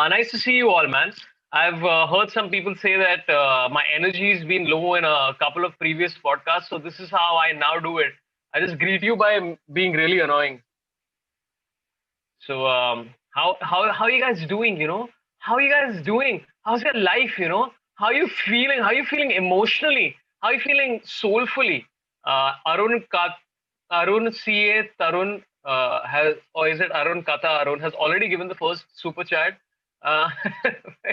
Nice to see you all, man. I've heard some people say that my energy's been low in a couple of previous podcasts, so this is how I now do it. I just greet you by being really annoying. So, how are you guys doing? How are you guys doing? How's your life? How are you feeling? How are you feeling emotionally? How are you feeling soulfully? Arun CA Tarun has, or is it Arun Kata Arun has already given the first super chat. Uh,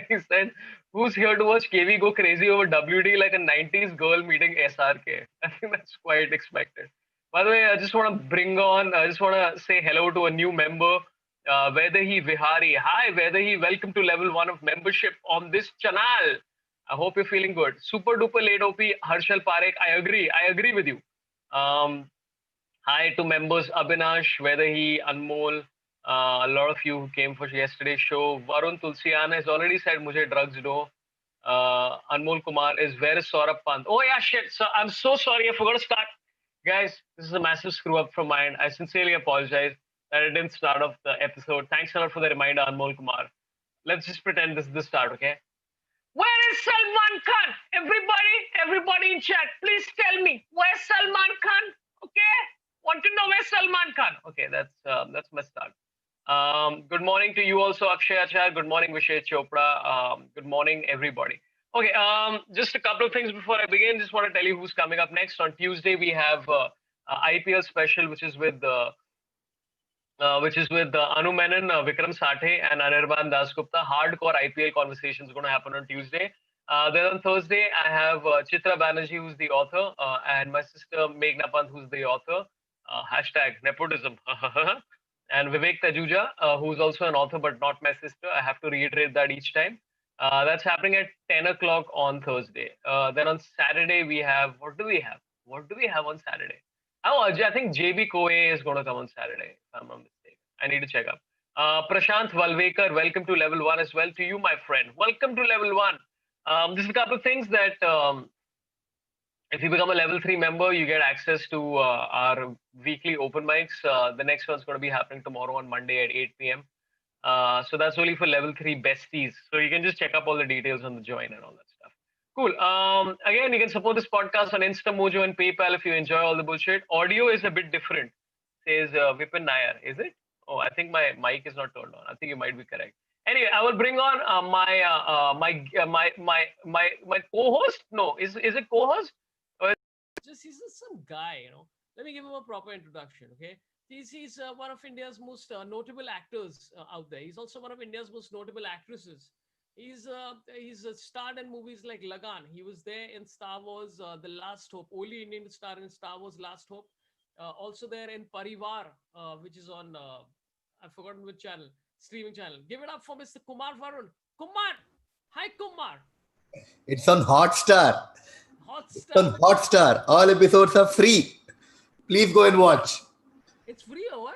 he said, "Who's here to watch KV go crazy over WD like a 90s girl meeting SRK?" I think that's quite expected. By the way, I just want to say hello to a new member, Vedahi Vihari. Hi, Vedahi. Welcome to level 1 of membership on this channel. I hope you're feeling good. Super duper late OP, Harshal Parekh. I agree. I agree with you. Um, Hi to members Abhinash, Vedahi, Anmol, a lot of you who came for yesterday's show. Varun Tulsian has already said, "Mujhe drugs do." Anmol Kumar is, where is Sorabh Pant? Oh yeah, shit. So I'm so sorry. I forgot to start. Guys, this is a massive screw up from mine. I sincerely apologize that I didn't start off the episode. Thanks a lot for the reminder, Anmol Kumar. Let's just pretend this is the start, okay? Where is Salman Khan? Everybody in chat, please tell me, where's Salman Khan? Okay? Want to know where's Salman Khan? Okay, that's my start. Good morning to you also, Akshay Achar. Good morning, Vishay Chopra. Good morning, everybody. Okay, just a couple of things before I begin. Just want to tell you who's coming up next. On Tuesday, we have IPL special, which is with Anu Menon, Vikram Sathe, and Anirban Dasgupta. Hardcore IPL conversations are going to happen on Tuesday. Then on Thursday, I have Chitra Banerjee, who's the author, and my sister Meghna Pant, who's the author. Hashtag nepotism. And Vivek Tajuja, who's also an author but not my sister. I have to reiterate that each time. That's happening at 10 o'clock on Thursday. Then on Saturday, we have, what do we have? What do we have on Saturday? Oh, I think JB Koe is going to come on Saturday, if I'm not mistaken. I need to check up. Prashant Valvekar, welcome to level 1 as well. To you, my friend. Welcome to level 1. Just a couple of things that if you become a level 3 member, you get access to our weekly open mics. The next one's going to be happening tomorrow on Monday at 8 p.m. So that's only for level 3 besties. So you can just check up all the details on the join and all that stuff. Cool. Again, you can support this podcast on InstaMojo and PayPal if you enjoy all the bullshit. Audio is a bit different, says Vipin Nair. Is it? Oh, I think my mic is not turned on. I think you might be correct. Anyway, I will bring on my co-host. No, is it co-host? He's just some guy, Let me give him a proper introduction, okay? He's one of India's most notable actors out there. He's also one of India's most notable actresses. He's starred in movies like Lagan. He was there in Star Wars, The Last Hope. Only Indian star in Star Wars, Last Hope. Also there in Parivar, which is on, I've forgotten which channel, streaming channel. Give it up for Mr. Kumar Varun. Kumar! Hi, Kumar! It's on Hotstar. Hotstar. It's on Hotstar. All episodes are free. Please go and watch. It's free or what?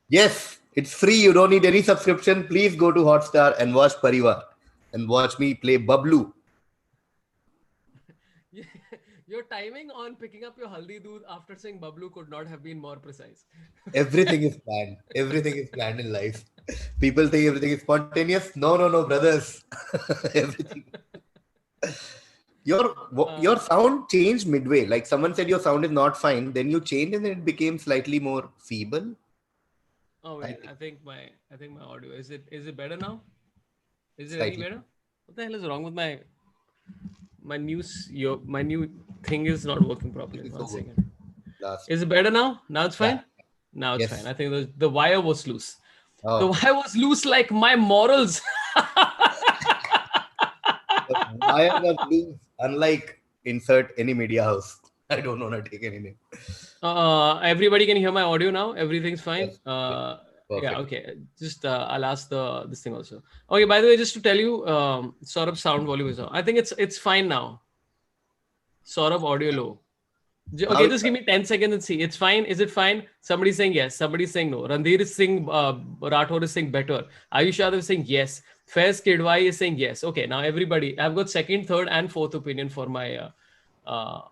Yes, it's free. You don't need any subscription. Please go to Hotstar and watch Parivar and watch me play Bablu. Your timing on picking up your haldi doodh after saying Bablu could not have been more precise. Everything is planned. Everything is planned in life. People think everything is spontaneous. No, brothers. Everything. Your sound changed midway. Like someone said your sound is not fine. Then you changed and then it became slightly more feeble. Oh wait, I think my audio is it better now? Is it Slightly. any better? What the hell is wrong with my new thing is not working properly. One second. Is it better now? Now it's fine? Yeah. Now it's fine. I think the wire was loose. Oh. The wire was loose like my morals. The wire was loose, unlike insert any media house. I don't want to take any name. Everybody can hear my audio now. Everything's fine. Yes. Yeah, okay. Just I'll ask this thing also. Okay, by the way, just to tell you, Sorabh's sound volume is on. I think it's fine now. Sorabh, audio low. Okay, just give me 10 seconds and see. It's fine. Is it fine? Somebody's saying yes. Somebody's saying no. Randhir is saying, Rathore is saying better. Ayush Yadav is saying yes. Faiz Kidwai is saying yes. Okay, now everybody, I've got second, third, and fourth opinion for my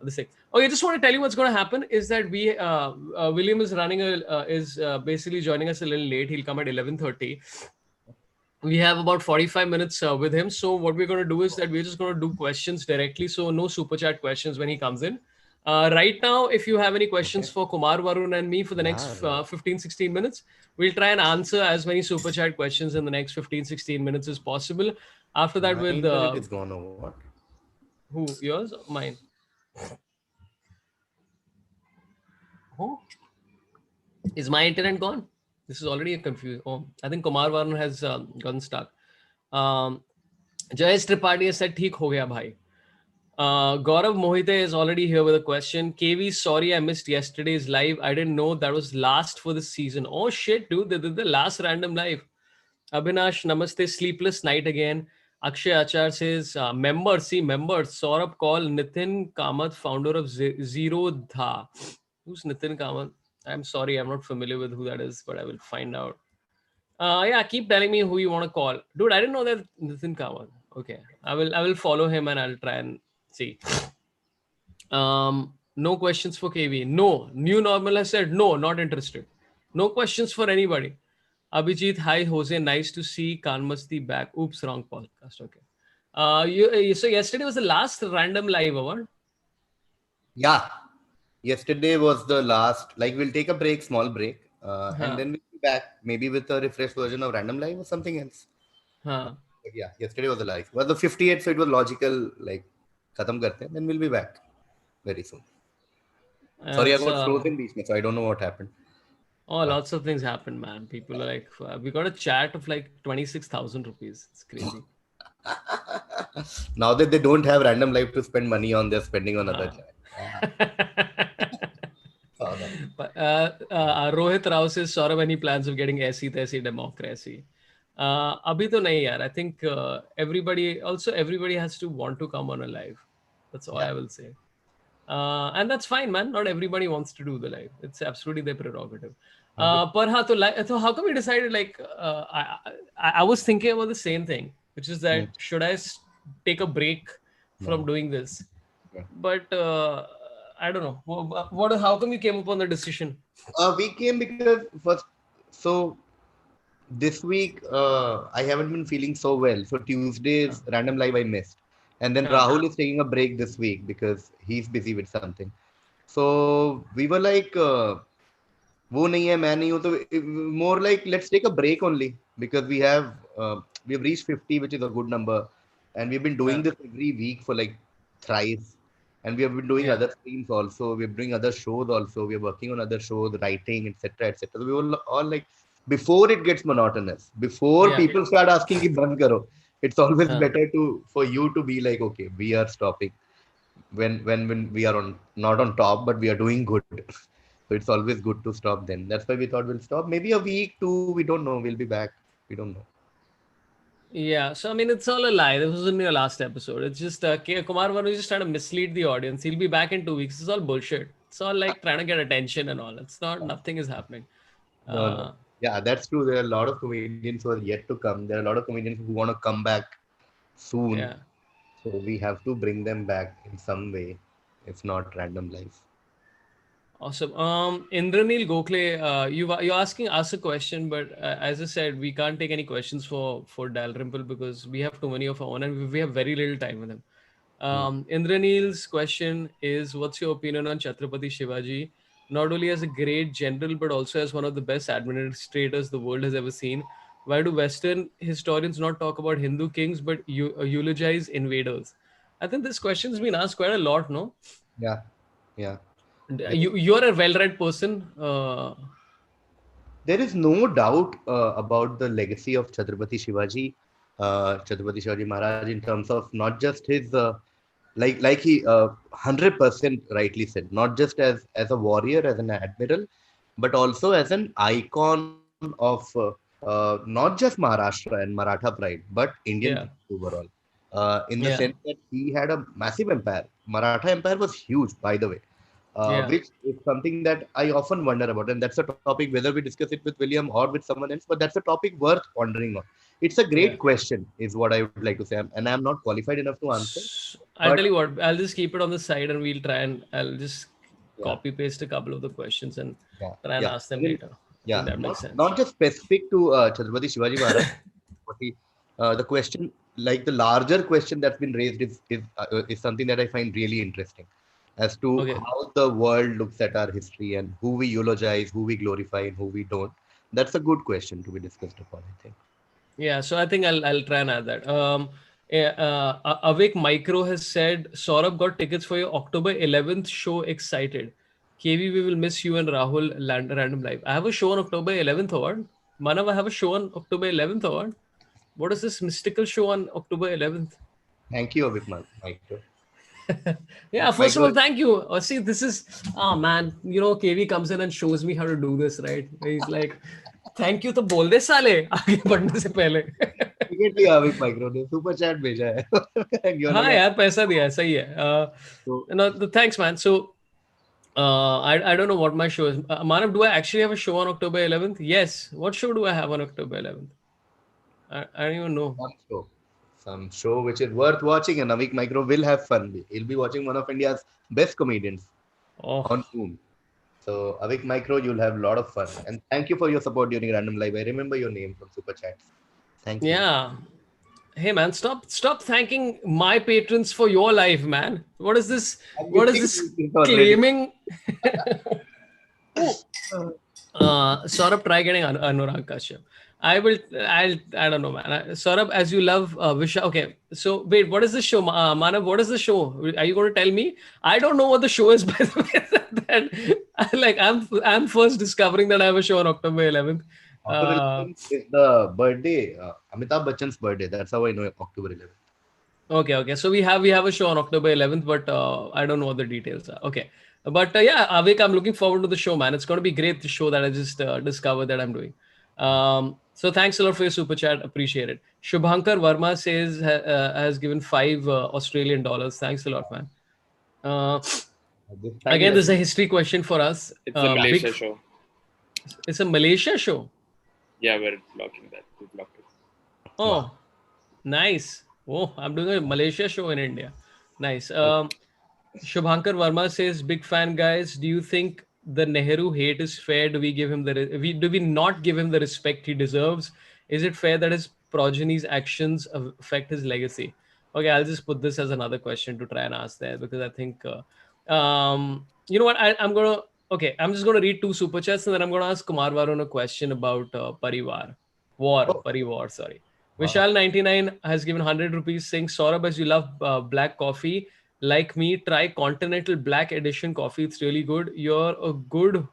this thing. Okay, just want to tell you what's going to happen is that William is basically joining us a little late. He'll come at 11:30. we have about 45 minutes with him. So what we're going to do is that we're just going to do questions directly. So no super chat questions when he comes in. Right now, if you have any questions Okay. for Kumar, Varun and me for the next Yeah. 15, 16 minutes, we'll try and answer as many super chat questions in the next 15, 16 minutes as possible. After that, My with internet is gone or what? who? Yours? Mine? Who? Is my internet gone? This is already a confused. Oh, I think Kumar Varun has gotten stuck. Um, Jayesh Tripathi has said, "ठीक हो गया भाई." Gaurav Mohite is already here with a question. KV, sorry I missed yesterday's live. I didn't know that was last for the season. Oh shit, dude, they did the last random live. Abhinash, namaste. Sleepless night again. Akshay Achar says, members, see members. Sorabh call Nitin Kamath, founder of Zero Dha. Who's Nitin Kamath? I'm sorry, I'm not familiar with who that is, but I will find out. Yeah, keep telling me who you want to call, dude. I didn't know that Nitin Kamath. Okay, I will follow him and I'll try and see. No questions for KV. No, new normal has said no, not interested. No questions for anybody. Abhijit, hi Jose, nice to see Kanmasti back. Oops, wrong podcast. Okay. So yesterday was the last random live award. Yeah. Yesterday was the last. Like we'll take a break, small break, and Huh. then we'll be back maybe with a refreshed version of Random Live or something else. Huh. But yeah, yesterday was the live. Was the 58th, so it was logical. Like, khatam karte hain, then we'll be back very soon. Sorry, I It's got frozen beach mein, so I don't know what happened. oh, lots of things happen, man. People are like, we got a chat of like 26,000 rupees. It's crazy. Now that they don't have Random Live to spend money on, they're spending on other Huh. chat. Yeah. Saw that. But, Rohit Rao says, Saurabh, any plans of getting ऐसी तैसी democracy? अभी तो नहीं यार. I think everybody has to want to come on a live. That's all Yeah. I will say. And that's fine, man. Not everybody wants to do the live. It's absolutely their prerogative. पर हाँ तो how come we decided like I was thinking about the same thing, which is that Hmm. should I take a break from No. doing this? Yeah. But I don't know. How come you came upon the decision? We came because first, so this week I haven't been feeling so well. So Uh, Tuesday's Random Live I missed, and then uh, Rahul is taking a break this week because he's busy with something. So we were like, वो नहीं है मैं नहीं हूँ तो more like let's take a break only because we have reached 50, which is a good number, and we've been doing uh, this every week for like thrice, and we have been doing yeah, other streams also. We're doing other shows also. We're working on other shows, writing, etc., etc. So we were all like, before it gets monotonous, before yeah, people start asking कि बंद करो, it's always uh, better for you to be like, okay, we are stopping when we are on not on top, but we are doing good. So it's always good to stop then. That's why we thought we'll stop. Maybe a week, two, we don't know. We'll be back. We don't know. yeah. So I mean, it's all a lie. This wasn't your last episode. It's just Kumar Varun is just trying to mislead the audience. He'll be back in 2 weeks. It's all bullshit. It's all like trying to get attention and all. It's not. Nothing is happening. No, no. Uh, Yeah, that's true. There are a lot of comedians who are yet to come. There are a lot of comedians who want to come back soon. yeah. So we have to bring them back in some way, if not random life. Awesome. Indranil Gokhale, you're asking us a question, but as I said, we can't take any questions for Dalrymple because we have too many of our own and we have very little time with him. Hmm. Indranil's question is, what's your opinion on Chhatrapati Shivaji? Not only as a great general, but also as one of the best administrators the world has ever seen. Why do Western historians not talk about Hindu kings but eulogize invaders? I think this question's been asked quite a lot, no? Yeah, yeah. There is, You're a well-read person. there is no doubt about the legacy of Chhatrapati Shivaji Maharaj in terms of not just his like he 100% rightly said, not just as a warrior, as an admiral, but also as an icon of not just Maharashtra and Maratha pride, but Indian pride Yeah, overall. In the yeah, sense that he had a massive empire. Maratha empire was huge, by the way, yeah, which is something that I often wonder about, and that's a topic whether we discuss it with William or with someone else, but that's a topic worth pondering on. It's a yeah. great question, is what I would like to say, and I'm not qualified enough to answer. I'll But tell you what. I'll just keep it on the side, and we'll try and I'll just yeah, copy paste a couple of the questions and yeah, try and yeah. ask I them mean, later. I think yeah, that not makes sense. not just specific to Chhatrapati Shivaji Maharaj, what he the question, like the larger question that's been raised, is something that I find really interesting, as to Okay. how the world looks at our history and who we eulogize, who we glorify, and who we don't. That's a good question to be discussed upon, I think. Yeah, so I think I'll try and add that. Yeah, Awake Micro has said Saurabh got tickets for your October 11th show. Excited, KV. We will miss you and Rahul random live. I have a show on October 11th. Award. Manav, I have a show on October 11th. Award. What is this mystical show on October 11th? Thank you, Avik Micro. Yeah, first of Micro, all, thank you. See, this is, oh man, KV comes in and shows me how to do this, right? He's like, thank you तो बोल दे साले आगे बढ़ने से पहले. immediately Avik Micro ने super chat भेजा है. You're हाँ like, यार पैसा दिया है सही है. so, No, thanks man. So I don't know what my show is. Manav, do I actually have a show on October 11th? Yes. What show do I have on October 11th? I don't even know. some show which is worth watching, and Avik Micro will have fun. He'll be watching one of India's best comedians Oh, on Zoom. So, Avik Micro, you'll have a lot of fun. And thank you for your support during Random Live. I remember your name from Super Chats. Thank you. yeah. Hey man, stop thanking my patrons for your life, man. What is this? I'm What is getting this this already. claiming? Saurabh, try getting Anurag Kashyap. I don't know, man. Saurabh, as you love Visha. Okay, so wait, what is the show? Manav, what is the show? Are you going to tell me? I don't know what the show is, by the way. I'm first discovering that I have a show on October 11th. October 11th is the birthday, Amitabh Bachchan's birthday. That's how I know October 11th. Okay. So we have a show on October 11th, but I don't know what the details are. Okay, but yeah, Avik, I'm looking forward to the show, man. It's going to be great, the show that I just discovered that I'm doing. So thanks a lot for your super chat. Appreciate it. Shubhankar Verma says has given $5 Australian. Thanks a lot, man. This time Again, it this is a history question for us. It's a Malaysia show. It's a Malaysia show. Yeah, we're blocking that. We blocked it. Oh, nice. Oh, I'm doing a Malaysia show in India. Nice. Shubhankar Verma says, "Big fan, guys. Do you think the Nehru hate is fair? Do we give him do we not give him the respect he deserves? Is it fair that his progeny's actions affect his legacy?" Okay, I'll just put this as another question to try and ask there, because I think, you know what? I'm just gonna read two super chats, and then I'm gonna ask Kumar Varun a question about Parivar. Sorry. Wow. Vishal 99 has given 100 rupees, saying, Saurabh, as you love black coffee, like me, try Continental Black Edition coffee. It's really good. You're a good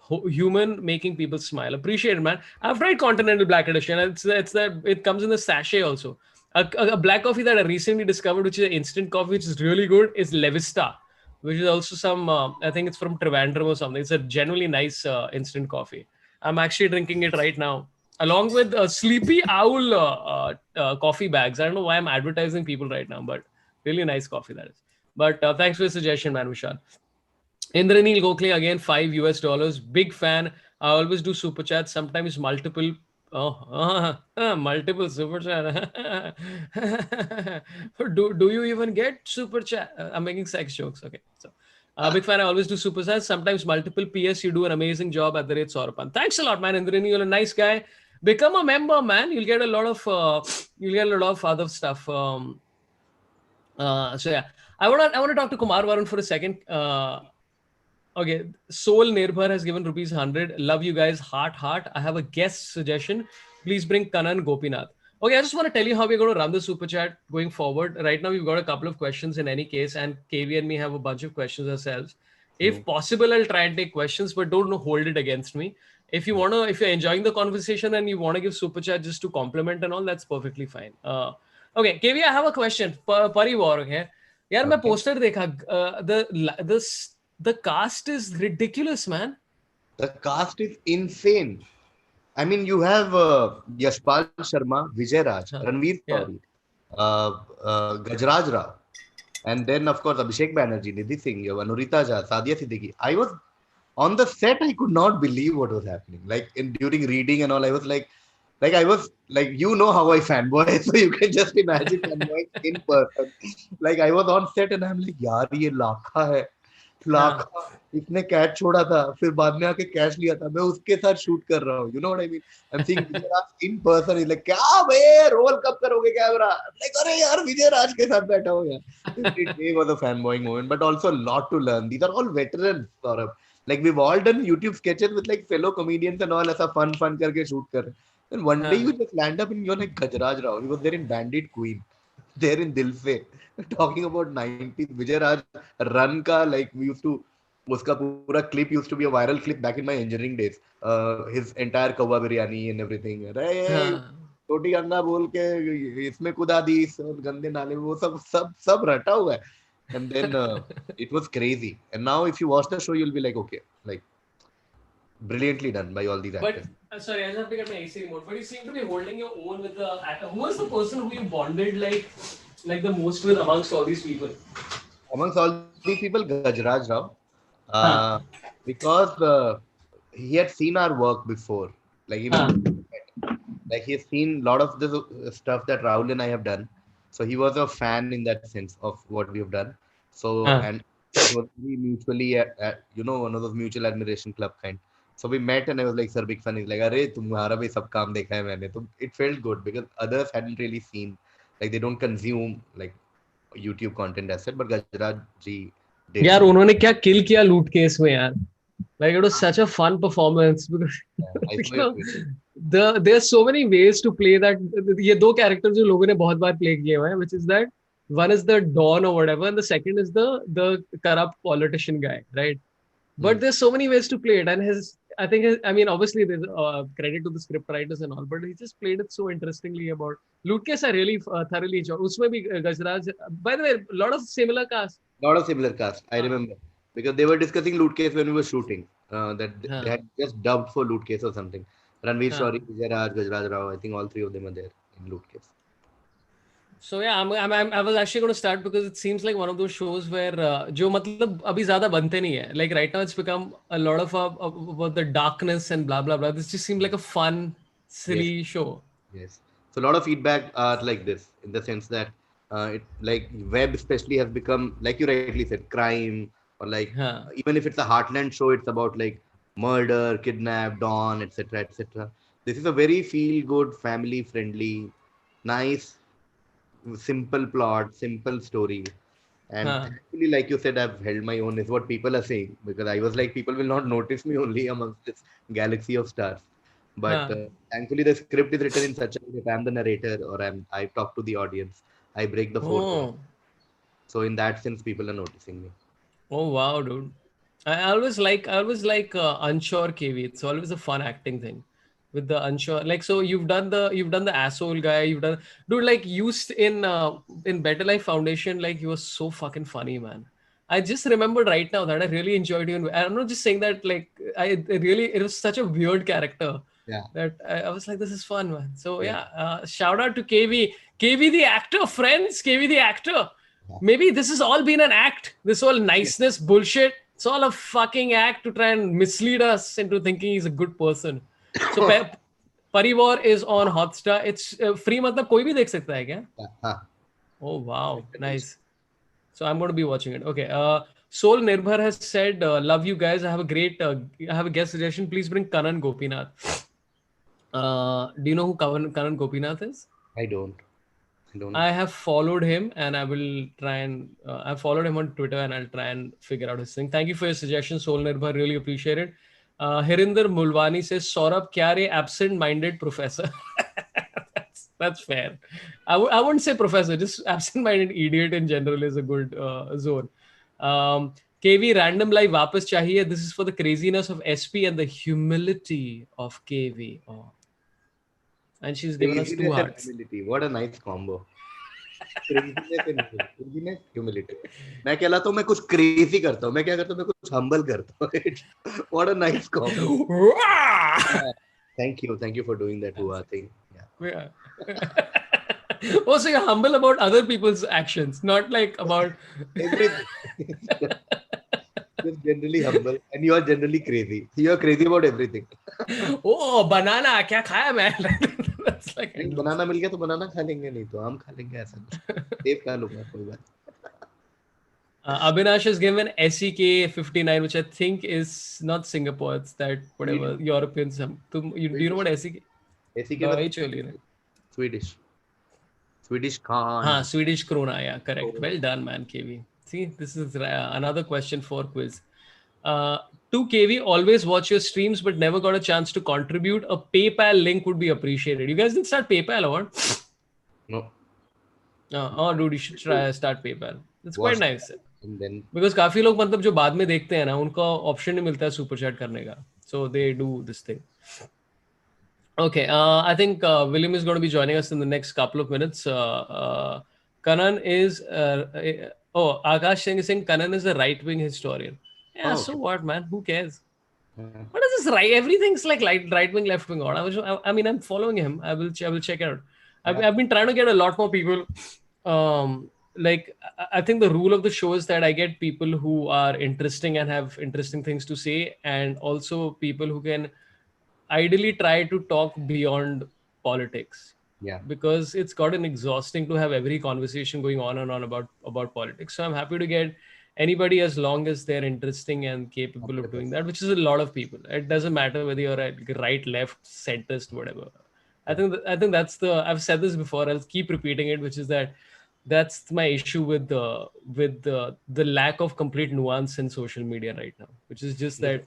human making people smile. Appreciate it, man. I've tried Continental Black Edition. It's that it comes in the sachet also. A black coffee that I recently discovered, which is an instant coffee, which is really good, is Levista, which is also some, I think it's from Trivandrum or something. It's a genuinely nice instant coffee. I'm actually drinking it right now, along with Sleepy Owl coffee bags. I don't know why I'm advertising people right now, but really nice coffee that is. But thanks for the suggestion, man, Vishal. Indranil Gokhale, again, $5. Big fan. I always do super chats, sometimes multiple. Multiple super chat. do you even get super chat? I'm making sex jokes. Okay, so big fan. I always do super chats, sometimes multiple. PS, you do an amazing job at the rate Saurapan. Thanks a lot, man. Indranil, you're a nice guy. Become a member, man. You'll get a lot of other stuff. So yeah, I want to talk to Kumar Varun for a second. Okay, Soul Nirbhar has given rupees 100. Love you guys, heart. I have a guest suggestion. Please bring Kanan Gopinath. Okay, I just want to tell you how we're going to run the super chat going forward. Right now, we've got a couple of questions in any case, and KV and me have a bunch of questions ourselves. If possible, I'll try and take questions, but don't hold it against me. If you're enjoying the conversation and you want to give super chat just to compliment and all, that's perfectly fine. Okay, KV, I have a question. Parivar, okay? यार मैं poster देखा, the cast is ridiculous, man. The cast is insane. I mean, you have Yashpal Sharma, Vijay Raj, Ranveer Suri, Gajraj Rao, and then of course Abhishek Banerjee, Nidhi Singh, you have Anurita Jha, Sadia Siddiqui. I was on the set. I could not believe what was happening. Like during reading and all, I was like I was like, you know how I fanboy, so you can just imagine fanboy in person. Like I was on set and I'm like, yaar, ye lakha hai. Lakh इसने catch छोड़ा था, फिर बाद में आके catch लिया था, मैं उसके साथ शूट कर रहा हूँ, you know what I mean. I am seeing Vijay Raj in person, is like क्या भाई रोल कब करोगे कैमरा, लाइक अरे यार विजय राज के साथ बैठा हो यार। It was a fanboying moment, but also a lot to learn. These are all veterans, Sorab. Like we've all done YouTube sketches with like fellow comedians and all, ऐसा fun करके shoot कर रहे हैं. And one day you just land up and you're like Gajraj Rao. He was there in Bandit Queen, there in Dil Se, talking about 90s. Vijay Raj run ka, like we used to, उसका पूरा clip used to be a viral clip back in my engineering days. His entire कौवा biryani and everything. अरे छोटी गंगा बोल के इसमें कुदा दी इस गंदे नाले में, वो सब रटा हुआ है. And then it was crazy. And now if you watch the show, you'll be like, okay, like brilliantly done by all these actors. But sorry, I just have to get my AC remote. But you seem to be holding your own with the actor. Who was the person who you bonded like the most with amongst all these people? Amongst all these people, Gajraj Rao, because he had seen our work before. Like even like he has seen a lot of the stuff that Rahul and I have done. So he was a fan in that sense of what we have done. So and it was really mutually you know, one of those mutual admiration club kind. So we met and I was like, sir, big fan. He's like, अरे तुम्हारा भी सब काम देखा है मैंने. So it felt good because others hadn't really seen, like they don't consume like YouTube content as such, but Gajraj ji did. यार उन्होंने क्या किल किया लूट केस में यार. Like it was such a fun performance because you know, there are so many ways to play that. ये दो characters जो लोगों ने बहुत बार play किए हुए हैं, which is that one is the Don or whatever, and the second is the corrupt politician guy, right? But there's so many ways to play it, and I mean, obviously there's credit to the script writers and all, but he just played it so interestingly. About Loot Case, I really thoroughly enjoyed. उसमें भी Gajraj, by the way, a lot of similar cast. I remember. Because they were discussing Loot Case when we were shooting. That they had just dubbed for Loot Case or something. Ranveer Shori, Vijay Raj, Gajraj Rao, I think all three of them are there in Loot Case. So yeah, I was actually going to start because it seems like one of those shows where जो मतलब अभी ज़्यादा बनते नहीं है. Like right now, it's become a lot of about the darkness and blah blah blah. This just seemed like a fun, silly show. Yes. So a lot of feedback are like this, in the sense that it like web especially has become, like you rightly said, crime, or like even if it's a heartland show, it's about like murder, kidnap, dawn, etc., etc. This is a very feel good, family friendly, nice, simple plot, simple story. And actually, like you said, I've held my own, is what people are saying, because I was like, people will not notice me only amongst this galaxy of stars. But thankfully, the script is written in such a way that I'm the narrator, or I talk to the audience, I break the fourth wall. So in that sense, people are noticing me. Oh wow, dude! I always like unsure KV. It's always a fun acting thing with the unsure. Like, so you've done the asshole guy. You've done, dude. Like used in Better Life Foundation. Like you were so fucking funny, man. I just remembered right now that I really enjoyed you. And I'm not just saying that. Like it was such a weird character. Yeah. That I was like, this is fun, man. So shout out to KV. KV the actor, friends. KV the actor. Maybe this has all been an act. This whole niceness bullshit. It's all a fucking act to try and mislead us into thinking he's a good person. So Parivar is on Hotstar. It's free. मतलब कोई भी देख सकता है क्या? Oh wow, nice. So I'm going to be watching it. Okay. Soul Nirbhar has said, "Love you guys. I have a guest suggestion. Please bring Kanan Gopinath." Do you know who Kanan Gopinath is? I don't. I have followed him and I will try and I followed him on Twitter and I'll try and figure out his thing. Thank you for your suggestion, Soul Nirbhar. Really appreciate it. Hirinder Mulwani says, Sorabh, kya re absent-minded professor? That's fair. I wouldn't say professor, just absent-minded idiot in general is a good zone. KV random live वापस चाहिए. This is for the craziness of SP and the humility of KV. Oh. And she's given us 2 hearts. Humility. What a nice combo. Craziness, humility. मैं कहलाता हूँ मैं कुछ crazy करता हूँ. मैं क्या करता हूँ? मैं कुछ humble करता हूँ. What a nice combo. Thank you for doing that thing. Yeah. Also, you're humble about other people's actions, not like about everything. Just generally humble, and you are generally crazy. You are crazy about everything. Oh, banana! क्या खाया मैं? That's like banana मिल गया तो banana खा लेंगे, नहीं तो आम खा लेंगे, ऐसा सेब खा लूंगा कोई बात. Abhinash has given SEK 59, which I think is not Singapore. It's that whatever European. Do you know what SEK? SEK was Dawai choli na. Swedish. Swedish Khan. Swedish krona. Yeah, correct. Oh. Well done, man, KV. See, this is another question for quiz. Uh, to KV, always watch your streams, but never got a chance to contribute. A PayPal link would be appreciated. You guys didn't start PayPal or what? No. Oh, dude, you should try start PayPal. It's quite Watch nice. and then Because काफी लोग मतलब जो बाद में देखते हैं ना उनका ऑप्शन नहीं मिलता है सुपर चैट करने का. So they do this thing. Okay, I think William is going to be joining us in the next couple of minutes. Kanan is Akash Singh is saying Kanan is a right-wing historian. Yeah, so what, man? Who cares? What is this right? Everything's like right wing, left wing. I mean, I'm following him. I will check it out. I've been trying to get a lot more people. Like I think the rule of the show is that I get people who are interesting and have interesting things to say, and also people who can ideally try to talk beyond politics. Yeah. Because it's gotten exhausting to have every conversation going on and on about politics. So I'm happy to get anybody as long as they're interesting and capable of doing that, which is a lot of people. It doesn't matter whether you're right, left, centrist, whatever. I think that's I've said this before. I'll keep repeating it, which is that's my issue with the lack of complete nuance in social media right now, which is just that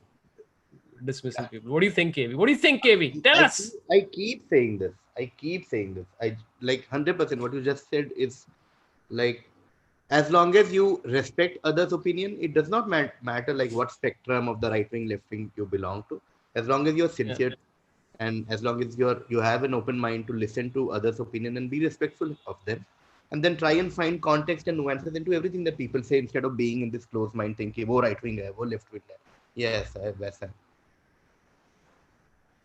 dismissing people. What do you think, KV? What do you think, KV? Tell us. I keep saying this. I like 100%. What you just said is like, as long as you respect others' opinion, it does not matter like what spectrum of the right wing, left wing you belong to. As long as you're sincere and as long as you have an open mind to listen to others' opinion and be respectful of them, and then try and find context and nuances into everything that people say instead of being in this closed mind thinking, "Oh, right wing hai, oh, left wing hai." Yes, वैसा.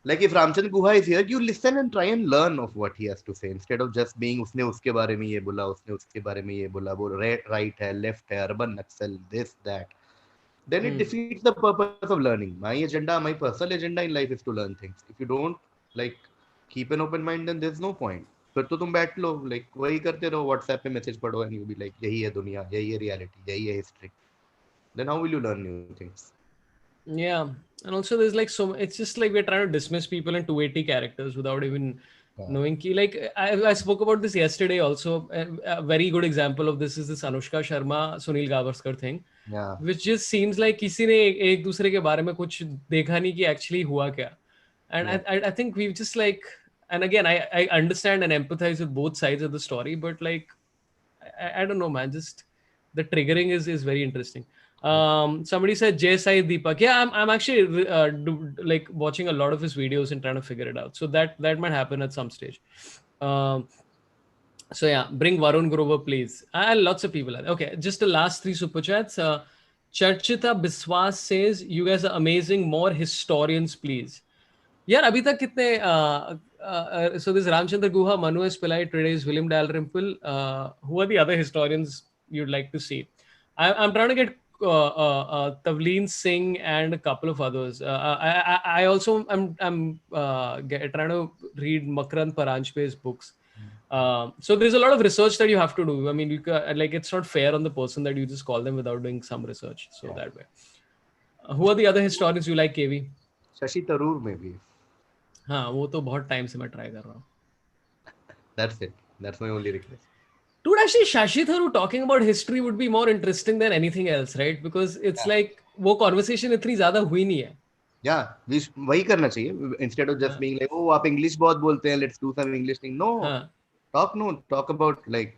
Like if Ramchandra Guha is here, you listen and try and learn of what he has to say instead of just being उसने उसके बारे में ये बोला, उसने उसके बारे में ये बोला, वो right है, left है, urban Naxal, this, that. Then it defeats the purpose of learning. My personal agenda in life is to learn things. If you don't like keep an open mind, then there's no point. फिर तो तुम बैठ लो, like वही करते रहो, WhatsApp पे message पढ़ो and you be like, यही है दुनिया, यही है reality, यही है history. Then how will you learn new things? Yeah, and also there's like it's just like we're trying to dismiss people in 280 characters without even knowing ki, like I spoke about this yesterday also. A very good example of this is this Anushka Sharma Sunil Gavaskar thing, which just seems like किसी ने एक दूसरे के बारे में कुछ देखा नहीं कि actually हुआ क्या. And I think we've just like, and again I understand and empathize with both sides of the story, but like I don't know, man, just the triggering is very interesting. Somebody said Jay Sai Deepak. Yeah, I'm actually like watching a lot of his videos and trying to figure it out. So that might happen at some stage. So yeah, bring Varun Grover, please. Lots of people. Okay, just the last 3 super chats. Charchita Biswas says, "You guys are amazing. More historians, please." Yeah, abhi tak kitne. So this Ramchandra Guha, Manu S. Pillai, today's William Dalrymple. Who are the other historians you'd like to see? I'm trying to get Tavleen Singh and a couple of others. I also am trying to read Makrand Paranjpe's books. So there's a lot of research that you have to do. I mean, like it's not fair on the person that you just call them without doing some research. So that way. Who are the other historians you like, KV? Shashi Tharoor maybe. हाँ, वो तो बहुत time से मैं try कर रहा हूँ. That's it. That's my only request. Dude, actually, Shashi Tharoor talking about history would be more interesting than anything else, right? Because it's like वो conversation इतनी ज़्यादा हुई नहीं है. Yeah, वही करना चाहिए instead of just being like, oh, आप English बहुत बोलते हैं, let's do some English thing. No, talk about like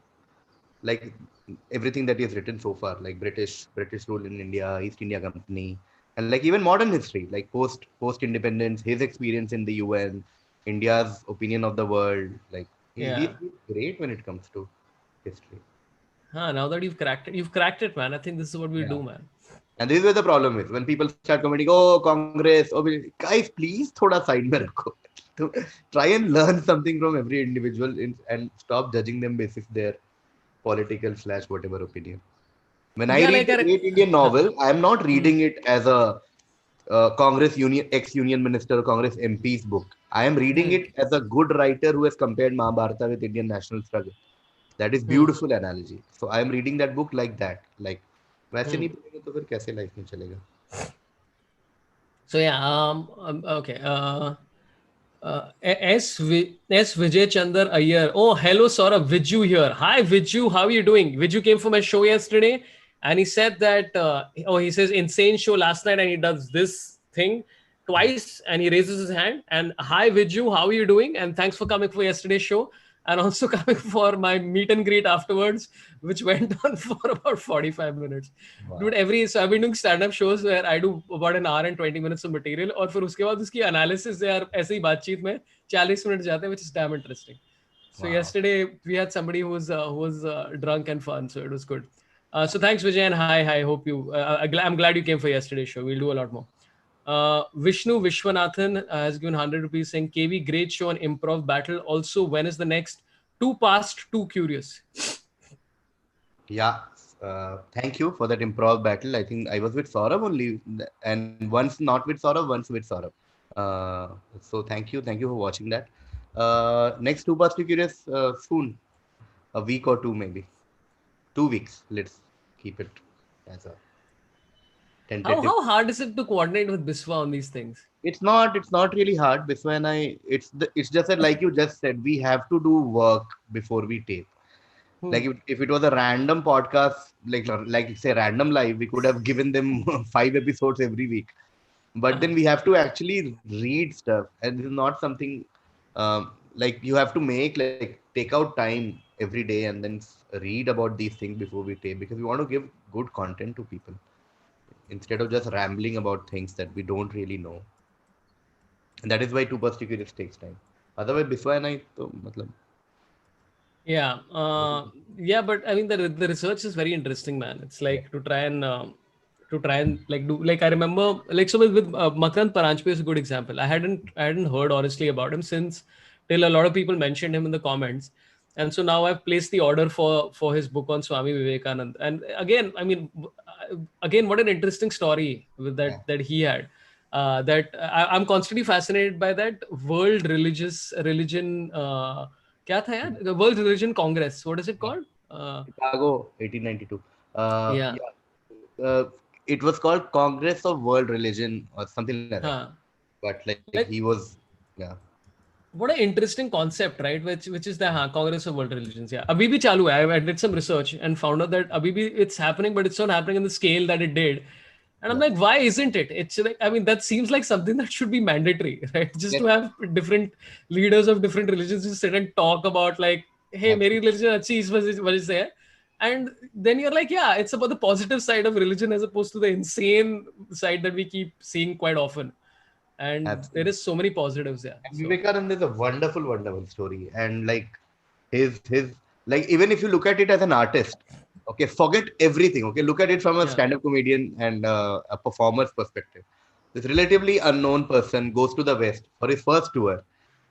everything that he has written so far, like British rule in India, East India Company, and like even modern history, like post independence, his experience in the UN, India's opinion of the world. Like he's great when it comes to history. Now that you've cracked it, man. I think this is what we'll do, man. And this is where the problem is when people start commenting, oh, Congress, oh, guys, please thoda side mein rakho. Try and learn something from every individual and stop judging them basis their political / whatever opinion. When I read a great Indian novel, I am not reading it as a Congress ex-union minister or Congress MP's book. I am reading it as a good writer who has compared Mahabharata with Indian national struggle. That is beautiful analogy. So I am reading that book like that. Like वैसे नहीं पढ़ेगा तो फिर कैसे life में चलेगा? So yeah, okay. S. Vijay Chandar Iyer. Oh, hello, Sorabh. Viju here. Hi, Viju. How are you doing? Viju came for my show yesterday, and he said that he says insane show last night, and he does this thing twice, and he raises his hand. And hi, Viju. How are you doing? And thanks for coming for yesterday's show, and also coming for my meet and greet afterwards, which went on for about 45 minutes. Dude, so I've been doing stand-up shows where I do about an hour and 20 minutes of material, और फिर उसके बाद उसकी analysis यार ऐसे ही बातचीत में 40 minute जाते हैं, which is damn interesting. So yesterday we had somebody who was drunk and fun, so it was good. So thanks, Vijay, and hi. Hope you. I'm glad you came for yesterday's show. We'll do a lot more. Vishnu Vishwanathan has given 100 rupees saying, KV, great show on improv battle. Also, when is the next Too Past, Too Curious? Yeah, thank you for that improv battle. I think I was with Sorabh only, and once not with Sorabh, once with Sorabh. So thank you for watching that. Next two parts to curious soon, a week or two maybe, 2 weeks. Let's keep it as a tentative. How hard is it to coordinate with Biswa on these things? It's not really hard. Biswa and I, it's just that like you just said, we have to do work before we tape. Like if it was a random podcast, like say random live, we could have given them 5 episodes every week. But then we have to actually read stuff, and this is not something like you have to take out time every day and then read about these things before we tape, because we want to give good content to people instead of just rambling about things that we don't really know. And that is why two perspectives takes time. Otherwise, before and I, तो मतलब Yeah, but I mean the research is very interesting, man. It's like to try and like do like I remember like so with Makrand Paranjpe is a good example. I hadn't heard honestly about him since till a lot of people mentioned him in the comments, and so now I've placed the order for his book on Swami Vivekanand. And again, I mean, again, what an interesting story with that he had. That I'm constantly fascinated by that religion. क्या था यार? The World Religion Congress. What is it called? Chicago, 1892. Yeah. It was called Congress of World Religion or something like that. But like he Like, was, yeah. what an interesting concept, right? Which is the Congress of World Religions. Yeah. अभी भी चालू है. I did some research and found out that अभी भी it's happening, but it's not happening in the scale that it did. And I'm like, why isn't it? It's like, I mean, that seems like something that should be mandatory, right? Just to have different leaders of different religions to sit and talk about like, hey, मेरी religion अच्छी इस वजह से है. And then you're like, yeah, it's about the positive side of religion as opposed to the insane side that we keep seeing quite often. And Absolutely. there is so many positives there. And Vivekananda is a wonderful, wonderful story. And like his like even if you look at it as an artist, okay, forget everything. Okay, look at it from a stand-up comedian and a performer's perspective. This relatively unknown person goes to the West for his first tour.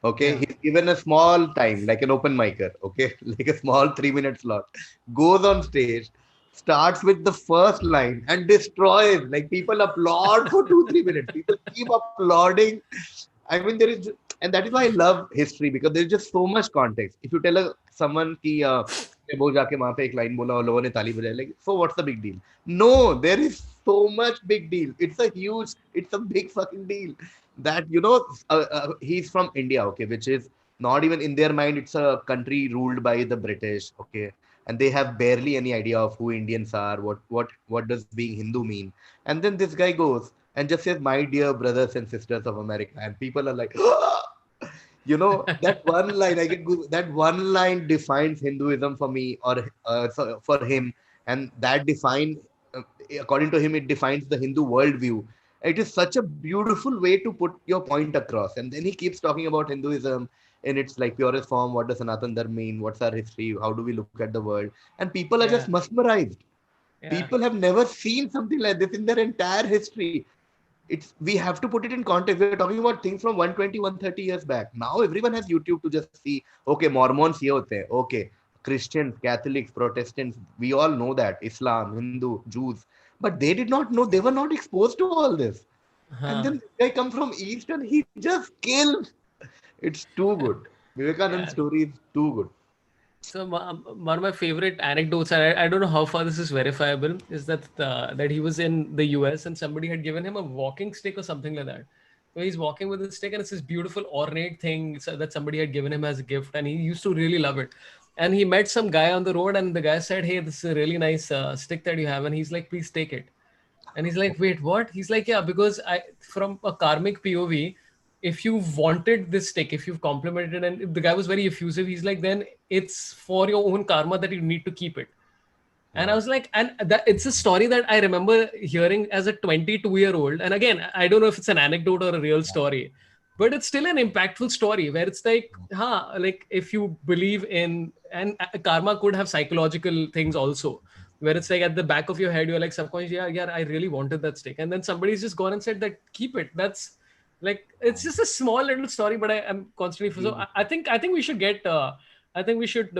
Okay, he's given a small time, like an open micer. Okay, like a small 3 minute slot. Goes on stage, starts with the first line and destroys. Like people applaud for 2 3 minutes. People keep applauding. I mean, there is, and that is why I love history, because there's just so much context. If you tell someone कि वो जाके वहाँ पे एक line बोला और लोगों ने ताली बजाई, like, so what's the big deal? No, there is so much big deal. It's a big fucking deal. That he's from India, okay, which is not even in their mind. It's a country ruled by the British, okay, and they have barely any idea of who Indians are, what does being Hindu mean. And then this guy goes and just says, "My dear brothers and sisters of America," and people are like, that one line, that one line defines Hinduism for me, or for him, and that according to him, it defines the Hindu worldview. It is such a beautiful way to put your point across. And then he keeps talking about Hinduism in its like purest form. What does Sanatan Dharma mean? What's our history? How do we look at the world? And people are just mesmerized. People have never seen something like this in their entire history. We have to put it in context. We're talking about things from 120, 130 years back. Now everyone has YouTube to just see, okay, Mormons here hote hain. Okay, Christians, Catholics, Protestants, we all know that. Islam, Hindu, Jews. But they did not know, they were not exposed to all this. And then they come from East and he just kills. It's too good. Vivekananda's story is too good. So one of my favorite anecdotes, and I don't know how far this is verifiable, is that he was in the US and somebody had given him a walking stick or something like that. So he's walking with a stick, and it's this beautiful ornate thing that somebody had given him as a gift, and he used to really love it. And he met some guy on the road, and the guy said, "Hey, this is a really nice stick that you have," and he's like, "Please take it." And he's like, "Wait, what?" He's like, "Yeah, because from a karmic POV, if you wanted this stick, if you've complimented," and if the guy was very effusive, he's like, "Then it's for your own karma that you need to keep it." And I Wow. was like, and that it's a story that I remember hearing as a 22-year-old. And again, I don't know if it's an anecdote or a real story, but it's still an impactful story where it's like, like if you believe in, and karma could have psychological things also, where it's like at the back of your head, you're like subconscious, yeah, yeah, I really wanted that stick. And then somebody's just gone and said that, keep it. That's like, it's just a small little story, but I am constantly, so I think we should get, I think we should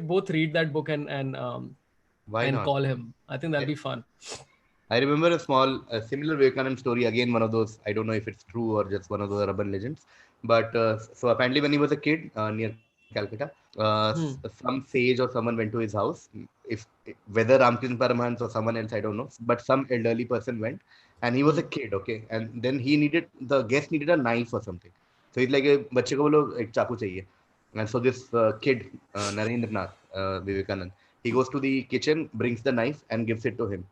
both read that book Why and not? call him. I think that'll I, be fun. I remember a similar Vivekanand story. Again, one of those, I don't know if it's true or just one of those urban legends. But so apparently, when he was a kid near Calcutta, Hmm. some sage or someone went to his house. If whether Ramkrishna Paramahans or someone else, I don't know. But some elderly person went, and he was a Hmm. kid, okay. And then the guest needed a knife or something. So he's like, बच्चे को बोलो एक चाकू चाहिए. And so this kid, Narendra Nath Vivekanand, he goes to the kitchen, brings the knife, and gives it to him,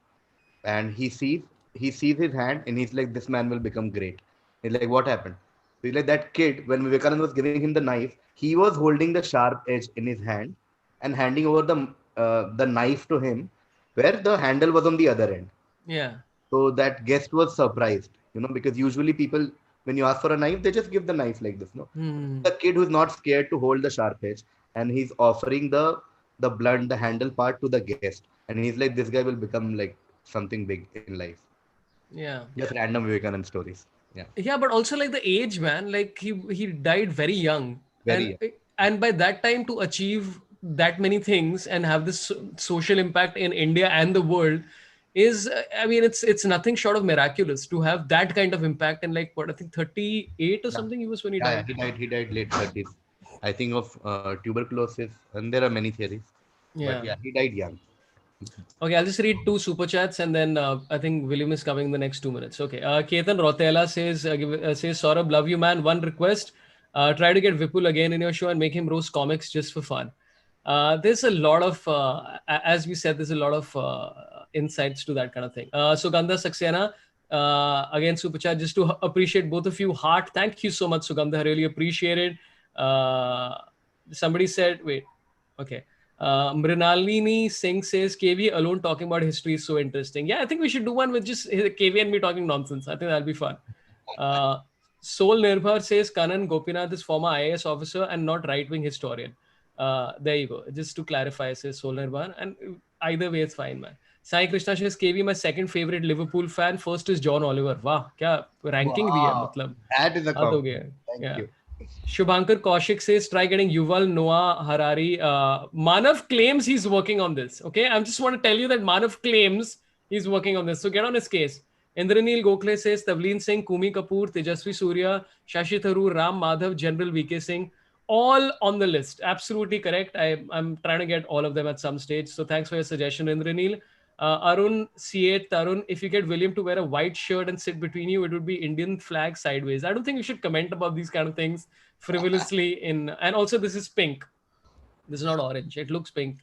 and he sees his hand, and he's like, this man will become great. He's like, what happened? So he's like, that kid, when Vivekanand was giving him the knife, he was holding the sharp edge in his hand and handing over the knife to him, where the handle was on the other end. Yeah. So that guest was surprised, because usually people, when you ask for a knife, they just give the knife like this, no? Hmm. The kid who's not scared to hold the sharp edge, and he's offering the blunt, the handle part to the guest, and he's like, this guy will become like something big in life. Yeah. Just random Vivekanand stories. Yeah, Yeah, but also like the age, man. Like he died very young, very young. and by that time to achieve that many things and have this social impact in India and the world is, I mean, it's nothing short of miraculous to have that kind of impact in, like, what, I think 38 or Yeah, something he was when he yeah, yeah. died. He died late 30s. I think of tuberculosis, and there are many theories. But Yeah. yeah, he died young. Okay, I'll just read two super chats and then I think William is coming in the next 2 minutes. Okay, Ketan Rotela says, says Saurabh, love you, man. One request: try to get Vipul again in your show and make him roast comics just for fun. There's a lot of, as we said, there's a lot of insights to that kind of thing. Sugandha Saxena, again super chat just to appreciate both of you. Heart, thank you so much, Sugandha. I really appreciate it. Uh, Somebody said, wait, okay. Mrinalini Singh says KV alone talking about history is so interesting. Yeah, I think we should do one with just KV and me talking nonsense. I think that'll be fun. Uh, Soul Nirbhar says Kanan Gopinath is former IAS officer and not right wing historian. There you go. Just to clarify, says Soul Nirbhar. And either way, it's fine, man. Sai Krishna says KV, my second favorite Liverpool fan. First is John Oliver. Wow, क्या ranking दी है Wow, मतलब that is a हद हो compliment. गया. Thank Yeah. you. Shubhankar Kaushik says, try getting Yuval Noah Harari. Manav claims he's working on this. Okay. I just want to tell you that Manav claims he's working on this. So get on his case. Indranil Gokhale says, Tavleen Singh, Kumi Kapoor, Tejasvi Surya, Shashi Tharoor, Ram Madhav, General VK Singh, all on the list. Absolutely correct. I'm trying to get all of them at some stage. So thanks for your suggestion, Indranil. Arun C8 Tarun, if you get William to wear a white shirt and sit between you, it would be Indian flag sideways. I don't think we should comment about these kind of things frivolously and also this is pink. This is not orange. It looks pink.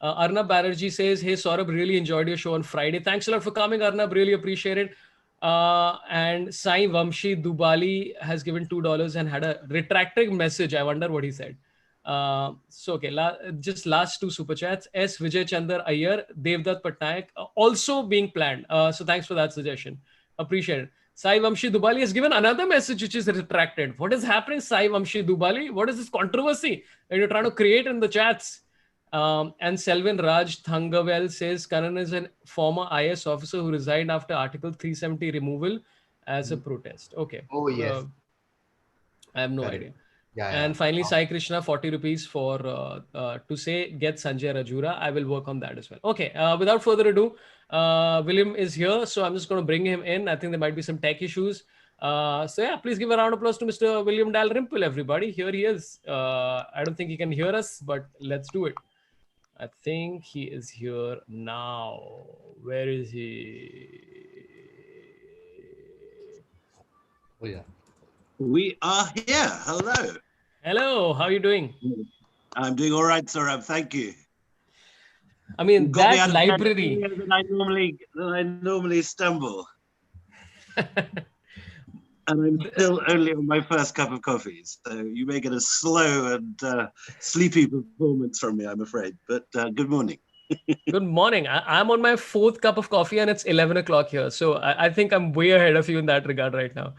Arnab Banerjee says, hey, Saurabh, really enjoyed your show on Friday. Thanks a lot for coming, Arnab. Really appreciate it. And Sai Vamshi Dubali has given $2 and had a retracting message. I wonder what he said. So, okay, just last two super chats. S. Vijay Chandar Iyer, Devdutt Patnaik, also being planned. So, thanks for that suggestion. Appreciate it. Sai Vamshi Dubali has given another message which is retracted. What is happening, Sai Vamshi Dubali? What is this controversy that you're trying to create in the chats? And Selvin Raj Thangavel says Karan is a former IS officer who resigned after Article 370 removal as a protest. Okay. Oh yes, Uh, I have no correct. idea. Yeah, yeah. And finally, Sai Krishna, 40 rupees for to say get Sanjay Rajura. I will work on that as well. Okay. Without further ado, William is here. So I'm just going to bring him in. I think there might be some tech issues. So yeah, please give a round of applause to Mr. William Dalrymple, everybody. Here he is. I don't think he can hear us, but let's do it. I think he is here now. Where is he? Oh yeah. We are here. Hello. Hello, how are you doing? I'm doing all right, Sorabh. Thank you. I mean, You've got me that out of bed library. earlier than I normally stumble, and I'm still only on my first cup of coffee. So you may get a slow and sleepy performance from me, I'm afraid. But good morning. Good morning. I'm on my fourth cup of coffee and it's 11 o'clock here. So I think I'm way ahead of you in that regard right now.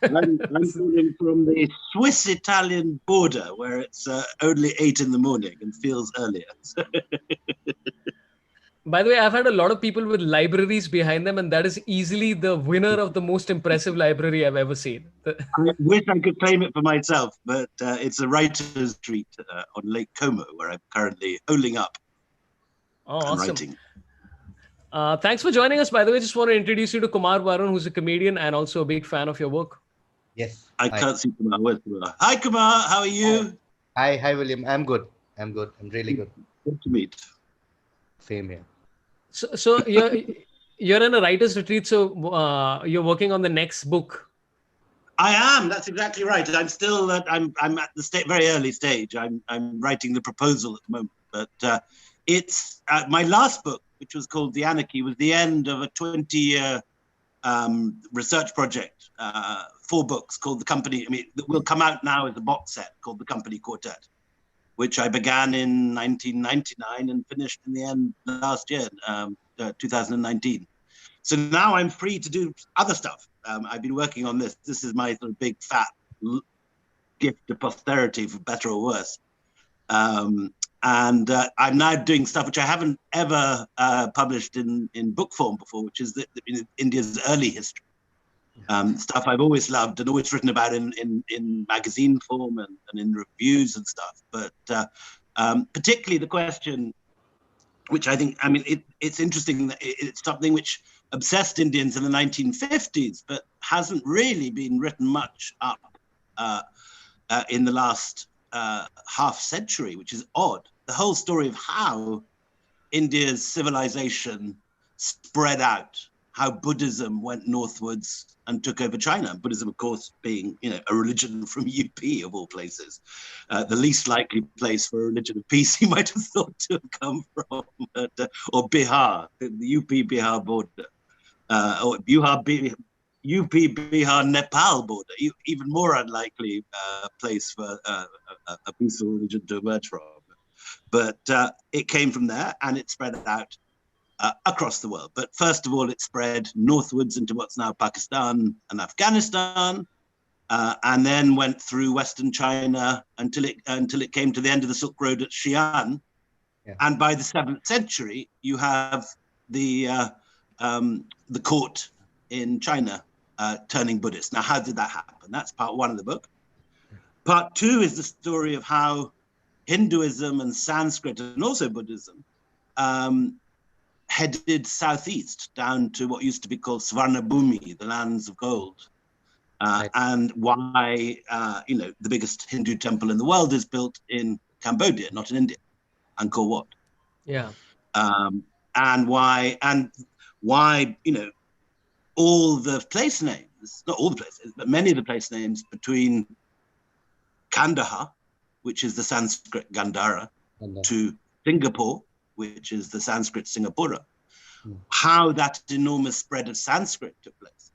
I'm calling from the Swiss-Italian border, where it's only 8 in the morning and feels earlier. By the way, I've had a lot of people with libraries behind them, and that is easily the winner of the most impressive library I've ever seen. I wish I could claim it for myself, but it's a writer's retreat on Lake Como, where I'm currently holing up and Awesome. writing. Thanks for joining us. By the way, just want to introduce you to Kumar Varun, who's a comedian and also a big fan of your work. Yes. I Hi. can't see Kumar. Where's Kumar? Hi, Kumar. How are you? Hi, William. I'm good. I'm really good. Good to meet. Same here. So you're in a writer's retreat. So you're working on the next book. I am. That's exactly right. I'm still. I'm at the very early stage. I'm writing the proposal at the moment. But it's my last book, which was called The Anarchy, was the end of a 20-year research project. 4 books called The Company. I mean, that will come out now as a box set called The Company Quartet, which I began in 1999 and finished in the end last year, 2019. So now I'm free to do other stuff. I've been working on this. This is my sort of big fat gift to posterity, for better or worse. And I'm now doing stuff which I haven't ever published in book form before, which is India's early history. Stuff I've always loved and always written about in magazine form and in reviews and stuff. But particularly the question, which I think, it's interesting that it's something which obsessed Indians in the 1950s, but hasn't really been written much up in the last half century, which is odd. The whole story of how India's civilization spread out, how Buddhism went northwards and took over China. Buddhism, of course, being a religion from UP of all places, the least likely place for a religion of peace you might have thought to have come from, or Bihar, the UP-Bihar border, or UP, Bihar, Nepal border, even more unlikely place for a peaceful religion to emerge from. But it came from there and it spread out across the world. But first of all, it spread northwards into what's now Pakistan and Afghanistan, and then went through Western China until it came to the end of the Silk Road at Xi'an. Yeah. And by the 7th century, you have the court in China turning Buddhist. Now, how did that happen? That's part 1 of the book. Part 2 is the story of how Hinduism and Sanskrit and also Buddhism headed southeast down to what used to be called Svarnabhumi, the lands of gold, right. And why the biggest Hindu temple in the world is built in Cambodia, not in India, Angkor Wat. Yeah. And why all the place names, not all the places, but many of the place names between Kandahar, which is the Sanskrit Gandhara, to Singapore, which is the Sanskrit Singapura, how that enormous spread of Sanskrit took place.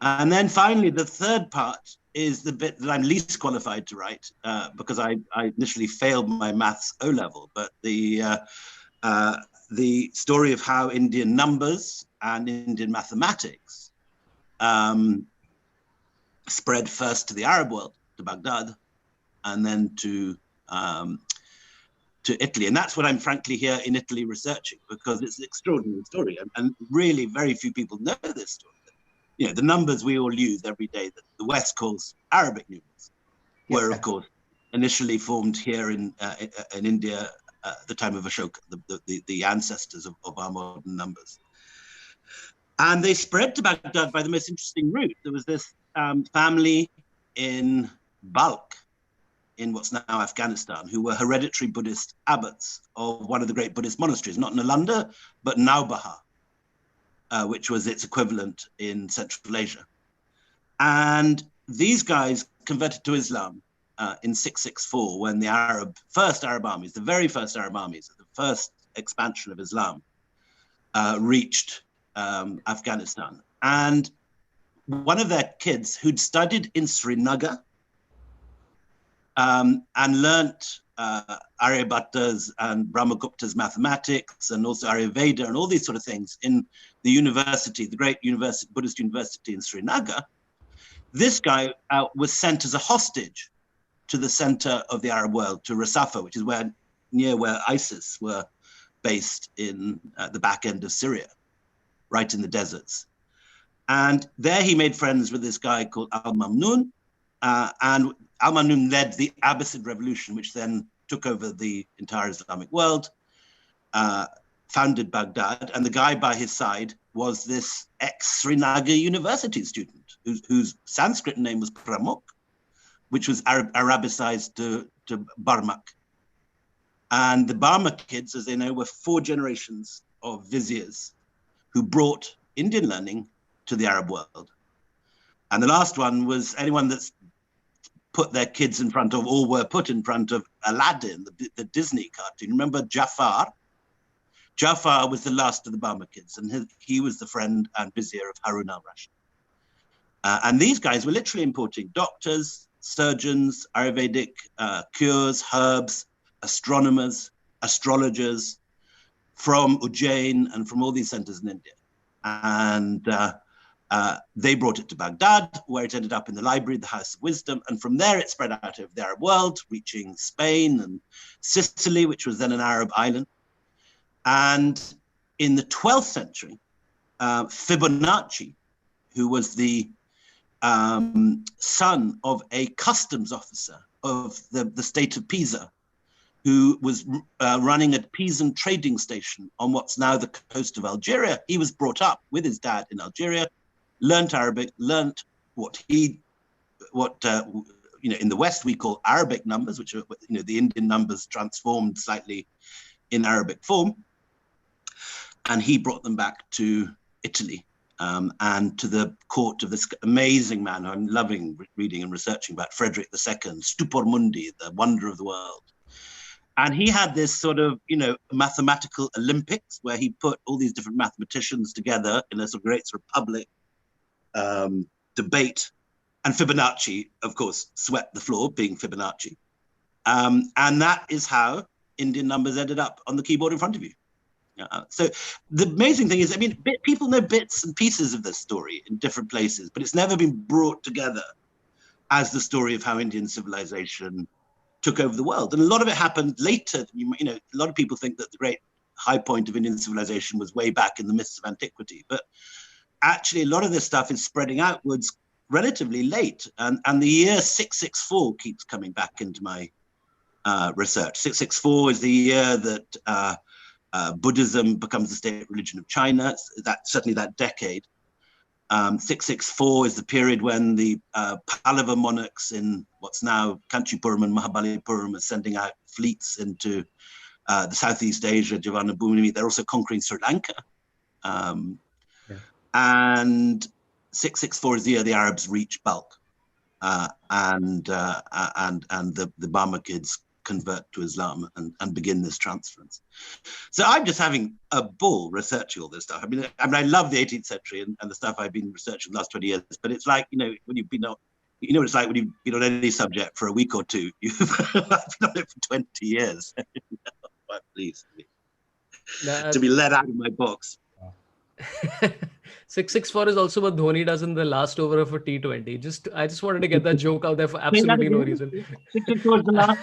And then finally, the third part is the bit that I'm least qualified to write because I initially failed my maths O-level, but the story of how Indian numbers and Indian mathematics spread first to the Arab world, to Baghdad, and then to Italy. And that's what I'm frankly here in Italy researching, because it's an extraordinary story. And really very few people know this story. The numbers we all use every day that the West calls Arabic numerals were, of course, initially formed here in India at the time of Ashoka, the ancestors of our modern numbers. And they spread to Baghdad by the most interesting route. There was this family in Balkh, in what's now Afghanistan, who were hereditary Buddhist abbots of one of the great Buddhist monasteries, not Nalanda, but Naubaha, which was its equivalent in Central Asia. And these guys converted to Islam in 664 when the first Arab armies, the very first Arab armies, the first expansion of Islam, reached Afghanistan. And one of their kids who'd studied in Srinagar and learnt Aryabhata's and Brahmagupta's mathematics and also Ayurveda and all these sort of things in the university, the great Buddhist university in Srinagar, this guy was sent as a hostage to the center of the Arab world, to Rasafa, which is near where ISIS were based in the back end of Syria, right in the deserts. And there he made friends with this guy called Al-Mamnun, and Al-Mamnun led the Abbasid revolution, which then took over the entire Islamic world, founded Baghdad, and the guy by his side was this ex-Srinagar University student whose Sanskrit name was Pramukh, which was Arabicized to Barmak. And the Barmak kids, as they know, were 4 generations of viziers who brought Indian learning to the Arab world. And the last one was anyone that's put their kids in front of, or were put in front of, Aladdin, the Disney cartoon. Remember Jafar? Jafar was the last of the Barmak kids, and he was the friend and vizier of Harun al-Rashid. And these guys were literally importing doctors, surgeons, Ayurvedic cures, herbs, astronomers, astrologers from Ujjain and from all these centers in India. And they brought it to Baghdad, where it ended up in the library, the House of Wisdom. And from there, it spread out over the Arab world, reaching Spain and Sicily, which was then an Arab island. And in the 12th century, Fibonacci, who was the son of a customs officer of the state of Pisa, who was running a Pisan trading station on what's now the coast of Algeria. He was brought up with his dad in Algeria, learned Arabic, learned what in the West we call Arabic numbers, which are the Indian numbers transformed slightly in Arabic form. And he brought them back to Italy and to the court of this amazing man who I'm loving reading and researching about, Frederick II, Stupor Mundi, the wonder of the world. And he had this sort of, mathematical Olympics where he put all these different mathematicians together in a sort of great sort of public debate. And Fibonacci, of course, swept the floor, being Fibonacci. And that is how Indian numbers ended up on the keyboard in front of you. So the amazing thing is, people know bits and pieces of this story in different places, but it's never been brought together as the story of how Indian civilization took over the world. And a lot of it happened later. A lot of people think that the great high point of Indian civilization was way back in the mists of antiquity, but actually a lot of this stuff is spreading outwards relatively late. And the year 664 keeps coming back into my research. 664 is the year that Buddhism becomes the state religion of China. Certainly that decade. 664 is the period when the Pallava monarchs in what's now Kanchipuram and Mahabalipuram are sending out fleets into the Southeast Asia, Javanabhumi. They're also conquering Sri Lanka. And 664 is the year the Arabs reach Balkh, and the Barmakids convert to Islam and begin this transference. So I'm just having a ball researching all this stuff. I love the 18th century and the stuff I've been researching the last 20 years, but it's like, when you've been on, what it's like when you've been on any subject for a week or two. I've been on it for 20 years. Please, to be let out of my box. 664 is also what Dhoni does in the last over of a T20. I just wanted to get that joke out there for absolutely no reason. 664 is the last.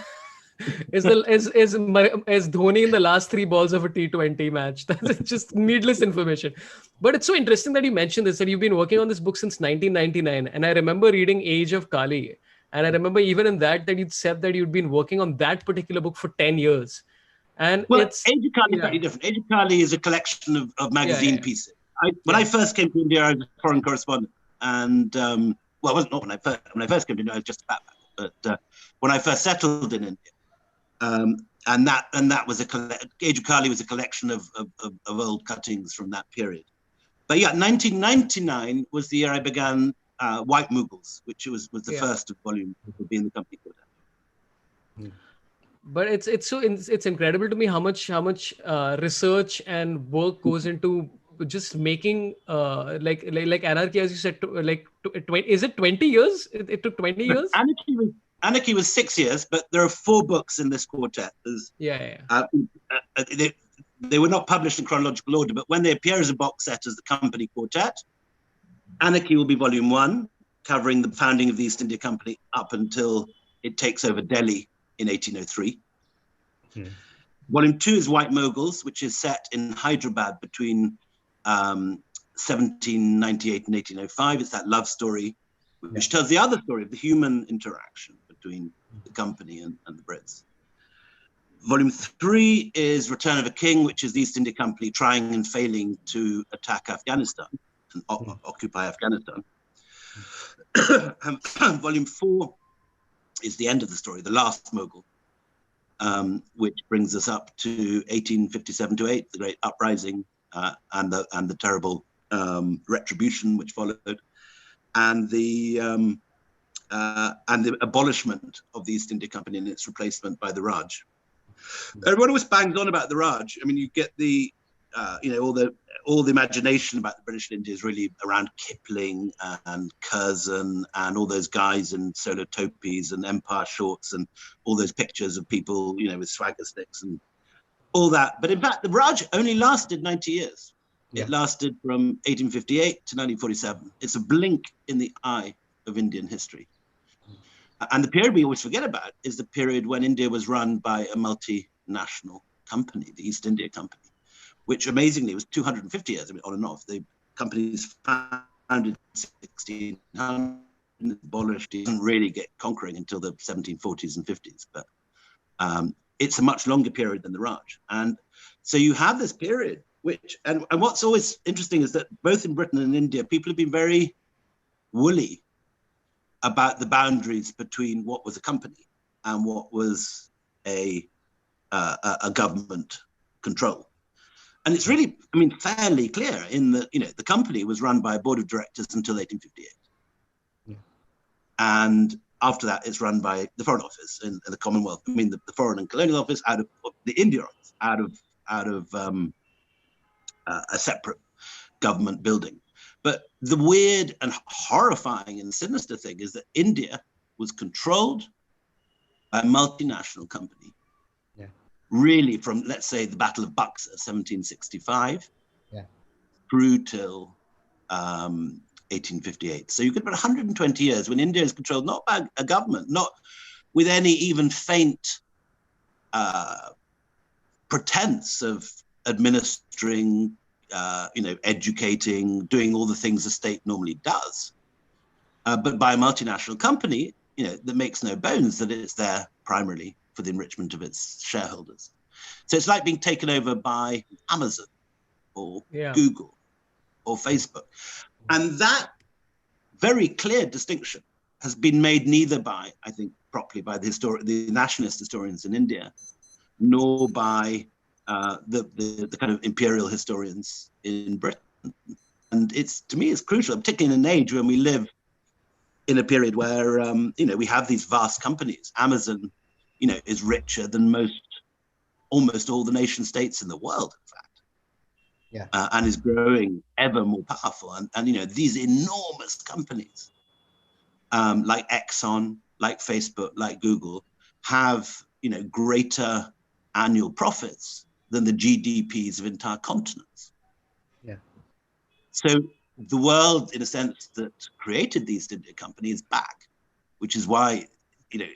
Is Dhoni in the last 3 balls of a T20 match? That's just needless information. But it's so interesting that you mentioned this, that you've been working on this book since 1999. And I remember reading Age of Kali. And I remember even in that you'd said that you'd been working on that particular book for 10 years. And Age of Kali is very different. Age of Kali is a collection of magazine pieces. when I first came to India, I was a foreign correspondent, and well, it was not when I first came to India. I was just a backpacker. But when I first settled in India, and that was Age of Kali was a collection of old cuttings from that period. But yeah, 1999 was the year I began White Mughals, which was the first of volume to be in the company quartet. But it's incredible to me how much research and work goes into just making like Anarchy, as you said, is it 20 years? It took 20 years. Anarchy was 6 years, but there are 4 books in this quartet. They were not published in chronological order, but when they appear as a box set as the company quartet, Anarchy will be volume 1, covering the founding of the East India Company up until it takes over Delhi in 1803. Volume 2 is White Mughals, which is set in Hyderabad between 1798 and 1805. It's that love story, which tells the other story of the human interaction between the company and the Brits. Volume 3 is Return of a King, which is the East India Company trying and failing to attack Afghanistan and occupy Afghanistan. Volume 4 is the end of the story, the last Mughal, which brings us up to 1857 to 8, the Great Uprising and the terrible retribution which followed, and the abolishment of the East India Company and its replacement by the Raj. Everyone always bangs on about the Raj. I mean, you get the all the imagination about the British India is really around Kipling and Curzon and all those guys in solo topis and empire shorts and all those pictures of people, with swagger sticks and all that. But in fact, the Raj only lasted 90 years. It lasted from 1858 to 1947. It's a blink in the eye of Indian history. And the period we always forget about is the period when India was run by a multinational company, the East India Company, which amazingly was 250 years, on and off. The company is founded in 1600, abolished, it didn't really get conquering until the 1740s and 50s. But it's a much longer period than the Raj. And so you have this period, and what's always interesting is that both in Britain and India, people have been very woolly about the boundaries between what was a company and what was a government control. And it's really, fairly clear in that, the company was run by a board of directors until 1858. Yeah. And after that, it's run by the Foreign Office in the Commonwealth. The Foreign and Colonial Office out of the India Office, out of a separate government building. But the weird and horrifying and sinister thing is that India was controlled by a multinational company. Yeah. Really from, let's say, the Battle of Buxar, 1765, through till 1858. So you get about 120 years when India is controlled not by a government, not with any even faint pretense of administering, educating, doing all the things the state normally does, but by a multinational company, that makes no bones that it's there primarily for the enrichment of its shareholders. So it's like being taken over by Amazon or Google or Facebook. And that very clear distinction has been made neither by, I think, properly by the nationalist historians in India, nor by the kind of imperial historians in Britain. And to me, it's crucial, particularly in an age when we live in a period where, we have these vast companies. Amazon, is richer than almost all the nation states in the world, in fact. Yeah. And is growing ever more powerful. And these enormous companies, like Exxon, like Facebook, like Google, have, greater annual profits than the GDPs of entire continents. Yeah. So the world, in a sense, that created the East India Company is back, which is why,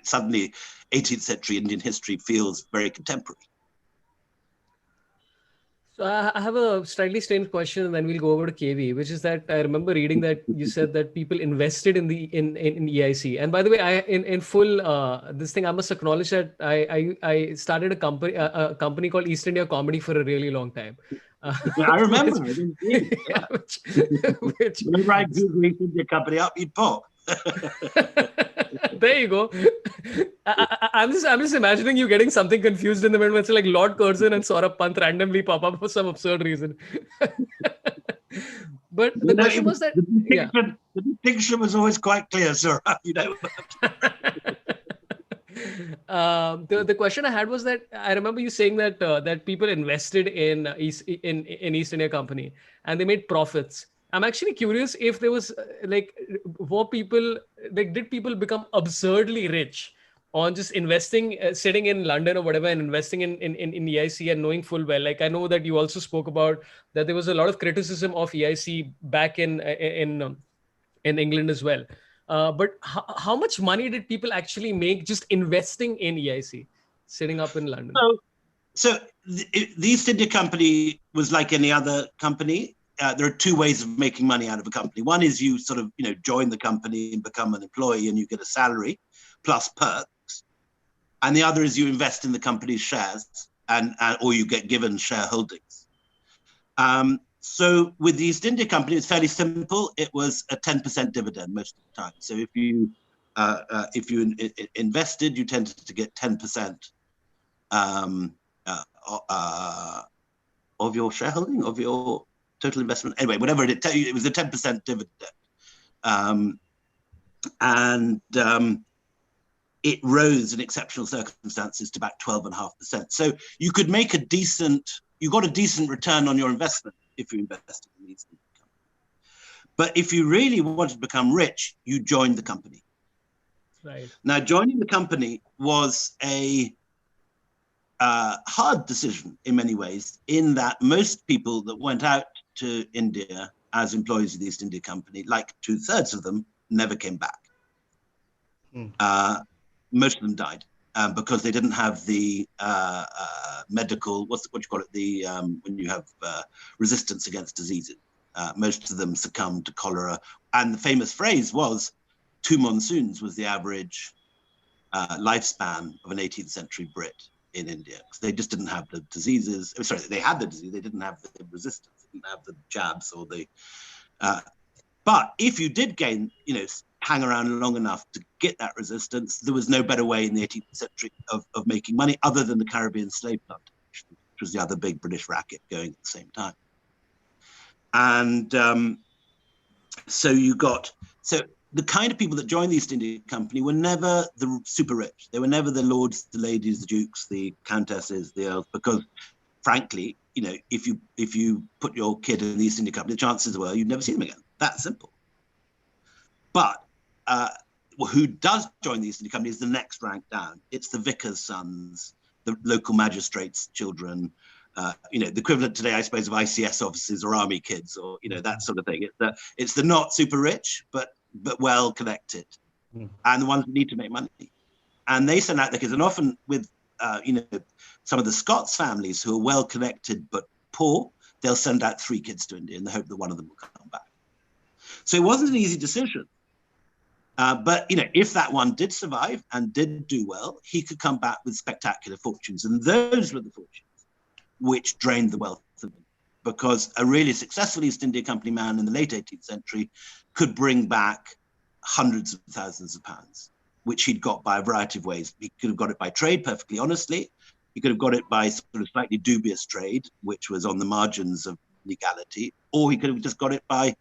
suddenly 18th century Indian history feels very contemporary. So I have a slightly strange question, and then we'll go over to KV, which is that I remember reading that you said that people invested in EIC. And by the way, in full this thing, I must acknowledge that I started a company called East India Comedy for a really long time. I remember. I didn't see it. Yeah, which Whenever I Google East India Company up, you'd pop. there you go. I'm just imagining you getting something confused in the middle. It's like Lord Curzon and Sorabh Pant randomly pop up for some absurd reason. But the question was that the distinction was always quite clear, sir. You know. The question I had was that I remember you saying that that people invested in East India Company and they made profits. I'm actually curious if there was were people did people become absurdly rich on just investing, sitting in London or whatever, and investing in EIC and knowing full well. Like I know that you also spoke about that there was a lot of criticism of EIC back in England as well. But how much money did people actually make just investing in EIC, sitting up in London? So the East India Company was like any other company. There are two ways of making money out of a company. One is you sort of, join the company and become an employee and you get a salary plus perks. And the other is you invest in the company's shares or you get given shareholdings. So with the East India Company, it's fairly simple. It was a 10% dividend most of the time. So if you invested, you tended to get 10% of your shareholding, of your total investment. Anyway, whatever it was a 10% dividend. It rose in exceptional circumstances to about 12.5%. So you could make you got a decent return on your investment if you invested in these companies. But if you really wanted to become rich, you joined the company. Right. Now, joining the company was a hard decision in many ways, in that most people that went out to India as employees of the East India Company, like 2/3 of them, never came back. Most of them died because they didn't have the medical, what you call it, when you have resistance against diseases. Most of them succumbed to cholera. And the famous phrase was, 2 monsoons was the average lifespan of an 18th century Brit in India. Because they just didn't have the diseases. Sorry, they had the disease, they didn't have the resistance, they didn't have the jabs or the... but if you did gain, hang around long enough to get that resistance, there was no better way in the 18th century of making money other than the Caribbean slave plantation, which was the other big British racket going at the same time. And so the kind of people that joined the East India Company were never the super rich. They were never the lords, the ladies, the dukes, the countesses, the earls, because frankly, if you put your kid in the East India Company, the chances were you'd never see them again. That's simple. But who does join the East India Company is the next rank down. It's the vicar's sons, the local magistrates' children, the equivalent today, I suppose, of ICS officers or army kids, or that sort of thing. It's the not super rich, but well connected, and the ones who need to make money. And they send out their kids, and often with some of the Scots families who are well connected but poor, they'll send out 3 kids to India in the hope that one of them will come back. So it wasn't an easy decision. But if that one did survive and did do well, he could come back with spectacular fortunes. And those were the fortunes which drained the wealth of them, because a really successful East India Company man in the late 18th century could bring back hundreds of thousands of pounds, which he'd got by a variety of ways. He could have got it by trade, perfectly honestly. He could have got it by sort of slightly dubious trade, which was on the margins of legality, or he could have just got it by,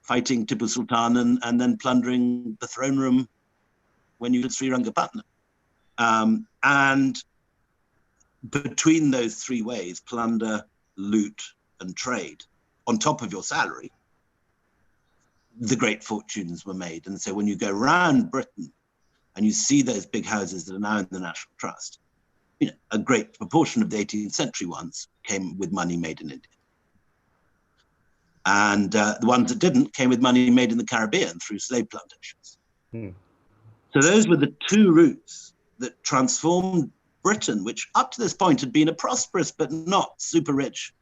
fighting Tipu Sultan and then plundering the throne room when you did Srirangapatnam. And between those 3 ways, plunder, loot, and trade, on top of your salary, the great fortunes were made. And so when you go around Britain and you see those big houses that are now in the National Trust, a great proportion of the 18th century ones came with money made in India. And the ones that didn't came with money made in the Caribbean through slave plantations. So those were the 2 routes that transformed Britain, which up to this point had been a prosperous but not super rich,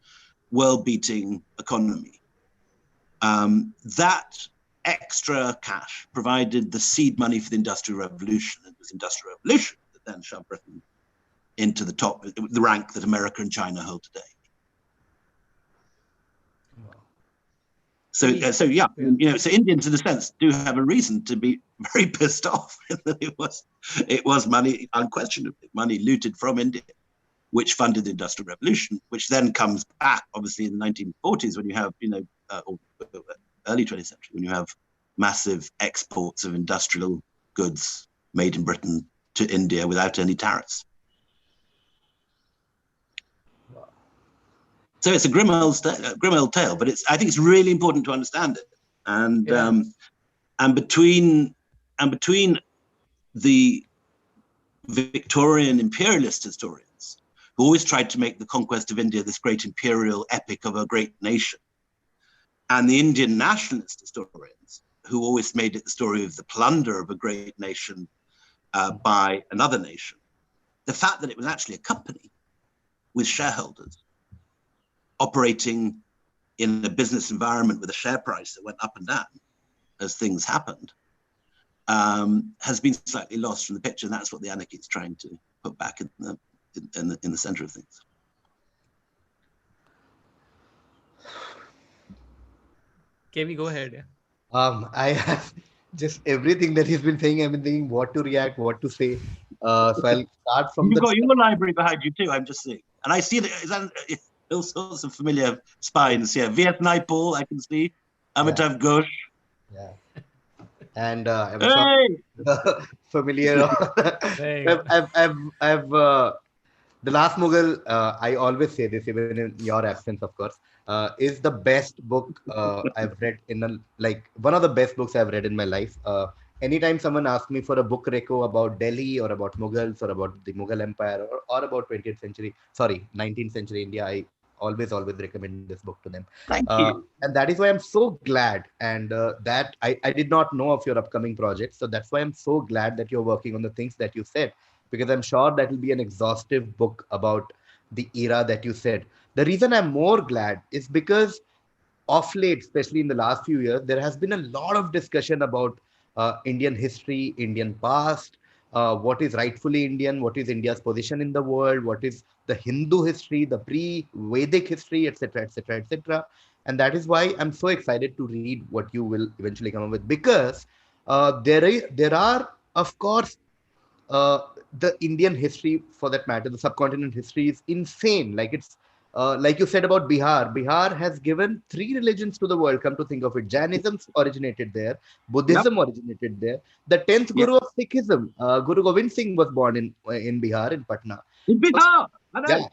world-beating economy. That extra cash provided the seed money for the Industrial Revolution. It was the Industrial Revolution that then shoved Britain into the top, the rank that America and China hold today. So yeah, so Indians in a sense do have a reason to be very pissed off. It was money, unquestionably, money looted from India, which funded the Industrial Revolution, which then comes back, obviously, in the 1940s when you have, or early 20th century, when you have massive exports of industrial goods made in Britain to India without any tariffs. So it's a grim old tale, but I think it's really important to understand it. And between the Victorian imperialist historians, who always tried to make the conquest of India this great imperial epic of a great nation, and the Indian nationalist historians, who always made it the story of the plunder of a great nation by another nation, the fact that it was actually a company with shareholders operating in a business environment with a share price that went up and down as things happened, has been slightly lost from the picture, and that's what the anarchy is trying to put back in the center of things. KV, go ahead. Yeah. I have just everything that he's been saying. I've been thinking what to react, what to say. So I'll start from You've got your library behind you too. I'm just seeing, and I see that all sorts of familiar spines here. V.S. Naipaul, I can see. Amitav Ghosh. Yeah. And I'm sure familiar. I've The Last Mughal, I always say this, even in your absence, of course, is the best book I've read one of the best books I've read in my life. Anytime someone asks me for a book reco about Delhi or about Mughals or about the Mughal Empire or about 19th century India, I always recommend this book to them. Thank you. And that is why I'm so glad. And that I did not know of your upcoming project. So that's why I'm so glad that you're working on the things that you said, because I'm sure that will be an exhaustive book about the era that you said. The reason I'm more glad is because of late, especially in the last few years, there has been a lot of discussion about Indian history, Indian past, what is rightfully Indian, what is India's position in the world, what is the Hindu history, the pre-Vedic history, etc., etc., etc. And that is why I'm so excited to read what you will eventually come up with, because there are, of course, the Indian history, for that matter, the subcontinent history is insane. Like like you said about Bihar. Bihar has given 3 religions to the world. Come to think of it, Jainism originated there, Buddhism originated there. The 10th Guru of Sikhism, Guru Gobind Singh, was born in Bihar, in Patna. In Bihar, yeah.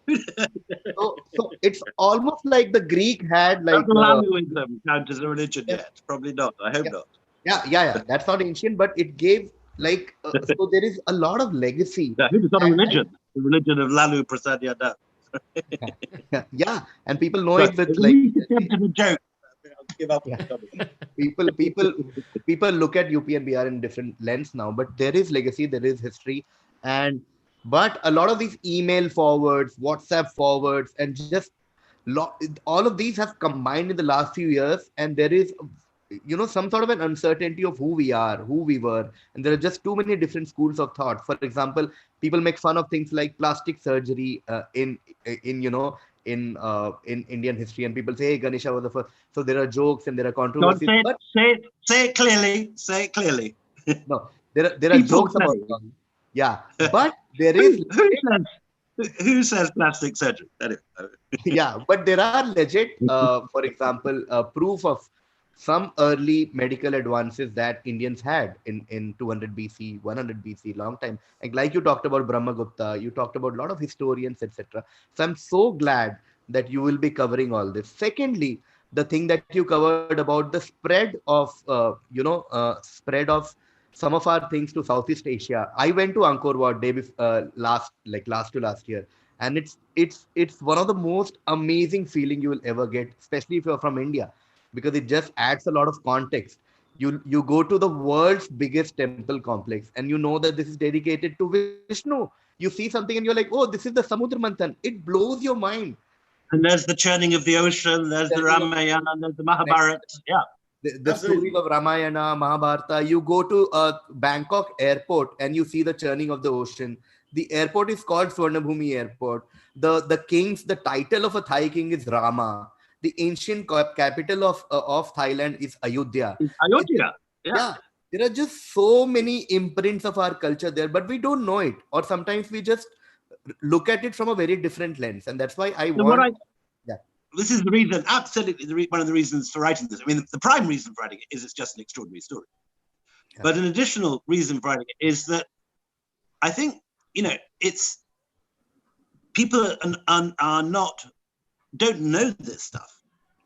So it's almost like the Greek had like. Laluism count as a religion yet? Probably not. I hope not. Yeah. That's not ancient, but it gave. So there is a lot of legacy. Yeah, it's not a religion. The religion of Lalu Prasad Yadav. Yeah, and people know it with like. A joke. I'll give up. People look at UP and BR in different lens now, but there is legacy, there is history, but a lot of these email forwards, WhatsApp forwards, and just all of these have combined in the last few years, and there is some sort of an uncertainty of who we are, who we were, and there are just too many different schools of thought. For example, people make fun of things like plastic surgery in Indian history, and people say, "Hey, Ganesha was the first." So there are jokes and there are controversies. Say it clearly. Say it clearly. No, there are jokes about it. Yeah, but there is. Who says plastic surgery? Anyway. Yeah, but there are legit, for example, proof of some early medical advances that Indians had in 200 BC, 100 BC, long time. Like you talked about Brahmagupta, you talked about a lot of historians, etc. So I'm so glad that you will be covering all this. Secondly, the thing that you covered about the spread of some of our things to Southeast Asia. I went to Angkor Wat last to last year, and it's one of the most amazing feeling you will ever get, especially if you're from India, because it just adds a lot of context. You go to the world's biggest temple complex, and you know that this is dedicated to Vishnu. You see something and you're like, oh, this is the Samudra Manthan. It blows your mind. And there's the churning of the ocean, there's the Ramayana, there's the Mahabharata. Yeah. The stories of Ramayana, Mahabharata. You go to Bangkok airport and you see the churning of the ocean. The airport is called Swarnabhumi Airport. The title of a Thai king is Rama. the ancient capital of Thailand is Ayodhya. Ayodhya. Yeah, there are just so many imprints of our culture there, but we don't know it, or sometimes we just look at it from a very different lens, and that's why I So want. Yeah. This is the reason, absolutely, one of the reasons for writing this. I mean, the prime reason for writing it is it's just an extraordinary story. Yeah. But an additional reason for writing it is that I think, it's people don't know this stuff.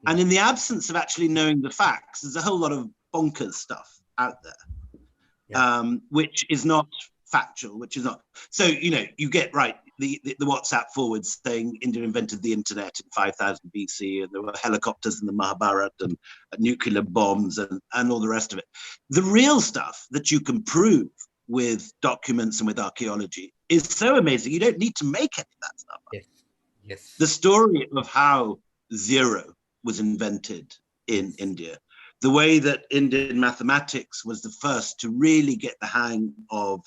And in the absence of actually knowing the facts, there's a whole lot of bonkers stuff out there, which is not factual, which is not. So, you get right, the WhatsApp forwards saying India invented the internet in 5000 BC, and there were helicopters in the Mahabharata and nuclear bombs and all the rest of it. The real stuff that you can prove with documents and with archaeology is so amazing. You don't need to make any of that stuff up. Yes. The story of how zero was invented in India, the way that Indian mathematics was the first to really get the hang of,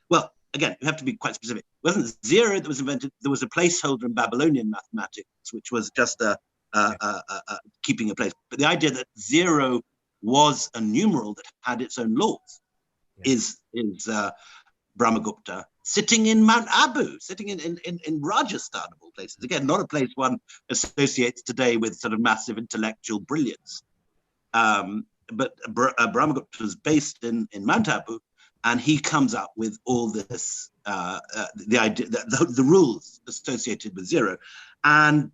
well, again, you have to be quite specific. It wasn't zero that was invented. There was a placeholder in Babylonian mathematics, which was just keeping a place. But the idea that zero was a numeral that had its own laws is Brahmagupta sitting in Mount Abu, sitting in Rajasthan of all places. Again, not a place one associates today with sort of massive intellectual brilliance. But Brahmagupta was based in Mount Abu, and he comes up with all this, the idea, the rules associated with zero, and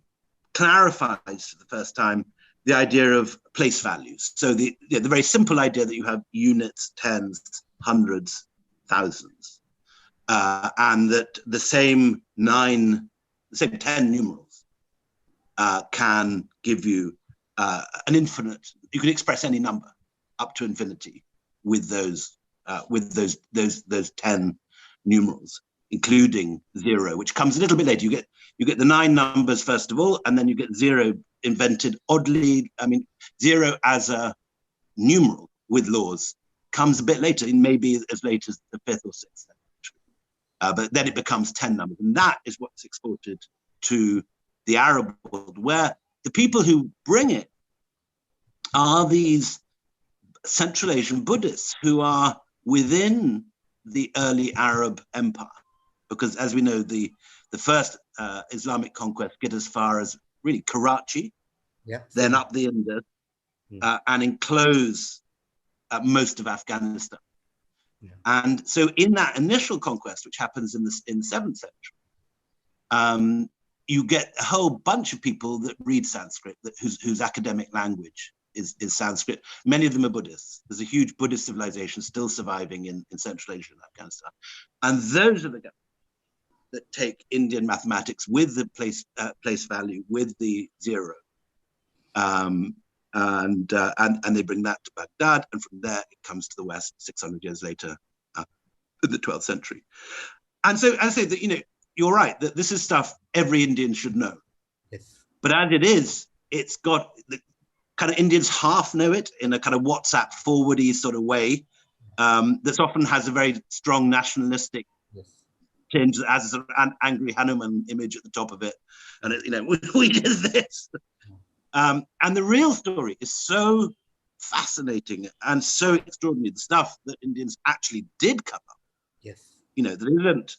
clarifies for the first time the idea of place values. So the very simple idea that you have units, tens, hundreds, thousands, and that the same 10 numerals can give you an infinite. You can express any number up to infinity with those 10 numerals, including zero, which comes a little bit later. You get the 9 numbers first of all, and then you get zero invented oddly. I mean, zero as a numeral with laws comes a bit later, maybe as late as the 5th or 6th century. But then it becomes 10 numbers, and that is what's exported to the Arab world, where the people who bring it are these Central Asian Buddhists who are within the early Arab empire, because as we know, the first Islamic conquest get as far as really Karachi, then up the Indus, and enclose most of Afghanistan. And so in that initial conquest, which happens in the 7th century, you get a whole bunch of people that read Sanskrit, whose academic language is Sanskrit. Many of them are Buddhists. There's a huge Buddhist civilization still surviving in Central Asia and Afghanistan. And those are the guys that take Indian mathematics with the place value, with the zero, and they bring that to Baghdad, and from there it comes to the West 600 years later, in the 12th century. And so I say that, you're right, that this is stuff every Indian should know. Yes. But as it is, it's got the kind of Indians half know it in a kind of WhatsApp forwardy sort of way, that often has a very strong nationalistic tinge, as an angry Hanuman image at the top of it, and we did this. And the real story is so fascinating and so extraordinary. The stuff that Indians actually did come up. Yes. There isn't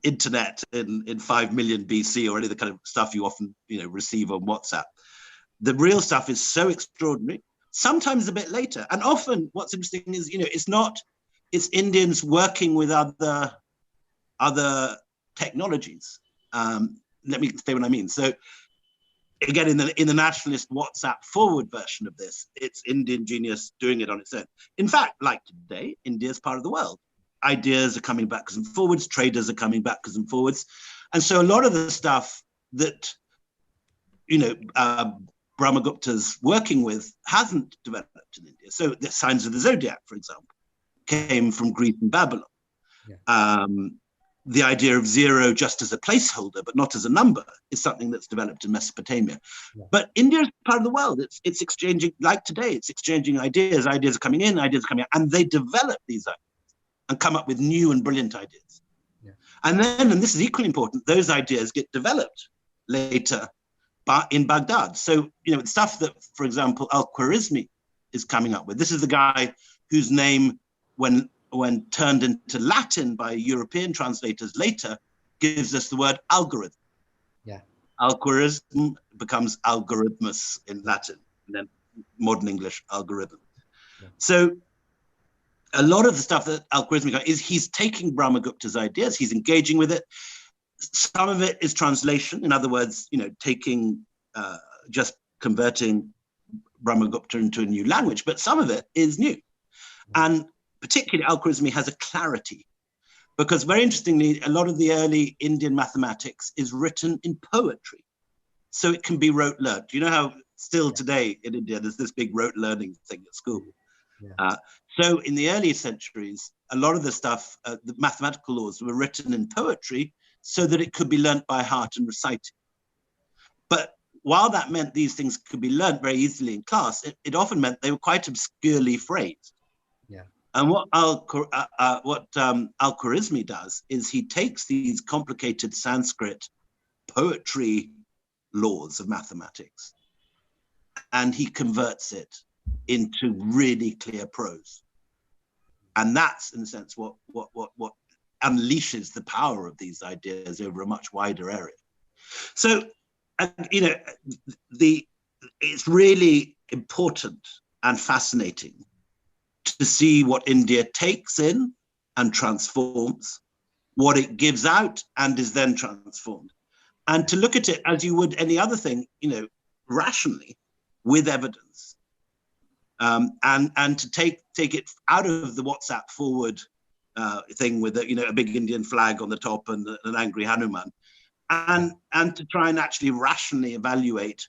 internet in 5 million BC or any of the kind of stuff you often receive on WhatsApp. The real stuff is so extraordinary. Sometimes a bit later, and often what's interesting is it's Indians working with other technologies. Let me say what I mean. So again, in the nationalist WhatsApp forward version of this, it's Indian genius doing it on its own. In fact, like today, India is part of the world. Ideas are coming backwards and forwards, traders are coming backwards and forwards. And so a lot of the stuff that, Brahmagupta's working with hasn't developed in India. So the signs of the zodiac, for example, came from Greece and Babylon. Yeah. The idea of zero just as a placeholder, but not as a number, is something that's developed in Mesopotamia. Yeah. But India is part of the world. It's exchanging, like today, it's exchanging ideas. Ideas are coming in, ideas are coming out, and they develop these ideas and come up with new and brilliant ideas. Yeah. And then, and this is equally important, those ideas get developed later in Baghdad. So, the stuff that, for example, Al-Khwarizmi is coming up with. This is the guy whose name, when turned into Latin by European translators later, gives us the word algorithm. Yeah. Al-Khwarizm becomes algorithmus in Latin, and then modern English algorithm. Yeah. So a lot of the stuff that Al-Khwarizmi is, he's taking Brahmagupta's ideas, he's engaging with it. Some of it is translation. In other words, taking, just converting Brahmagupta into a new language, but some of it is new. And particularly Al-Khwarizmi has a clarity, because very interestingly, a lot of the early Indian mathematics is written in poetry. So it can be rote learned. You know how still today in India, there's this big rote learning thing at school. Yeah. So in the early centuries, a lot of the stuff, the mathematical laws were written in poetry so that it could be learnt by heart and recited. But while that meant these things could be learnt very easily in class, it often meant they were quite obscurely phrased. Yeah. And what Al-Khwarizmi does is he takes these complicated Sanskrit poetry laws of mathematics and he converts it into really clear prose. And that's, in a sense, what unleashes the power of these ideas over a much wider area. So, it's really important and fascinating to see what India takes in and transforms, what it gives out and is then transformed, and to look at it as you would any other thing, rationally, with evidence, and to take it out of the WhatsApp forward thing with a big Indian flag on the top and an angry Hanuman, and to try and actually rationally evaluate,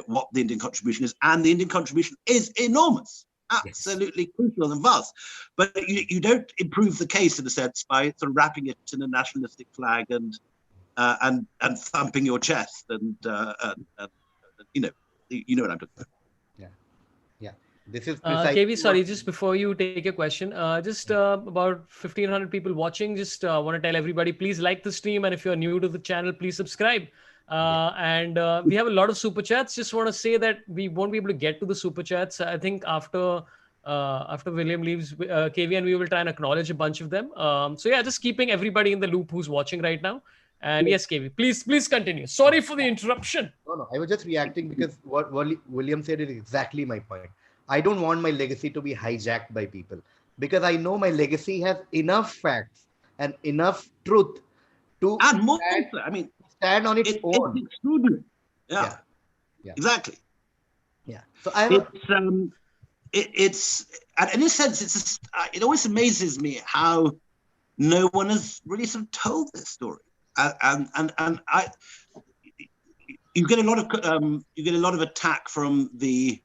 what the Indian contribution is, and the Indian contribution is enormous. Absolutely crucial and vast, but you don't improve the case in a sense by sort of wrapping it in a nationalistic flag and thumping your chest and you know what I'm talking about. Yeah. This is KV, sorry, just before you take a question, about 1,500 people watching. Just want to tell everybody, please like the stream, and if you're new to the channel, please subscribe. And we have a lot of super chats. Just want to say that we won't be able to get to the super chats. I think after William leaves, KV and we will try and acknowledge a bunch of them. So yeah, just keeping everybody in the loop who's watching right now. And yes, KV, please continue. Sorry for the interruption. No, I was just reacting because what William said is exactly my point. I don't want my legacy to be hijacked by people, because I know my legacy has enough facts and enough truth to and more. Stand on its own. It's extraordinary. Yeah. Exactly. Yeah. So it's and in a sense, it always amazes me how no one has really sort of told this story, and you get a lot of attack from the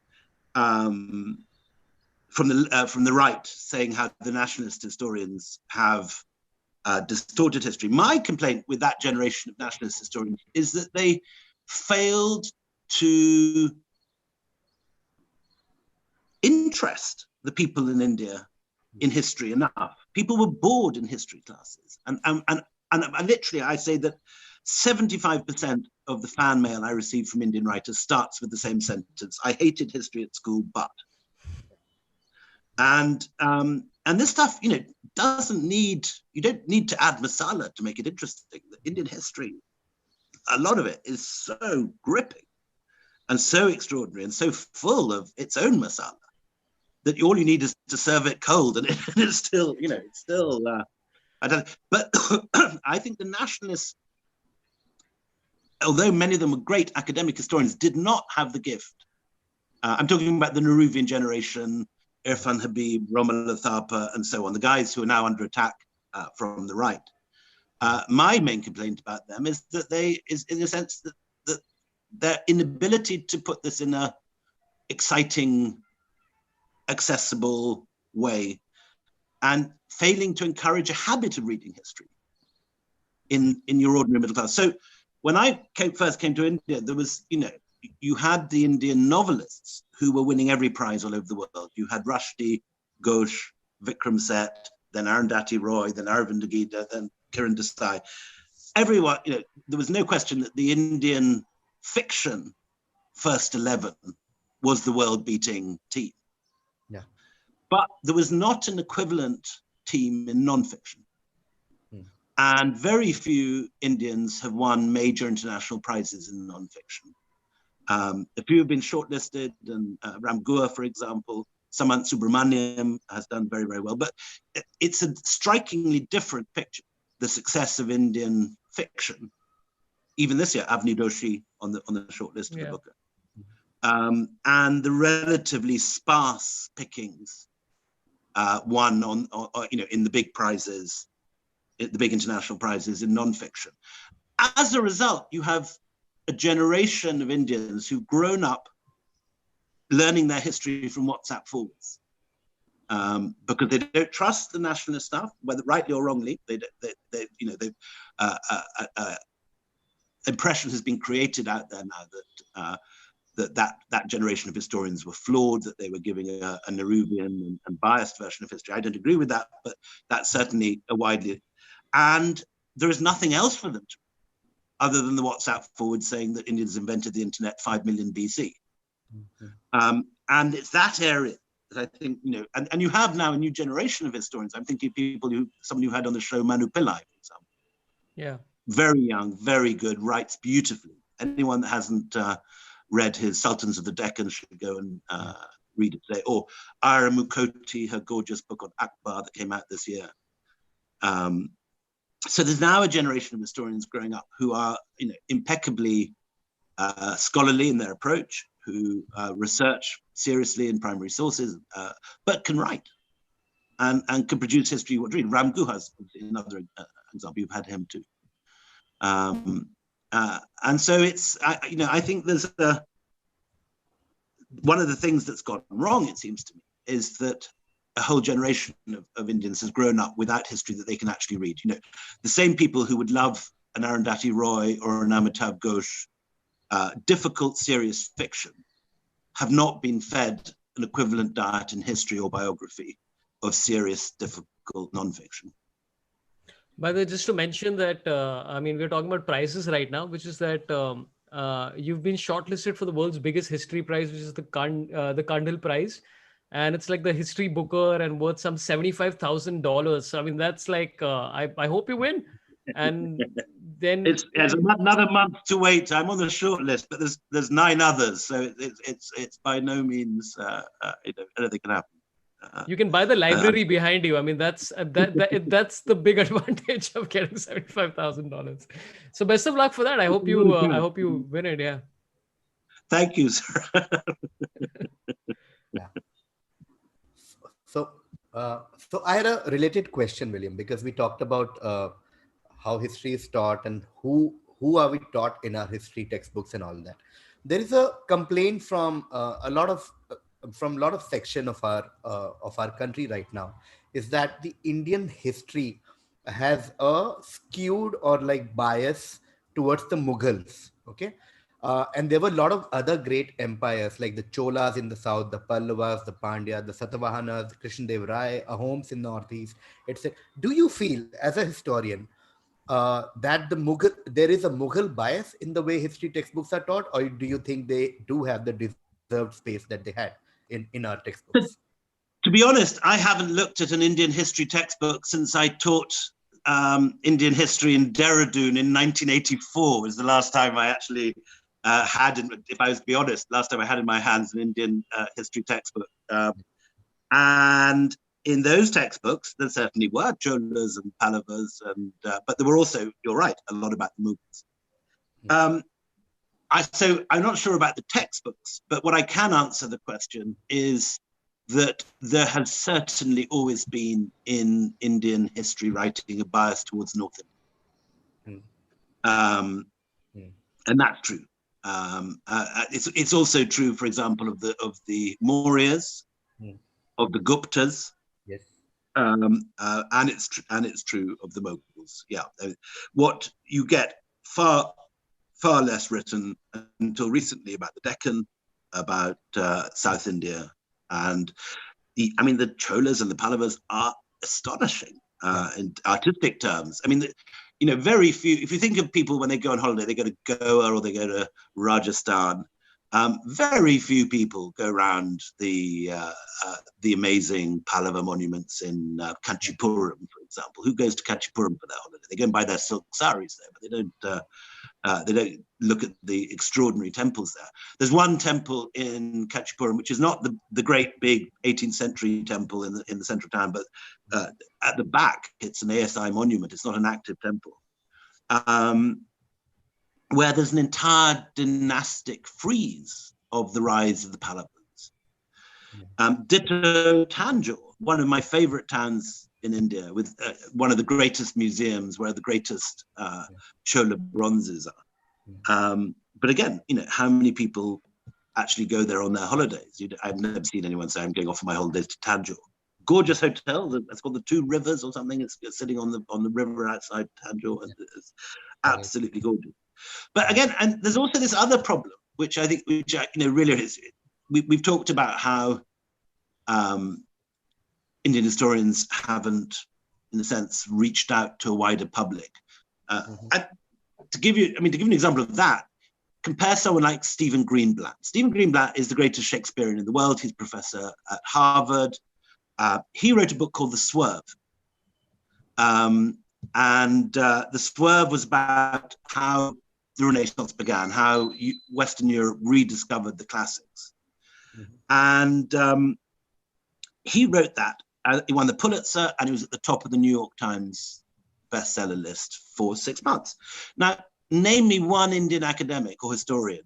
right, saying how the nationalist historians have distorted history. My complaint with that generation of nationalist historians is that they failed to interest the people in India in history enough. People were bored in history classes, and literally I say that 75% of the fan mail I receive from Indian writers starts with the same sentence: "I hated history at school, but." And this stuff, you don't need to add masala to make it interesting. The Indian history, a lot of it is so gripping and so extraordinary and so full of its own masala that all you need is to serve it cold, and it's still, I don't. But I think the nationalists, although many of them were great academic historians, did not have the gift. I'm talking about the Nehruvian generation, Irfan Habib, Romola Thapa, and so on, the guys who are now under attack from the right. My main complaint about them is that is in a sense that their inability to put this in a exciting, accessible way, and failing to encourage a habit of reading history in your ordinary middle class. So when I first came to India, there was, you had the Indian novelists who were winning every prize all over the world. You had Rushdie, Ghosh, Vikram Seth, then Arundhati Roy, then Aravind Gita, then Kiran Desai. Everyone, there was no question that the Indian fiction first 11 was the world-beating team. Yeah. But there was not an equivalent team in non-fiction. And very few Indians have won major international prizes in non-fiction. A few have been shortlisted, and Ram Gua, for example, Samant Subramaniam has done very, very well. But it's a strikingly different picture, the success of Indian fiction. Even this year, Avni Doshi on the shortlist of the Booker. And the relatively sparse pickings won on in the big prizes, the big international prizes in non-fiction. As a result, you have a generation of Indians who've grown up learning their history from WhatsApp forwards, because they don't trust the nationalist stuff, whether rightly or wrongly. Impression has been created out there now that generation of historians were flawed, that they were giving a Nehruvian and biased version of history. I don't agree with that, but that's certainly a widely. And there is nothing else for them to, other than the WhatsApp forward saying that Indians invented the internet 5 million BC. And it's that area that I think, and you have now a new generation of historians. I'm thinking somebody who had on the show Manu Pillai, for example. Yeah. Very young, very good, writes beautifully. Anyone that hasn't read his Sultans of the Deccan should go and read it today. Or Ira Mukoti, her gorgeous book on Akbar that came out this year. So there's now a generation of historians growing up who are, impeccably scholarly in their approach, who research seriously in primary sources, but can write and can produce history you want to read. Ram Guha is another example. You've had him too. And so it's, I think there's one of the things that's gone wrong, it seems to me, is that a whole generation of Indians has grown up without history that they can actually read. The same people who would love an Arundhati Roy or an Amitabh Ghosh, difficult, serious fiction, have not been fed an equivalent diet in history or biography of serious, difficult nonfiction. By the way, just to mention that, we're talking about prizes right now, which is that you've been shortlisted for the world's biggest history prize, which is the Kandil Prize. And it's like the history booker and worth some $75,000. So, that's like, I hope you win. And then it's another month to wait. I'm on the short list, but there's 9 others. So it's by no means, anything can happen. You can buy the library behind you. That's the big advantage of getting $75,000. So best of luck for that. I hope you win it. Yeah. Thank you, sir. Yeah. So I had a related question, William, because we talked about how history is taught and who are we taught in our history textbooks and all that. There is a complaint from a lot of section of our country right now, is that the Indian history has a skewed or like bias towards the Mughals. Okay. And there were a lot of other great empires like the Cholas in the south, the Pallavas, the Pandya, the Satavahanas, the Krishnadev Rai, Ahoms in the northeast, etc. Do you feel, as a historian, that there is a Mughal bias in the way history textbooks are taught, or do you think they do have the deserved space that they had in our textbooks? To be honest, I haven't looked at an Indian history textbook since I taught Indian history in Dehradun in 1984. Was the last time I actually if I was to be honest, last time I had in my hands an Indian history textbook. And in those textbooks, there certainly were Cholas and Pallavas, but there were also, you're right, a lot about the Mughals. So I'm not sure about the textbooks, but what I can answer the question is that there has certainly always been in Indian history writing a bias towards North India. And that's true. It's also true, for example, of the Mauryas, of the Guptas. Yes. And it's true of the Mughals. Yeah. What you get far less written until recently about the Deccan, about South India, and the Cholas and the Pallavas are astonishing in artistic terms. very few, if you think of people when they go on holiday, they go to Goa or they go to Rajasthan, very few people go around the amazing Pallava monuments in Kanchipuram, for example. Who goes to Kanchipuram for their holiday? They go and buy their silk saris there, but they don't look at the extraordinary temples there. There's one temple in Kanchipuram, which is not the great big 18th century temple in the central town, but at the back, it's an ASI monument. It's not an active temple. Where there's an entire dynastic frieze of the rise of the Pallavas. Ditto Tanjore, one of my favorite towns in India, with one of the greatest museums where the greatest Chola bronzes are. But again, how many people actually go there on their holidays? I've never seen anyone say, I'm going off on my holidays to Tanjore. Gorgeous hotel, it's called the Two Rivers or something. It's sitting on the river outside Tanjore, and it's absolutely gorgeous. But again, and there's also this other problem, which I think, really is. We've talked about how Indian historians haven't, in a sense, reached out to a wider public. And to give you an example of that, compare someone like Stephen Greenblatt. Stephen Greenblatt is the greatest Shakespearean in the world. He's professor at Harvard. He wrote a book called The Swerve. And The Swerve was about how the Renaissance began, how Western Europe rediscovered the classics. And he wrote that. He won the Pulitzer, and he was at the top of the New York Times bestseller list for 6 months. Now, name me one Indian academic or historian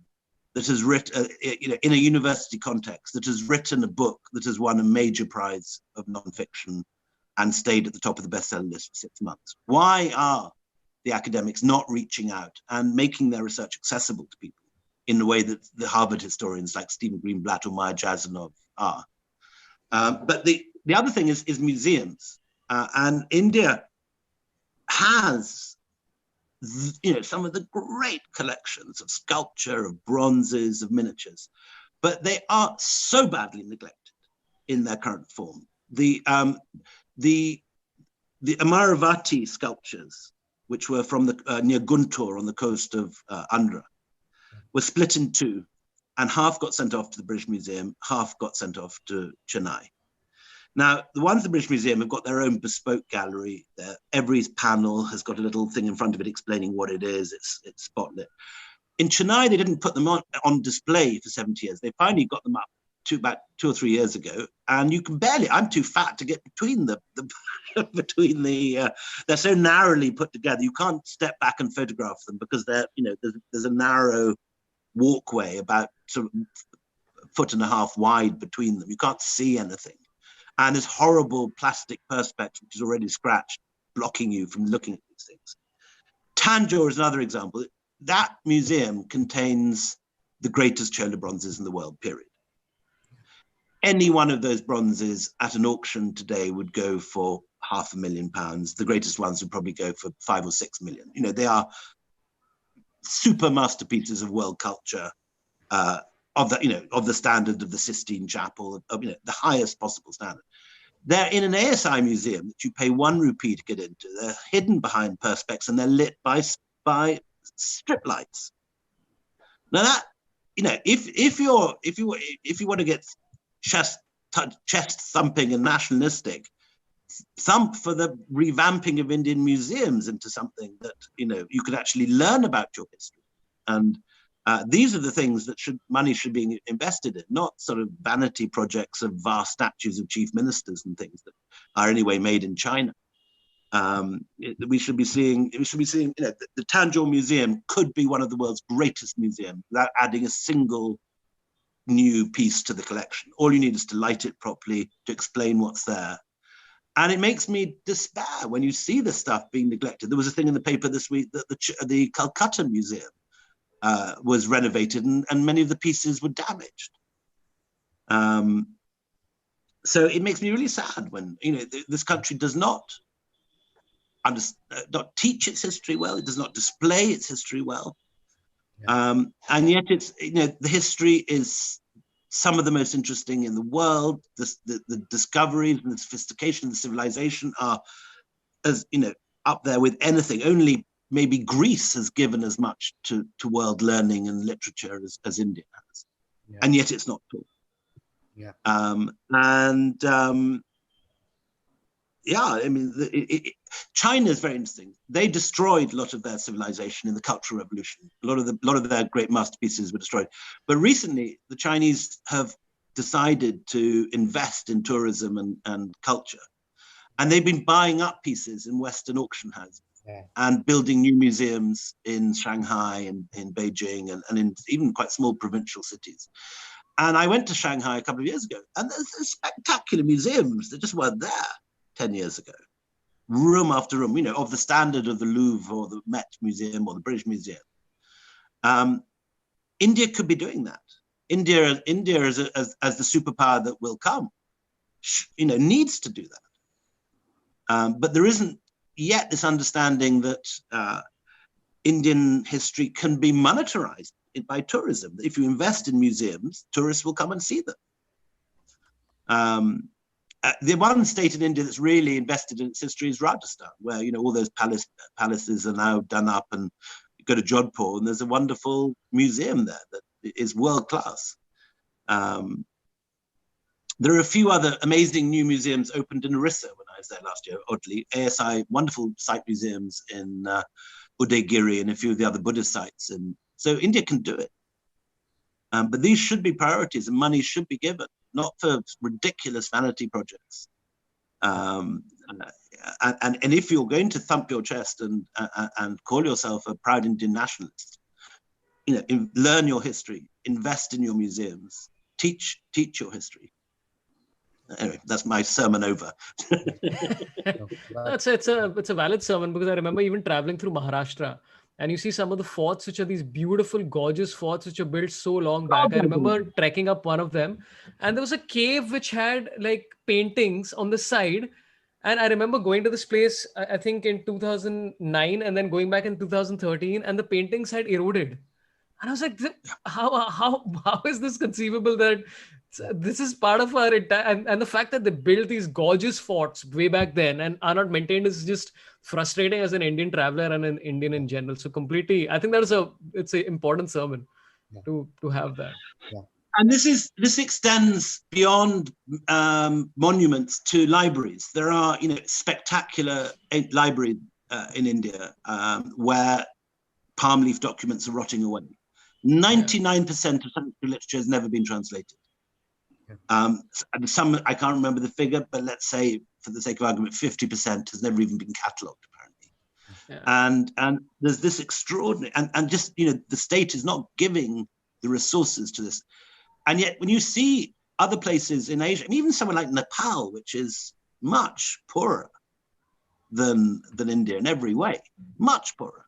that has written, in a university context, that has written a book that has won a major prize of nonfiction and stayed at the top of the bestseller list for 6 months. Why are the academics not reaching out and making their research accessible to people in the way that the Harvard historians like Stephen Greenblatt or Maya Jazanov are? But the other thing is museums. And India has some of the great collections of sculpture, of bronzes, of miniatures, but they are so badly neglected in their current form. The Amaravati sculptures, which were from near Guntur on the coast of Andhra, were split in two, and half got sent off to the British Museum, half got sent off to Chennai. Now, the ones at the British Museum have got their own bespoke gallery. Every panel has got a little thing in front of it explaining what it is. It's spotlit. In Chennai, they didn't put them on display for 70 years. They finally got them up to about 2 or 3 years ago, and you can barely. I'm too fat to get between they're so narrowly put together. You can't step back and photograph them because there's a narrow walkway about sort of a foot and a half wide between them. You can't see anything. And this horrible plastic perspex, which is already scratched, blocking you from looking at these things. Tanjore is another example. That museum contains the greatest Chola bronzes in the world, period. Any one of those bronzes at an auction today would go for £500,000. The greatest ones would probably go for 5 or 6 million. They are super masterpieces of world culture, of the standard of the Sistine Chapel, of the highest possible standard. They're in an ASI museum that you pay 1 rupee to get into. They're hidden behind perspex and they're lit by strip lights. Now that if you want to get chest thumping and nationalistic, thump for the revamping of Indian museums into something that you could actually learn about your history. And these are the things that money should be invested in, not sort of vanity projects of vast statues of chief ministers and things that are anyway made in China. We should be seeing the Tanjore Museum could be one of the world's greatest museums without adding a single new piece to the collection. All you need is to light it properly, to explain what's there. And it makes me despair when you see the stuff being neglected. There was a thing in the paper this week that the Calcutta Museum was renovated and many of the pieces were damaged. So it makes me really sad when this country does not teach its history well. It does not display its history well. Yeah. And yet it's the history is some of the most interesting in the world. The discoveries and the sophistication of the civilization are up there with anything. Only maybe Greece has given as much to world learning and literature as India has. Yeah. And yet it's not taught. Yeah. Yeah, I mean, China is very interesting. They destroyed a lot of their civilization in the Cultural Revolution. A lot of their great masterpieces were destroyed. But recently, the Chinese have decided to invest in tourism and culture. And they've been buying up pieces in Western auction houses and building new museums in Shanghai and in Beijing and in even quite small provincial cities. And I went to Shanghai a couple of years ago, and there's spectacular museums that just weren't there 10 years ago. Room after room, of the standard of the Louvre or the Met Museum or the British Museum. India could be doing that. India as the superpower that will come, needs to do that. But there isn't yet this understanding that Indian history can be monetized by tourism. If you invest in museums, tourists will come and see them. The one state in India that's really invested in its history is Rajasthan, where all those palaces are now done up, and you go to Jodhpur and there's a wonderful museum there that is world class. There are a few other amazing new museums opened in Orissa when I was there last year, oddly. ASI, wonderful site museums in Udaygiri and a few of the other Buddhist sites. And so India can do it. But these should be priorities, and money should be given, not for ridiculous vanity projects. And if you're going to thump your chest and call yourself a proud Indian nationalist, learn your history, invest in your museums, teach your history. Anyway, that's my sermon over. It's a valid sermon, because I remember even traveling through Maharashtra, and you see some of the forts, which are these beautiful, gorgeous forts, which are built so long back. I remember trekking up one of them, and there was a cave which had like paintings on the side. And I remember going to this place, I think in 2009, and then going back in 2013, and the paintings had eroded. And I was like, how is this conceivable that this is part of our entire, and the fact that they built these gorgeous forts way back then and are not maintained is just frustrating as an Indian traveler and an Indian in general. So completely, I think it's an important sermon to have that. Yeah. And this extends beyond monuments to libraries. There are spectacular libraries in India where palm leaf documents are rotting away. 99% of Sanskrit literature has never been translated. Some, I can't remember the figure, but let's say, for the sake of argument, 50% has never even been catalogued, apparently. Yeah. And there's this extraordinary, and just, the state is not giving the resources to this. And yet, when you see other places in Asia, and even somewhere like Nepal, which is much poorer than India in every way, much poorer.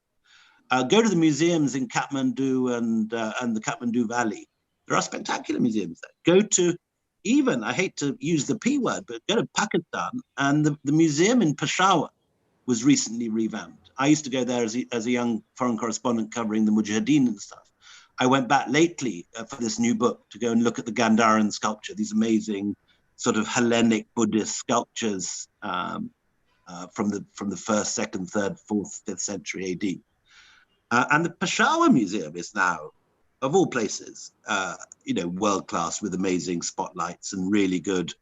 Go to the museums in Kathmandu and the Kathmandu Valley. There are spectacular museums there. Go to even, I hate to use the P word, but go to Pakistan, and the museum in Peshawar was recently revamped. I used to go there as a young foreign correspondent covering the Mujahideen and stuff. I went back lately for this new book to go and look at the Gandharan sculpture, these amazing sort of Hellenic Buddhist sculptures from the 1st, 2nd, 3rd, 4th, 5th century AD. And the Peshawar Museum is now, of all places, world-class, with amazing spotlights and really good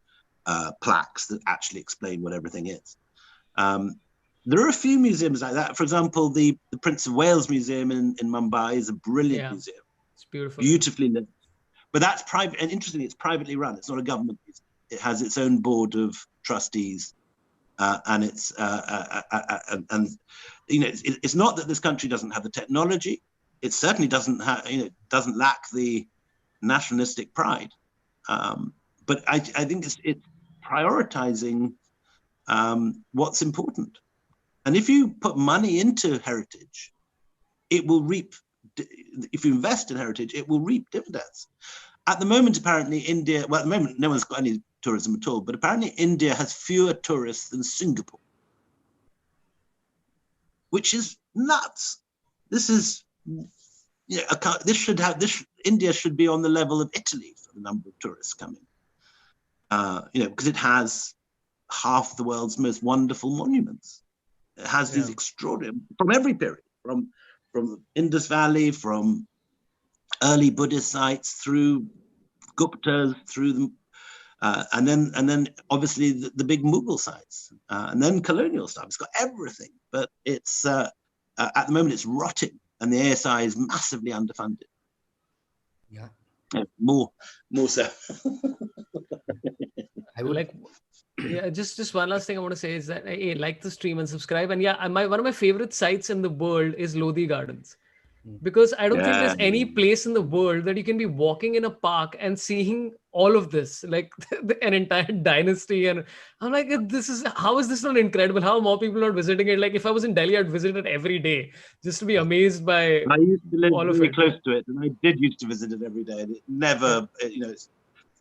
plaques that actually explain what everything is. There are a few museums like that. For example, the Prince of Wales Museum in Mumbai is a brilliant museum. It's beautiful. Beautifully lit. But that's private, and interestingly, it's privately run. It's not a government museum. It has its own board of trustees. And it's it's not that this country doesn't have the technology. It certainly doesn't have, doesn't lack the nationalistic pride. But I think it's prioritizing what's important. And if you put money into heritage, it will reap. If you invest in heritage, it will reap dividends. At the moment, apparently, India, well, at the moment, no one's got any tourism at all, but apparently India has fewer tourists than Singapore, which is nuts. This is, India should be on the level of Italy for the number of tourists coming, because it has half the world's most wonderful monuments. has these extraordinary, from every period, from Indus Valley, from early Buddhist sites through Guptas, through the and then obviously the big Mughal sites, and then colonial stuff. It's got everything, but it's at the moment it's rotting, and the ASI is massively underfunded. Yeah, more so. I would Like, yeah, just one last thing I want to say is that hey, like the stream and subscribe. And yeah, one of my favorite sites in the world is Lodi Gardens, because I don't think there's any place in the world that you can be walking in a park and seeing all of this, like an entire dynasty. And I'm like, how is this not incredible? How are more people not visiting it? Like, if I was in Delhi, I'd visit it every day just to be amazed by I used to live all of very it. close to it, and I did used to visit it every day. And it never, it's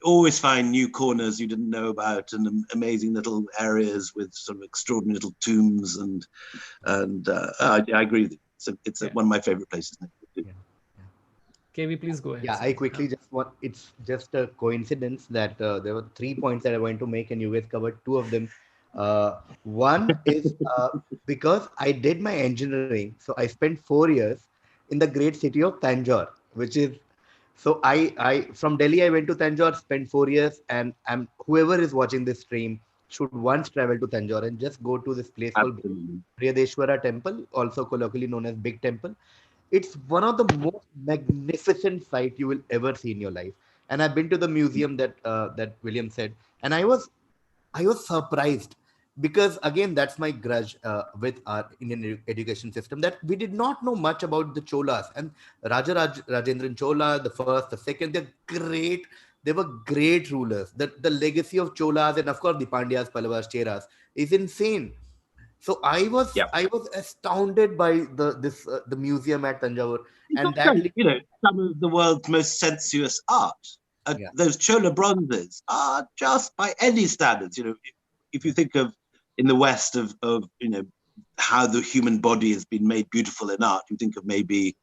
always find new corners you didn't know about, and amazing little areas with sort of extraordinary little tombs, and I agree with you. It's one of my favorite places. KV, please go ahead. Yeah, I quickly just want, it's just a coincidence that there were 3 points that I wanted to make, and you guys covered 2 of them. One is because I did my engineering, so I spent 4 years in the great city of Tanjore, which is, so I from Delhi, I went to Tanjore, spent 4 years, and whoever is watching this stream should once travel to Tanjore and just go to this place called Brihadeshwara Temple, also colloquially known as Big Temple. It's one of the most magnificent sight you will ever see in your life. And I've been to the museum that William said, and I was surprised, because again, that's my grudge with our Indian education system, that we did not know much about the Cholas. And Rajendran Chola, the first, the second, they were great rulers. The legacy of Cholas, and of course the Pandyas, Pallavas, Cheras, is insane. So I was astounded by the museum at Tanjore, and that, some of the world's most sensuous art. Those Chola bronzes are just, by any standards, if you think of in the West of how the human body has been made beautiful in art, you think of maybe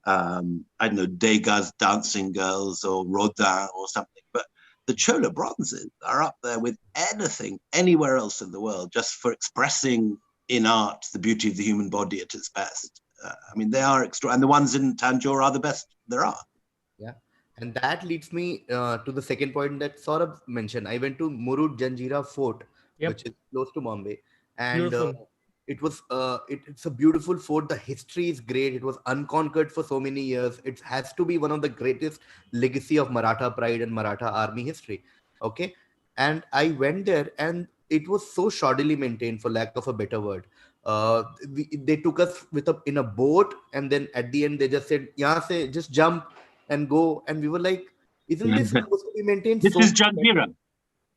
I don't know, Degas' Dancing Girls or Rodin or something, but the Chola bronzes are up there with anything anywhere else in the world, just for expressing in art the beauty of the human body at its best. I mean, they are extra, and the ones in Tanjore are the best there are. Yeah, and that leads me to the second point that Sorabh mentioned. I went to Murud Janjira Fort, which is close to Bombay, and it was it's a beautiful fort. The history is great. It was unconquered for so many years. It has to be one of the greatest legacy of Maratha pride and Maratha army history. Okay, and I went there, and it was so shoddily maintained, for lack of a better word. They took us in a boat, and then at the end they just said, "Yeah, say just jump and go," and we were like, "Isn't this supposed to be maintained?" This is Janjira.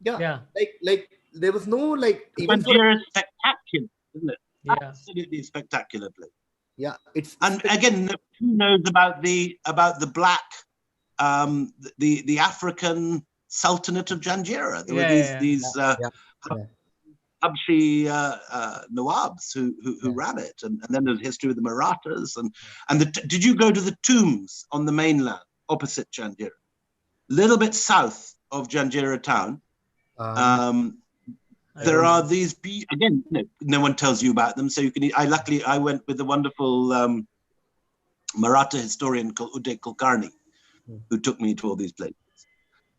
Yeah, like there was no Janjira is spectacular, isn't it? Yeah, absolutely spectacular place. Yeah, it's and again, who knows about the black, the African Sultanate of Janjira? There were these Habshi Nawabs who ran it, and then there's history with the Marathas, and did you go to the tombs on the mainland opposite Janjira, little bit south of Janjira town? There are these, again, no one tells you about them, so you can. I went with the wonderful Maratha historian called Uday Kulkarni, who took me to all these places,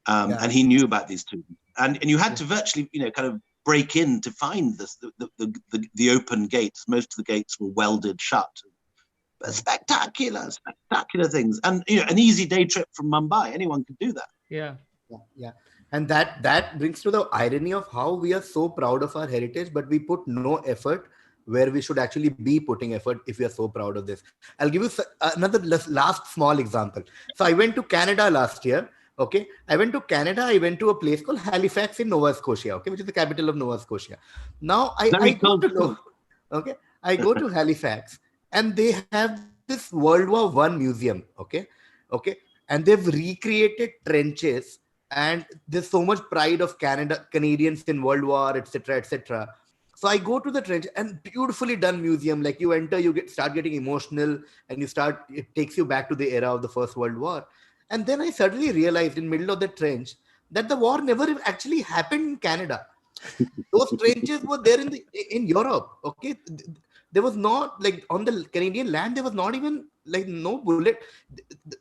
and he knew about these tombs, and you had to virtually, kind of break in to find the open gates. Most of the gates were welded shut. But spectacular things, and an easy day trip from Mumbai. Anyone could do that. Yeah. And that brings to the irony of how we are so proud of our heritage, but we put no effort where we should actually be putting effort if we are so proud of this. I'll give you another last small example. So I went to Canada last year. Okay, I went to Canada. I went to a place called Halifax in Nova Scotia. Okay, which is the capital of Nova Scotia. Now I go to Halifax, and they have this World War I museum. Okay, and they've recreated trenches. And there's so much pride of Canadians in World War, etc., etc. So I go to the trench, and beautifully done museum. Like you enter, start getting emotional, and it takes you back to the era of the First World War. And then I suddenly realized in middle of the trench that the war never actually happened in Canada. Those trenches were there in Europe. Okay, there was not like on the Canadian land. There was not even like no bullet.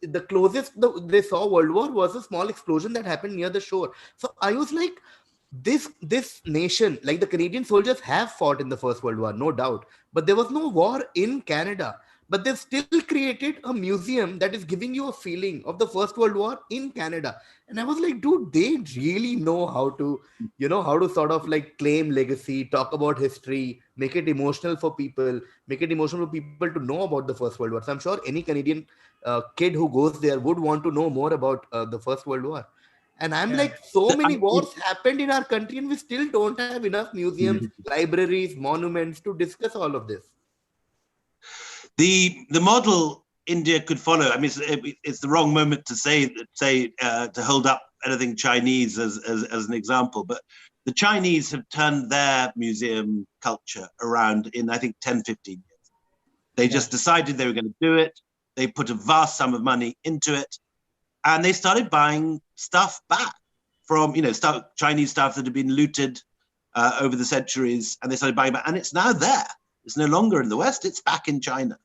The closest they saw World War was a small explosion that happened near the shore. So I was like, this nation, like the Canadian soldiers have fought in the First World War, no doubt, but there was no war in Canada. But they've still created a museum that is giving you a feeling of the First World War in Canada. And I was like, dude, they really know how to, how to sort of like claim legacy, talk about history, make it emotional for people, make it emotional for people to know about the First World War. So I'm sure any Canadian kid who goes there would want to know more about the First World War. And I'm like, so many wars happened in our country and we still don't have enough museums, libraries, monuments to discuss all of this. The model India could follow. I mean, it's the wrong moment to say to hold up anything Chinese as an example, but the Chinese have turned their museum culture around in, I think, 10, 15 years. They just decided they were going to do it. They put a vast sum of money into it, and they started buying stuff back from, Chinese stuff that had been looted over the centuries, and they started buying back, and it's now there. It's no longer in the West, it's back in China.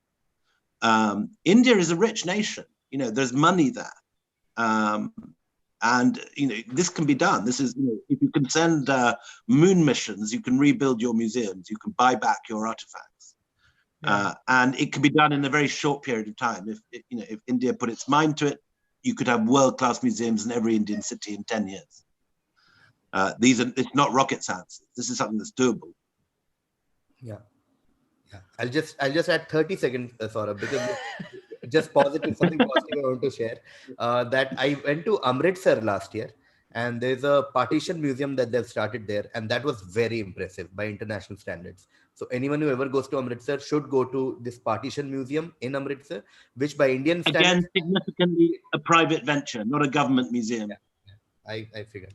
India is a rich nation. There's money there. And, this can be done. This is, if you can send moon missions, you can rebuild your museums, you can buy back your artifacts. And it can be done in a very short period of time. If India put its mind to it, you could have world-class museums in every Indian city in 10 years. It's not rocket science. This is something that's doable. Yeah. I'll just add 30 seconds, Sorabh, because just positive, something positive I want to share. That I went to Amritsar last year, and there's a partition museum that they've started there, and that was very impressive by international standards. So anyone who ever goes to Amritsar should go to this partition museum in Amritsar, which by Indian standards... Again, significantly a private venture, not a government museum. I figured.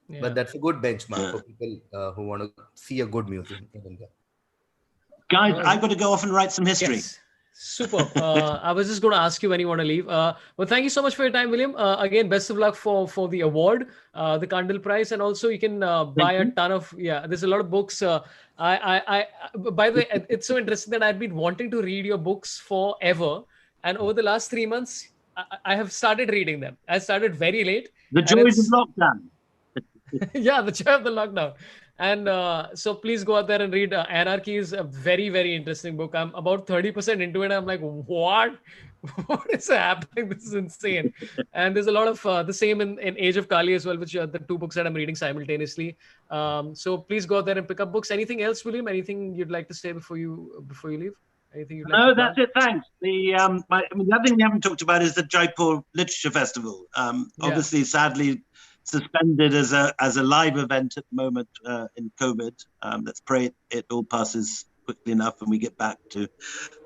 Yeah. But that's a good benchmark for people who want to see a good museum in India. Guys, I've got to go off and write some history. Yes. Super. I was just going to ask you when you want to leave. Well, thank you so much for your time, William. Again, best of luck for the award, the Kandil Prize, and also you can buy a ton of. There's a lot of books. By the way, it's so interesting that I've been wanting to read your books forever, and over the last 3 months, I have started reading them. I started very late. The joys of lockdown. Yeah, the joy of the lockdown. And so please go out there and read. Anarchy is a very, very interesting book. I'm about 30% into it. I'm like, what is happening? This is insane. And there's a lot of the same in Age of Kali as well, which are the two books that I'm reading simultaneously. So please go out there and pick up books. Anything else, William? Anything you'd like to say before you leave? Anything you'd like No, that's it. Thanks. The other thing we haven't talked about is the Jaipur Literature Festival. Obviously, sadly, suspended as a live event at the moment in COVID. Let's pray it all passes quickly enough and we get back to.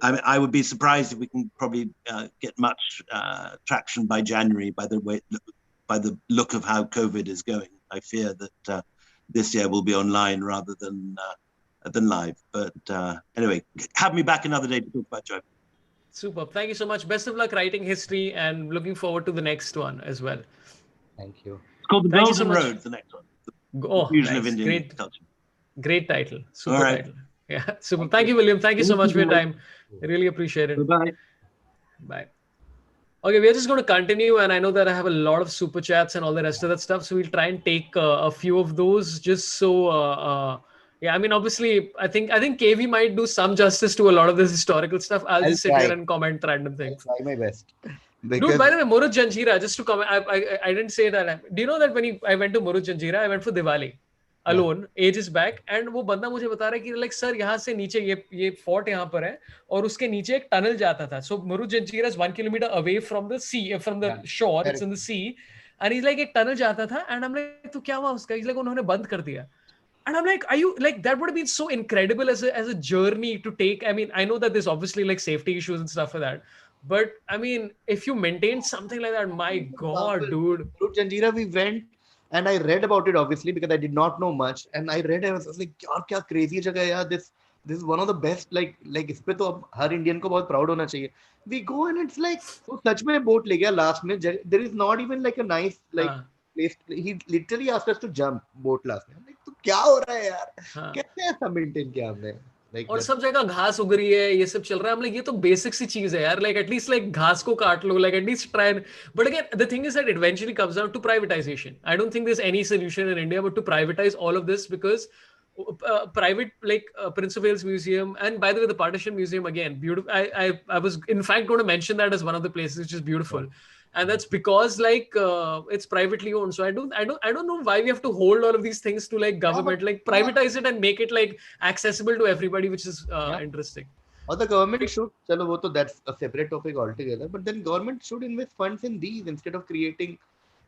I would be surprised if we can probably get much traction by January. By the look of how COVID is going, I fear that this year will be online rather than live. But anyway, have me back another day to talk about Jaipur. Super. Thank you so much. Best of luck writing history, and looking forward to the next one as well. Thank you. Called The Golden Road, the next one. The fusion of Indian culture. Great title. Super title. Yeah, super. Thank you, William. Thank you so much for your time. I really appreciate it. Bye. Bye. Okay, we're just going to continue, and I know that I have a lot of super chats and all the rest of that stuff, so we'll try and take a few of those just so... I mean, obviously, I think KV might do some justice to a lot of this historical stuff. I'll just sit here and comment random things. I'll try my best. Dude, by the way, Murud Janjira, just to comment, I didn't say that. Do you know that when I went to Murud Janjira, I went for Diwali alone, ages back, and वो बंदा मुझे बता रहा है कि like sir यहाँ से नीचे ये fort यहाँ पर है और उसके नीचे एक tunnel जाता था. So Murud Janjira is 1 kilometer away from the sea, from the shore. It's in the sea, and he's like एक tunnel जाता था, and I'm like तो क्या हुआ उसका? He's like उन्होंने बंद कर दिया. And I'm like, are you like, that would have been so incredible as a journey to take. I mean, I know that there's obviously like safety issues and stuff like that. But I mean, if you maintain something like that, my God, dude. To Janjira, we went and I read about it obviously because I did not know much. And I read, I was like, क्या crazy जगह है यार. This is one of the best. Like इस पे तो हर Indian को बहुत proud होना चाहिए. We go and it's like, तो सच में boat ले गया last में. There is not even like a nice place. He literally asked us to jump boat last में. I'm like, तो क्या हो रहा है यार? हाँ. कैसे ऐसा मेंटेन किया हमने? Like और that. सब जगह घास उग रही है, ये सब चल रहा है. हम लाइक ये तो बेसिक सी चीज है यार. लाइक एटलीस्ट लाइक घास को काट लो, like at least try. But again the thing is that eventually comes down to privatisation. I don't think there is any solution in India but to privatise all of this, because private like Prince of Wales Museum, and by the way the Partition Museum, again beautiful. I was in fact going to mention that as one of the places which is beautiful. And that's because like it's privately owned. So I don't know why we have to hold all of these things to like government, like privatize it and make it like accessible to everybody, which is interesting. Or the government should, chalo, wo to, that's a separate topic altogether, but then government should invest funds in these instead of creating,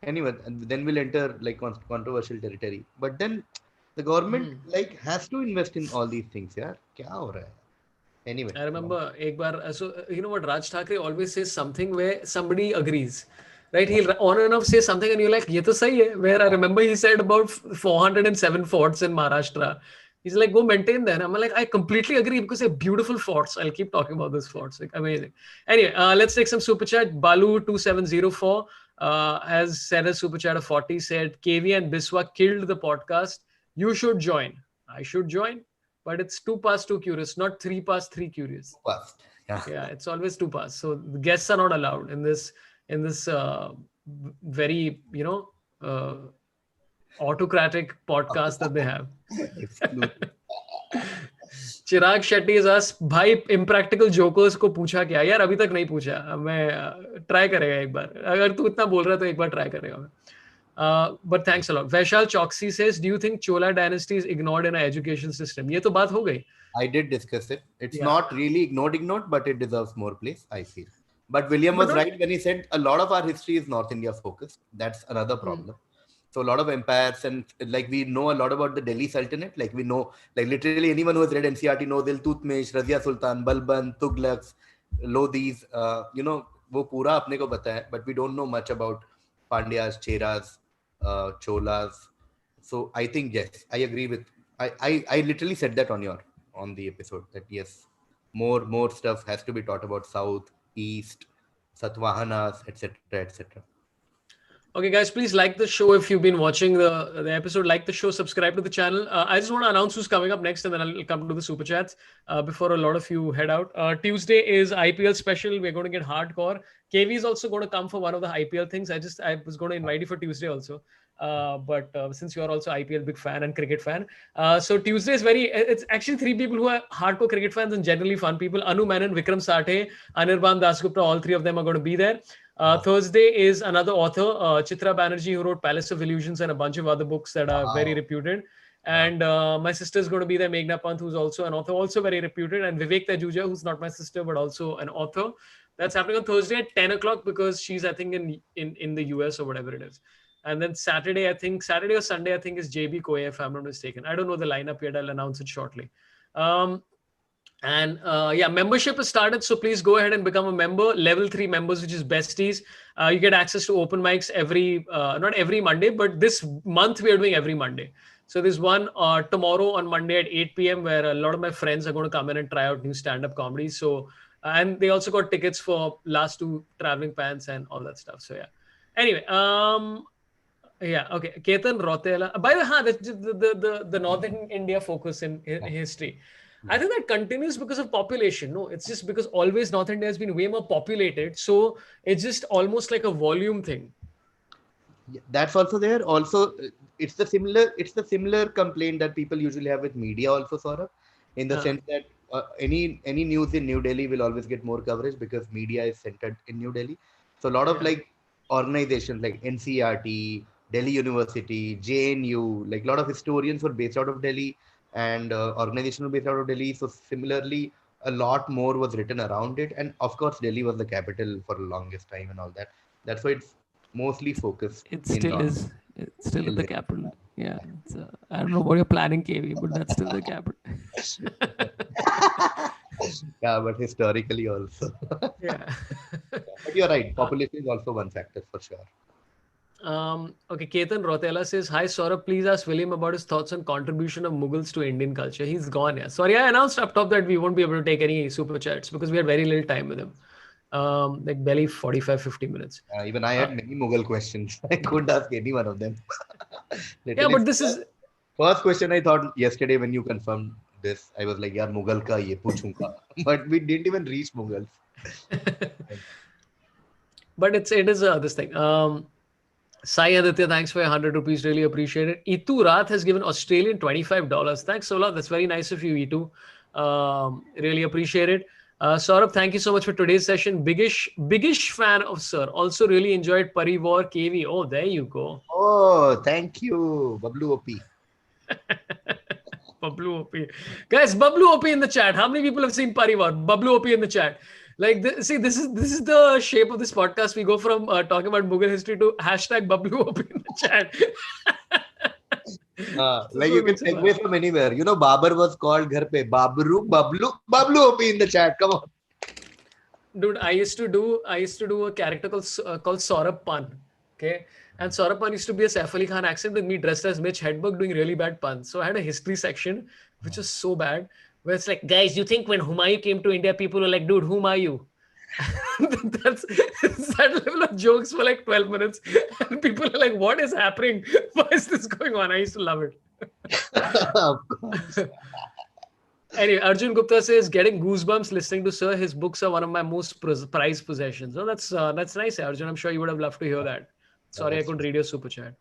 anyway, and then we'll enter like controversial territory. But then the government like has to invest in all these things. Yaar, kya ho raha hai? Anyway, I remember ek bar, so you know what, Raj Thackeray always says something where somebody agrees, right? He'll on and off say something and you're like, ye to sahi hai. Where I remember he said about 407 forts in Maharashtra. He's like, go maintain them. I'm like, I completely agree because they're beautiful forts. I'll keep talking about those forts. Like, amazing. Anyway, let's take some super chat. Balu2704 has said a super chat of 40, said, KV and Biswa killed the podcast. You should join. I should join. But it's 2 past 2 curious, not 3 past 3 curious. past. Yeah, it's always 2 past. So the guests are not allowed in this very, you know, autocratic podcast that they have. Chirag Shetty is us. भाई impractical jokers को पूछा क्या यार? अभी तक नहीं पूछा. मैं ट्राई करेगा एक बार. अगर तू इतना बोल रहा है तो एक बार ट्राई करेगा मैं. But thanks a lot. Vaishal Choksi says, do you think Chola dynasty is ignored in our education system? ये तो बात हो गई. I did discuss it. It's not really ignored, but it deserves more place, I feel. But William was right when he said a lot of our history is North India focused. That's another problem. So a lot of empires, and like we know a lot about the Delhi Sultanate. Like we know, like literally anyone who has read NCERT knows Iltutmish, Razia Sultan, Balban, Tughlaqs, Lodhis. You know, वो पूरा अपने को पता है. But we don't know much about Pandyas, Cheras, Cholas. So I think yes, I agree with. I literally said that on the episode that yes, more stuff has to be taught about South, East, Satvahanas, etc., etc. Okay, guys, please like the show if you've been watching the episode. Like the show, subscribe to the channel. I just want to announce who's coming up next, and then I'll come to the super chats before a lot of you head out. Tuesday is IPL special. We're going to get hardcore. KV is also going to come for one of the IPL things. I was going to invite you for Tuesday also. But since you are also IPL big fan and cricket fan, so Tuesday is it's actually 3 people who are hardcore cricket fans and generally fun people. Anu Menon, Vikram Sathe, Anirban Dasgupta, all 3 of them are going to be there. Thursday is another author, Chitra Banerjee, who wrote Palace of Illusions and a bunch of other books that are very reputed. And my sister is going to be there, Meghna Pant, who's also an author, also very reputed, and Vivek Tajuja, who's not my sister, but also an author. That's happening on Thursday at 10 o'clock because she's, I think, in the US or whatever it is. And then Saturday or Sunday, I think, is JB Koye, if I'm not mistaken. I don't know the lineup yet. I'll announce it shortly. And membership has started. So please go ahead and become a member. Level 3 members, which is besties. You get access to open mics not every Monday, but this month we are doing every Monday. So there's one tomorrow on Monday at 8 p.m. where a lot of my friends are going to come in and try out new stand-up comedy. So, and they also got tickets for last 2 traveling pants and all that stuff. So yeah. Anyway, yeah, okay. Ketan Rotela. By the way, the Northern India focus in history. I think that continues because of population. No, it's just because always North India has been way more populated. So it's just almost like a volume thing. That's also there. Also, it's the similar complaint that people usually have with media also, Sorabh, in the sense that any news in New Delhi will always get more coverage because media is centered in New Delhi. So a lot of like organizations like NCERT, Delhi University, JNU, like a lot of historians were based out of Delhi and organizations were based out of Delhi. So similarly, a lot more was written around it. And of course, Delhi was the capital for the longest time and all that. That's why it's mostly focused. It still is. It's still the capital. Yeah. I don't know what you're planning, KV, but that's still the capital. Yeah, but historically also. Yeah. But you're right. Population is also one factor for sure. Okay, Ketan Rotela says, hi Sorabh, please ask William about his thoughts on contribution of Mughals to Indian culture. He's gone, yeah. Sorry, I announced up top that we won't be able to take any super chats because we had very little time with him. Like barely 45-50 minutes. Even I had many Mughal questions. I couldn't ask any one of them. Yeah, but this is First question I thought yesterday when you confirmed this, I was like, "Yaar, Mughal ka ye puchunga," but we didn't even reach Mughals. But it is this thing. Sai Aditya, thanks for your 100 rupees. Really appreciate it. Itu Rath has given Australian $25. Thanks a lot. That's very nice of you, Itu. Really appreciate it. Sorabh, thank you so much for today's session. Biggish fan of Sir. Also really enjoyed Parivar KV. Oh, there you go. Oh, thank you, Bablu OP. Bablu OP. Guys, Bablu OP in the chat. How many people have seen Parivar? Bablu OP in the chat. Like, see, this is the shape of this podcast. We go from talking about Mughal history to hashtag Bablu OP in the chat. Like you can segue from anywhere. You know, Babar was called Ghar pe Bablu OP in the chat. Come on. Dude, I used to do a character called Sorabh Pan. Okay. And Sorabh Pan used to be a Saif Ali Khan accent with me dressed as Mitch Hedberg doing really bad puns. So I had a history section, which was so bad, where it's like, guys, you think when Humayun came to India, people were like, dude, whom are you? That's that level of jokes for like 12 minutes. And people are like, what is happening? Why is this going on? I used to love it. Of course. Anyway, Arjun Gupta says, getting goosebumps listening to Sir. His books are one of my most prized possessions. Oh, that's nice, Arjun. I'm sure you would have loved to hear that. Sorry, I couldn't read your super chat.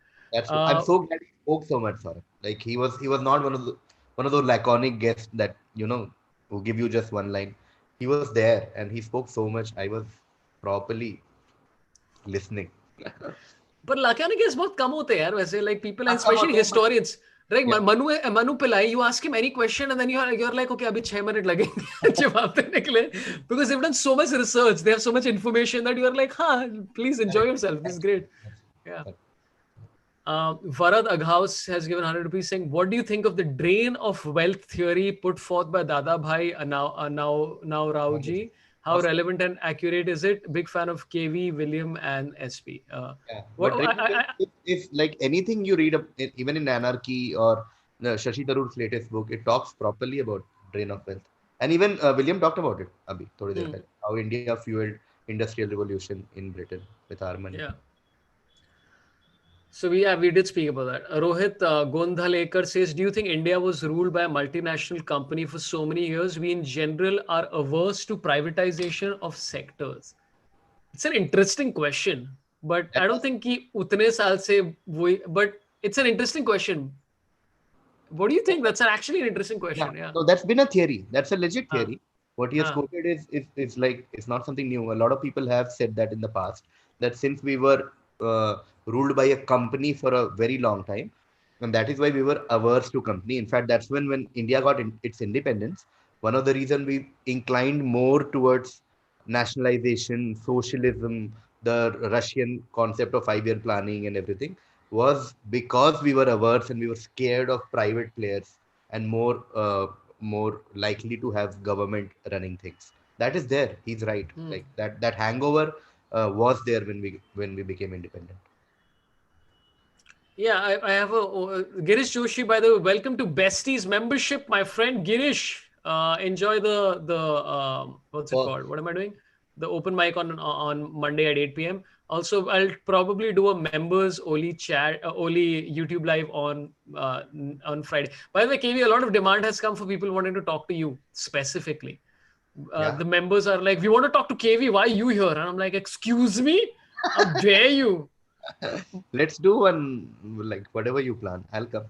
I'm so glad he spoke so much, Sorry. Like he was not one of those laconic guests that, you know, who give you just one line. He was there and he spoke so much. I was properly listening. But laconic guests बहुत कम होते हैं यार वैसे, like people, and especially historians. Like Manu Pillai, you ask him any question and then you're like, okay, अभी 6 minutes लगेंगे जवाब देने के लिए, because they've done so much research, they have so much information that you're like, please enjoy yourself. This is great. Yeah. Varad Aghaus has given 100 rupees saying, what do you think of the drain of wealth theory put forth by Dada Bhai now Rauji? How relevant and accurate is it? Big fan of KV, William, and SP. If like anything you read, even in Anarchy or Shashi Tharoor's latest book, it talks properly about drain of wealth. And even William talked about it, Abhi, thodi der pehle, how India fueled industrial revolution in Britain with our money. Yeah. So we did speak about that. Rohit Gondhalekar says, do you think India was ruled by a multinational company for so many years? We in general are averse to privatization of sectors. It's an interesting question, but I don't think कि उतने साल से वही, but it's an interesting question. What do you think? That's actually an interesting question. Yeah. So that's been a theory. That's a legit theory. What he has quoted is like, it's not something new. A lot of people have said that in the past, that since we were ruled by a company for a very long time, and that is why we were averse to company. In fact, that's when India got its independence, one of the reasons we inclined more towards nationalization, socialism, the Russian concept of 5-year planning and everything, was because we were averse and we were scared of private players and more likely to have government running things. That is there. He's right. Like that hangover was there when we became independent. Yeah, I have a Girish Joshi, by the way. Welcome to Besties membership, my friend Girish. Enjoy the what's it called? What am I doing? The open mic on Monday at 8 p.m. Also, I'll probably do a members only YouTube live on Friday. By the way, KV, a lot of demand has come for people wanting to talk to you specifically. The members are like, we want to talk to KV. Why are you here? And I'm like, excuse me? How dare you? Let's do one, like whatever you plan. I'll come.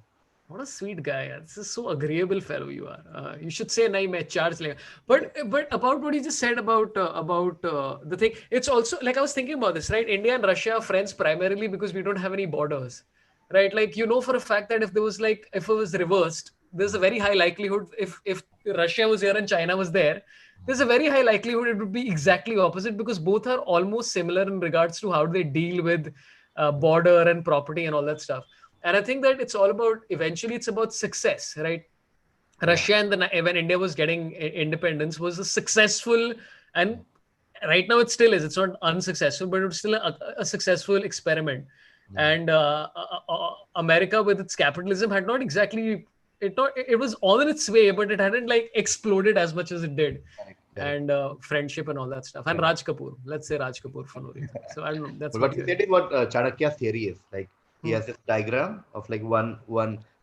What a sweet guy. This is so agreeable fellow you are. You should say nahi main charge lega. But about what you just said about the thing, it's also like I was thinking about this, right? India and Russia are friends primarily because we don't have any borders, right? Like, you know, for a fact that if it was reversed, there's a very high likelihood if Russia was here and China was there, there's a very high likelihood it would be exactly opposite, because both are almost similar in regards to how they deal with border and property and all that stuff. And I think that it's all about, eventually it's about success, right? Russia and when India was getting independence was a successful, and right now it still is. It's not unsuccessful, but it's still a successful experiment. And America with its capitalism had not exactly, it was all in its way, but it hadn't like exploded as much as it did. And friendship and all that stuff. And Raj Kapoor, let's say Raj Kapoor for no reason. So I don't know. That's what he said is what Chanakya's theory is. Like, he has this diagram of like one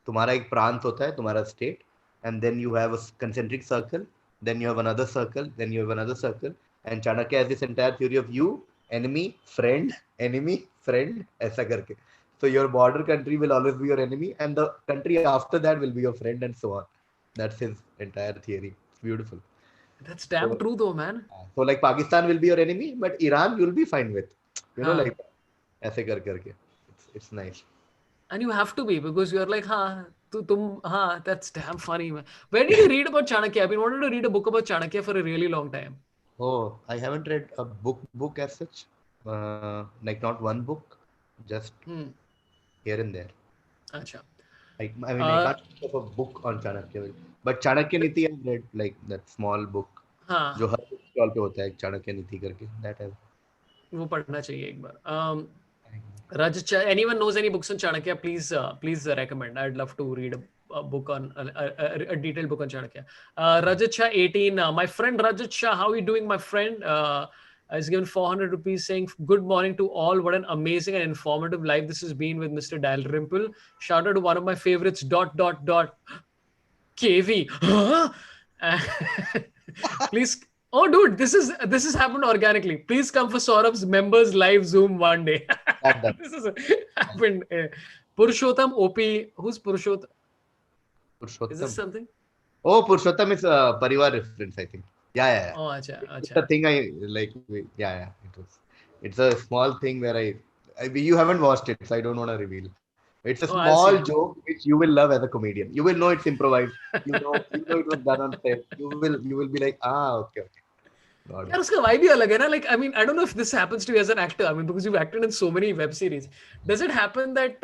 तुम्हारा एक प्रांत होता है, तुम्हारा state, and then you have a concentric circle, then you have another circle, then you have another circle, and Chanakya has this entire theory of you, enemy, friend, ऐसा करके. So your border country will always be your enemy, and the country after that will be your friend, and so on. That's his entire theory. It's beautiful. That's damn So, true though, man. so like Pakistan will be your enemy, but Iran you'll be fine with. You know, Huh. like ऐसे कर करके. It's nice. And you have to be, because you're like, that's damn funny, man. Where did you read about Chanakya? I've been wanting to read a book about Chanakya for a really long time. Oh, I haven't read a book as such. Like not one book, just here and there. Acha. Like, I mean, I can't think of a book on Chanakya, but Chanakya Niti I've read, like that small book. हाँ, जो हर stall पे होता है, चाणक्य नीति करके. That has. वो पढ़ना चाहिए एक बार. Rajat, anyone knows any books on Chanakya? Please recommend. I'd love to read a book on a detailed book on Chanakya. Rajat Shah 18. My friend Rajat Shah, how are you doing, my friend? Is given 400 rupees saying, good morning to all. What an amazing and informative life this has been with Mr. Dalrymple. Shout out to one of my favorites, ... KV. Please. Oh, dude, this has happened organically. Please come for Sorabh's members live Zoom one day. This has happened. Purushottam OP. Who's Purushottam? Purushottam. Is this something? Oh, Purushottam is a Parivar reference, I think. Yeah. Oh, acha. It's the thing I like. Yeah. It's a small thing where you haven't watched it, so I don't want to reveal. It's a small joke which you will love as a comedian. You will know it's improvised. You know it was done on set. You will be like, okay. यार उसका vibe ही अलग है ना. Like, I mean, I don't know if this happens to you as an actor. I mean, because you've acted in so many web series. Does it happen that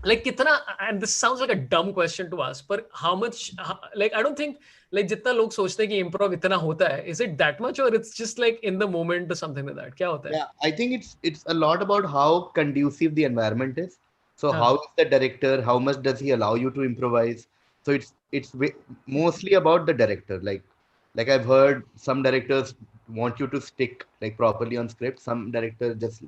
like kitna, and this sounds like a dumb question to ask, but how much, like, I don't think like जितना लोग सोचते हैं कि improv इतना होता है, is it that much, or it's just like in the moment or something like that? क्या होता है? Yeah, I think it's a lot about how conducive the environment is. So how is the director? How much does he allow you to improvise? So it's mostly about the director. Like I've heard some directors want you to stick like properly on script. Some directors just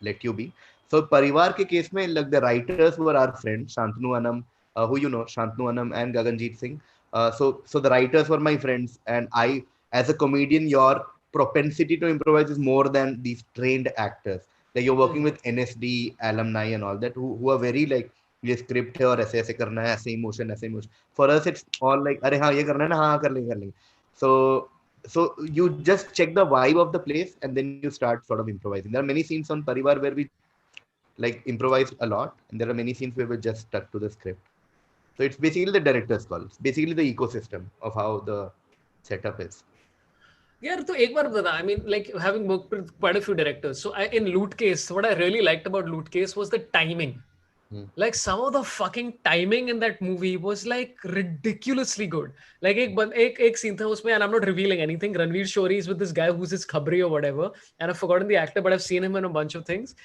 let you be. So Parivar ke case mein, like the writers were our friends, Shantanu Anam, who you know, Shantanu Anam and Gaganjeet Singh. So the writers were my friends, and I, as a comedian, your propensity to improvise is more than these trained actors. Like you're working with NSD alumni and all that, who are very like, ये script है और ऐसे करना है, ऐसे emotion. For us, it's all like, अरे हाँ ये करना है ना, हाँ कर लेंगे. So you just check the vibe of the place and then you start sort of improvising. There are many scenes on Parivar where we like improvised a lot, and there are many scenes where we just stuck to the script. So it's basically the director's call. It's basically the ecosystem of how the setup is. यार तो एक बार बता, I mean, like having worked with quite a few directors. So in Loot Case, what I really liked about Loot Case was the timing. Like some of the fucking timing in that movie was like ridiculously good. Like एक scene था उसमें, and I'm not revealing anything. Ranveer Shori is with this guy who's his khabri or whatever, and I've forgotten the actor, but I've seen him in a bunch of things.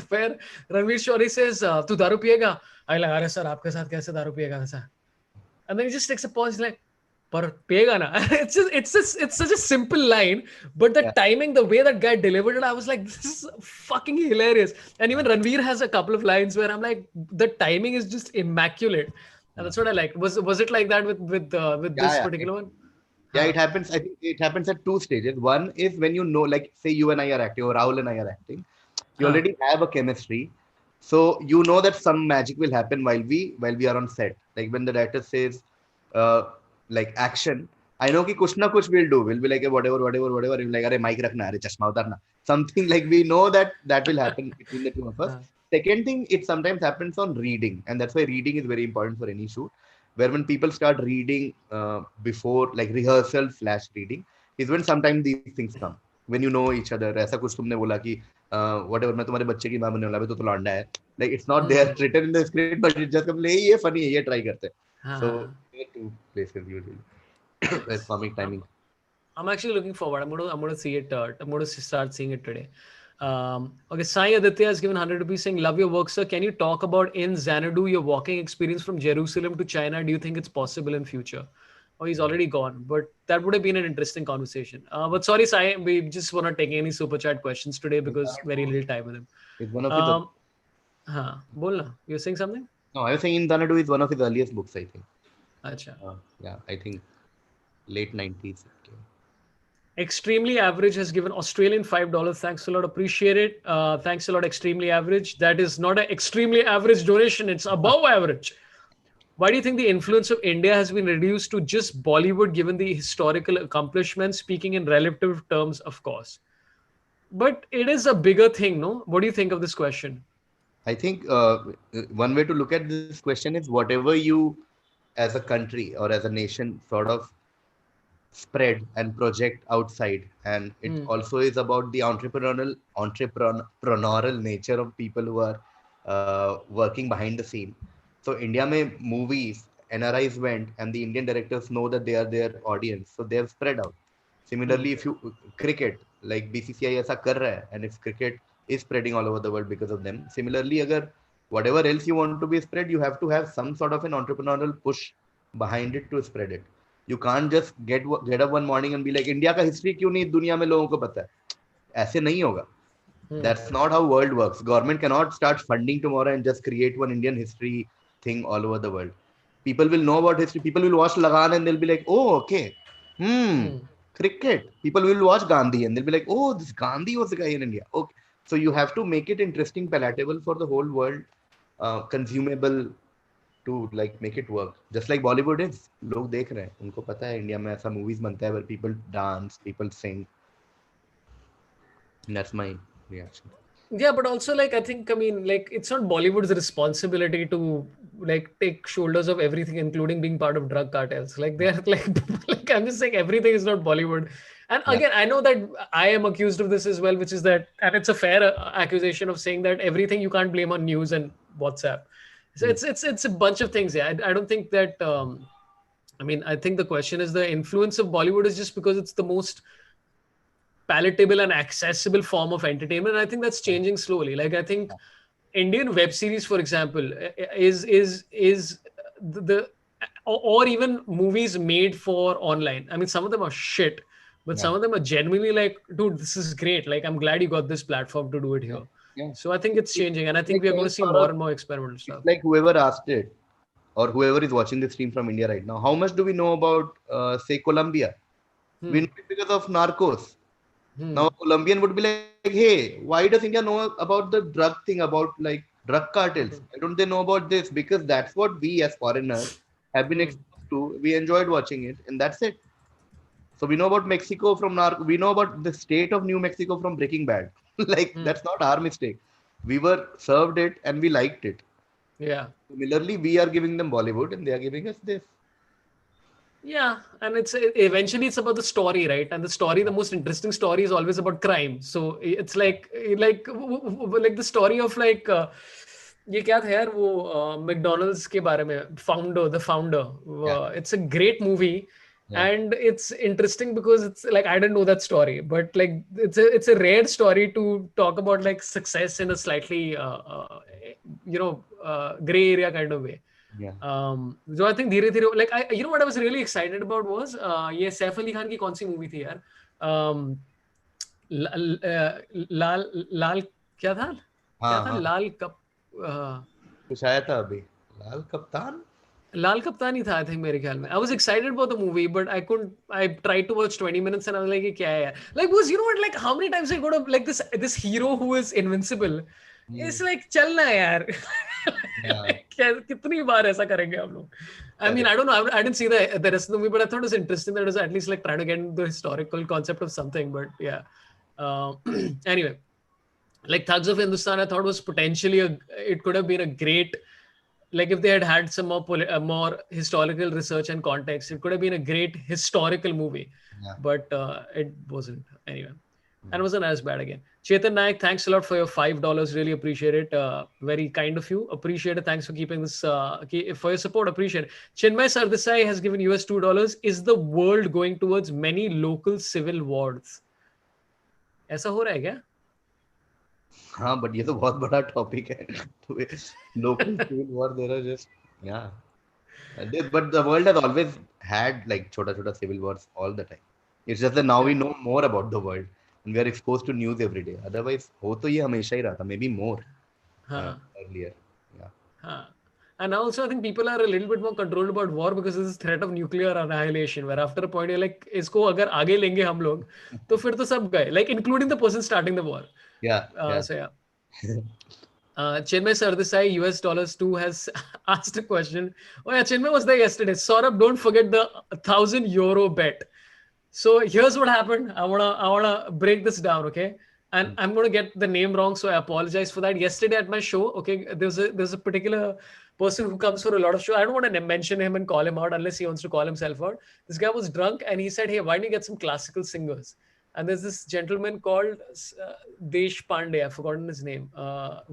Where Ranveer Shori says, "तू दारू पिएगा?" I like, "अरे sir, आपके साथ कैसे दारू पिएगा ऐसा?" And then he just takes a pause, like, पर पिएगा ना. It's such a simple line, but the timing, the way that guy delivered it, I was like, this is fucking hilarious. And even Ranveer has a couple of lines where I'm like, the timing is just immaculate, and that's what I liked. Was it like that with this particular one? Yeah, it happens. I think it happens at two stages. One is when you know, like, say you and I are acting, or Rahul and I are acting. You already have a chemistry, so you know that some magic will happen while we are on set. Like when the director says, like action, I know कि कुछ ना कुछ we'll do. We'll be like whatever. We'll be like, अरे mic रखना, अरे चश्मा उतारना. Something like we know that will happen between the two of us. Second thing, it sometimes happens on reading, and that's why reading is very important for any shoot. Where when people start reading before, like rehearsal/reading, is when sometimes these things come. When you know each other, ऐसा कुछ तुमने बोला कि whatever, मैं तुम्हारे बच्चे की माँ बनने वाला, तो लौंडा है. Like it's not there written in the script, but it's just come, ये funny है, ये try करते हैं. So there are two places usually. That's comic timing. I'm actually looking forward. I'm going to see it. I'm going to start seeing it today. Okay, Sai Aditya has given 100 rupees saying, love your work, sir. Can you talk about in Xanadu your walking experience from Jerusalem to China? Do you think it's possible in future? Oh, he's already gone, but that would have been an interesting conversation. But sorry, Sai, we just were not taking any super chat questions today because very little time with him. It's one of his. Bolna, you're saying something? No, I was saying In Xanadu is one of his earliest books, I think. Acha. Yeah, I think late 90s. Extremely Average has given Australian $5. Thanks a lot. Appreciate it. Thanks a lot, Extremely Average. That is not an extremely average donation. It's above average. Why do you think the influence of India has been reduced to just Bollywood given the historical accomplishments, speaking in relative terms, of course? But it is a bigger thing, no? What do you think of this question? I think one way to look at this question is whatever you as a country or as a nation sort of spread and project outside, and it Hmm. also is about the entrepreneurial nature of people who are working behind the scene. So India mein movies NRIs went and the Indian directors know that they are their audience, so they have spread out. Hmm. Similarly, if you cricket, like BCCI ऐसा कर रहा है, and if cricket is spreading all over the world because of them. Similarly, अगर whatever else you want to be spread, you have to have some sort of an entrepreneurial push behind it to spread it. You can't just get up one morning and be like, India का history क्यों नहीं दुनिया में लोगों को पता है? ऐसे नहीं होगा. Hmm. That's not how world works. Government cannot start funding tomorrow and just create one Indian history thing all over the world. People will know about history. People will watch Lagan and they'll be like, oh, okay. Hmm. Cricket. People will watch Gandhi and they'll be like, oh, this Gandhi was the guy in India. Okay. So you have to make it interesting, palatable for the whole world, consumable to like make it work. Just like Bollywood is. लोग देख रहे हैं. उनको पता है India में ऐसा movies बनता है where people dance, people sing. And that's my reaction. Yeah, but also like I think, I mean, like it's not Bollywood's responsibility to like take shoulders of everything, including being part of drug cartels. Like they're like, like I'm just saying everything is not Bollywood. And Yeah. again, I know that I am accused of this as well, which is that, and it's a fair accusation of saying that everything you can't blame on news and WhatsApp. So it's a bunch of things. Yeah, I don't think that. I mean, I think the question is the influence of Bollywood is just because it's the most palatable and accessible form of entertainment. And I think that's changing slowly. Like I think Indian web series, for example, is the or even movies made for online. I mean, some of them are shit, but Yeah. some of them are genuinely like, dude, this is great. Like, I'm glad you got this platform to do it here. Yeah. So I think it's changing, and I It's think like we are going to saying see for more us, and more experimental it's stuff. like whoever asked it or whoever is watching the stream from India right now, how much do we know about, say, Colombia? We Hmm. know it because of Narcos. Hmm. Now, a Colombian would be like, hey, why does India know about the drug thing, about like drug cartels? Why don't they know about this? Because that's what we as foreigners have been Hmm. exposed to. We enjoyed watching it, and that's it. So we know about Mexico from Narco. We know about the state of New Mexico from Breaking Bad. Like, Hmm. that's not our mistake. We were served it and we liked it. Yeah. Similarly, we are giving them Bollywood and they are giving us this. Yeah, and it's eventually it's about the story, right? And the story, the most interesting story is always about crime. So it's like the story of like ये क्या था यार वो McDonald's के बारे में the founder. Yeah. It's a great movie. Yeah. And it's interesting because it's like I didn't know that story, but like it's a rare story to talk about like success in a slightly gray area kind of way. Yeah. जो I think धीरे धीरे like I you know what I was really excited about was ये सैफ अली खान की कौन सी movie थी यार लाल लाल क्या था हाँ, हाँ. लाल कप कुछ आया था अभी. लाल कप्तान? लाल कप्तान ही था आई थिंक मेरे ख्याल में I was excited about the movie but I tried to watch 20 minutes and I was like ये क्या है यार like because you know what like how many times I go to like this hero who is invincible it's like चलना है यार कितनी बार ऐसा करेंगे हम लोग I mean I don't know I didn't see the rest of the movie but I thought it was interesting that it was at least like trying to get into the historical concept of something but yeah anyway like Thugs of Hindustan I thought was potentially it could have been a great like if they had some more historical research and context, it could have been a great historical movie. Yeah. But it wasn't anyway. And it wasn't as bad again. Chetan Naik, thanks a lot for your $5. Really appreciate it. Very kind of you. Appreciate it. Thanks for keeping this for your support. Appreciate it. Chinmay Sardesai has given US $2. Is the world going towards many local civil wars? ऐसा हो रहा है क्या? हाँ, but ये तो बहुत बड़ा टॉपिक है. Local civil war, there are just but the world has always had like छोटा civil wars all the time. It's just that now we know more about the world and we are exposed to news every day. Otherwise, हो तो ये हमेशा ही रहा था. Maybe more earlier. Yeah. And also, I think people are a little bit more controlled about war because there's this threat of nuclear annihilation, where after a point you're like, इसको अगर आगे लेंगे हम लोग, तो फिर तो सब गए, like including the person starting the war. Yeah. So yeah. Chinmay Sardesai, US dollars 2 has asked a question. Oh yeah, Chinmay was there yesterday. Sorab, don't forget the €1,000 bet. So here's what happened. I wanna break this down, okay? And I'm gonna get the name wrong, so I apologize for that. Yesterday at my show, okay, there's a particular person who comes for a lot of show. I don't want to mention him and call him out unless he wants to call himself out. This guy was drunk and he said, "Hey, why don't you get some classical singers?" And there's this gentleman called Desh Pandey, I've forgotten his name,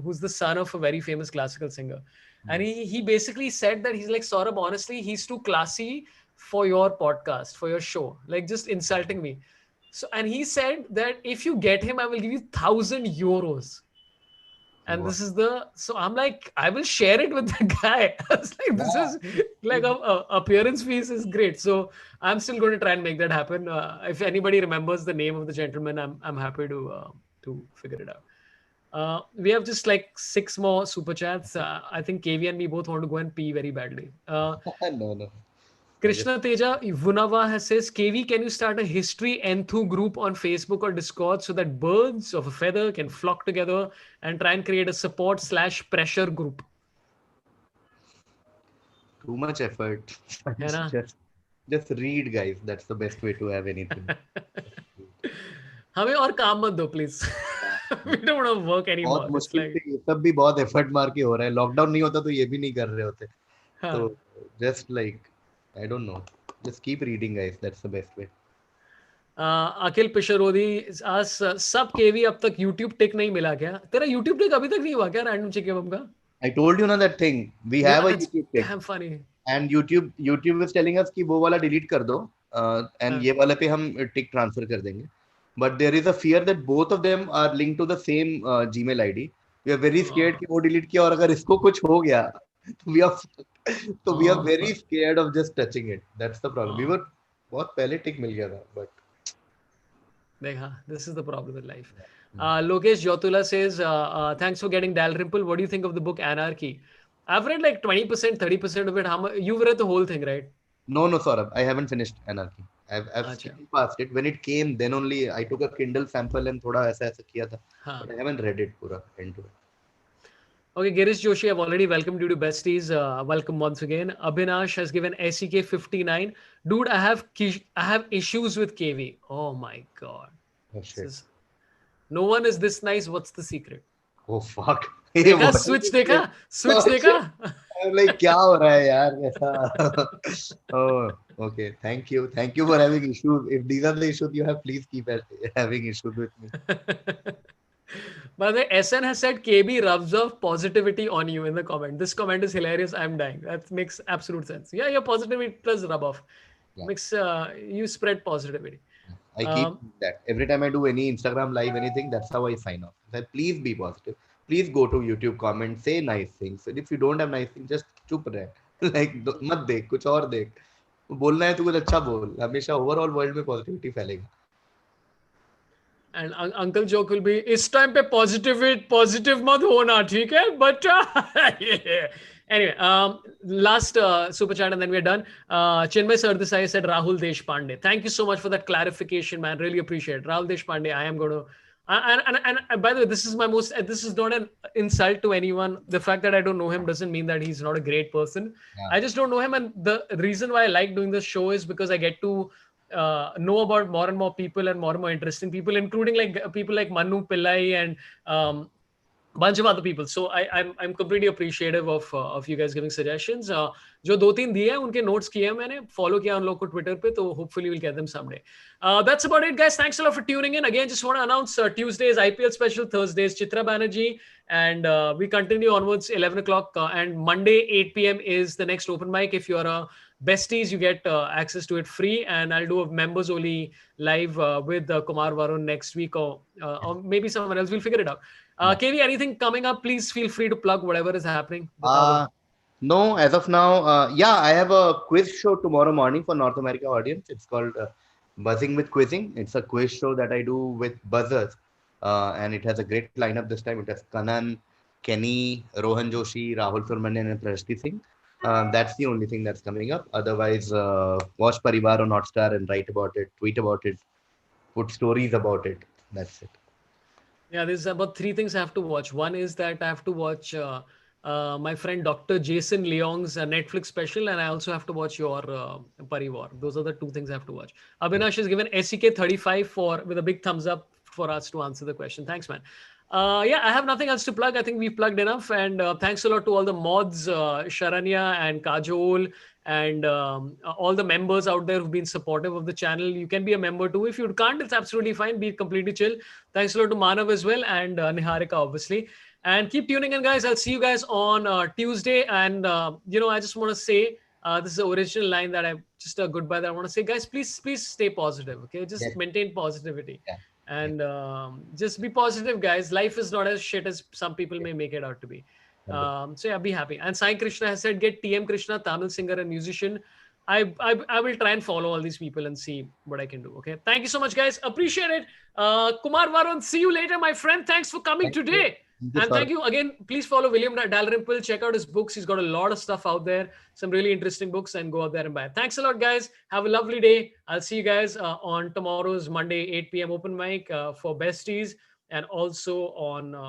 who's the son of a very famous classical singer. And he basically said that he's like, Saurabh, honestly, he's too classy for your podcast, for your show, like just insulting me. So, and he said that if you get him, I will give you €1,000. And this is so I'm like, I will share it with the guy. I was like, this is like a appearance fees is great. So I'm still going to try and make that happen. If anybody remembers the name of the gentleman, I'm happy to figure it out. We have just like 6 more super chats. I think KV and me both want to go and pee very badly. No. Krishna Teja Vunava says, KV, can you start a history enthu group on Facebook or Discord so that birds of a feather can flock together and try and create a support/pressure group? Too much effort. Yeah, just read, guys. That's the best way to have anything. हमें और काम मत दो, please. We don't want to work anymore. बहुत मुश्किल से ये सब भी बहुत एफर्ट मार के हो रहा है. लॉकडाउन नहीं होता तो ये भी नहीं कर रहे होते. तो just like I don't know. Just keep reading, guys. That's the best way. Akhil Pisharodi asks, सब केवी अब तक YouTube टिक नहीं मिला क्या? तेरा YouTube टिक अभी तक नहीं हुआ क्या? Random chicken bum का? I told you ना that thing. We have a YouTube tick. Damn funny. And YouTube is telling us कि वो वाला delete कर दो. And ये वाले पे हम टिक transfer कर देंगे. But there is a fear that both of them are linked to the same Gmail ID. We are very scared कि वो delete किया और अगर इसको कुछ हो गया, तो we are very scared of just touching it. That's the problem. We were बहुत पहले टिक मिल गया था, but देखा, this is the problem with life. Lokesh Jyotula says, thanks for getting Dalrymple. What do you think of the book Anarchy? I've read like 20%, 30% of it. You've read the whole thing, right? No, Saurabh. I haven't finished Anarchy. I've skipped past it. When it came, then only I took a Kindle sample and थोड़ा ऐसा किया था. But I haven't read it पूरा end to end. Okay, Girish Joshi, I've already welcomed you to Besties. Welcome once again. Abhinash has given SEK 59. Dude, I have issues with KV. Oh my God. Oh shit. No one is this nice. What's the secret? Oh fuck. देखा switch देखा? Switch देखा? I'm like क्या हो रहा है यार ऐसा? Oh, okay. Thank you for having issues. If these are the issues you have, please keep having issues with me. By the way, SN has said KB rubs off positivity on you in the comment. This comment is hilarious. I'm dying. That makes absolute sense. Yeah, your positivity does rub off. Yeah. Makes you spread positivity. I keep that. Every time I do any Instagram live, anything, that's how I sign off. That please be positive. Please go to YouTube, comment, say nice things. And if you don't have nice things, just chup रहे. Like मत देख, कुछ और देख. बोलना है तो कुछ अच्छा बोल. हमेशा overall world में positivity फैलेगा. And Uncle Joke will be, इस time पे positive मत होना, ठीक है? But yeah. Anyway, last super chat and then we're done. Chinmay Sardesai said Rahul Deshpande. Thank you so much for that clarification, man. Really appreciate it. Rahul Deshpande, I am going to... And by the way, this is not an insult to anyone. The fact that I don't know him doesn't mean that he's not a great person. Yeah. I just don't know him. And the reason why I like doing this show is because I get to know about more and more people and more interesting people, including like people like Manu Pillai and bunch of other people. So I'm completely appreciative of you guys giving suggestions. जो 2-3 दिए हैं उनके notes किए हैं मैंने, follow किया उन लोग को Twitter पे, तो hopefully we'll get them someday. That's about it, guys. Thanks a lot for tuning in. Again, just want to announce Tuesdays IPL special, Thursdays Chitra Banerjee, and we continue onwards 11 o'clock and Monday 8 p.m. is the next open mic. If you're a Besties, you get access to it free, and I'll do a members only live with Kumar Varun next week or maybe someone else. We'll figure it out. KV, anything coming up? Please feel free to plug whatever is happening. No, as of now, yeah, I have a quiz show tomorrow morning for North America audience. It's called Buzzing with Quizzing. It's a quiz show that I do with buzzers, and it has a great lineup this time. It has Kanan, Kenny, Rohan Joshi, Rahul Surmanyan, and Prashti Singh. That's the only thing that's coming up. Otherwise, watch Parivar on Hotstar and write about it, tweet about it, put stories about it. That's it. Yeah, there's about three things I have to watch. One is that I have to watch my friend Dr. Jason Leong's Netflix special, and I also have to watch your Parivar. Those are the two things I have to watch. Abhinash has given SEK 35 for with a big thumbs up for us to answer the question. Thanks, man. Yeah, I have nothing else to plug. I think we've plugged enough. And thanks a lot to all the mods, Sharanya and Kajol, and all the members out there who've been supportive of the channel. You can be a member too. If you can't, it's absolutely fine. Be completely chill. Thanks a lot to Manav as well, and Niharika, obviously. And keep tuning in, guys. I'll see you guys on Tuesday. And, I just want to say, this is the original line that I just a goodbye that I want to say, guys, please stay positive. Okay. Just Yes. maintain positivity. Yeah. And just be positive, guys. Life is not as shit as some people may make it out to be. So yeah, be happy. And Sai Krishna has said, get TM Krishna, Tamil singer and musician. I will try and follow all these people and see what I can do. Okay. Thank you so much, guys. Appreciate it. Kumar Varun, see you later, my friend. Thanks for coming Thank you. today. And thank you again. Please follow William Dalrymple. Check out his books. He's got a lot of stuff out there, some really interesting books, and go out there and buy it. Thanks a lot, guys. Have a lovely day. I'll see you guys on tomorrow's Monday 8 p.m. open mic for besties, and also on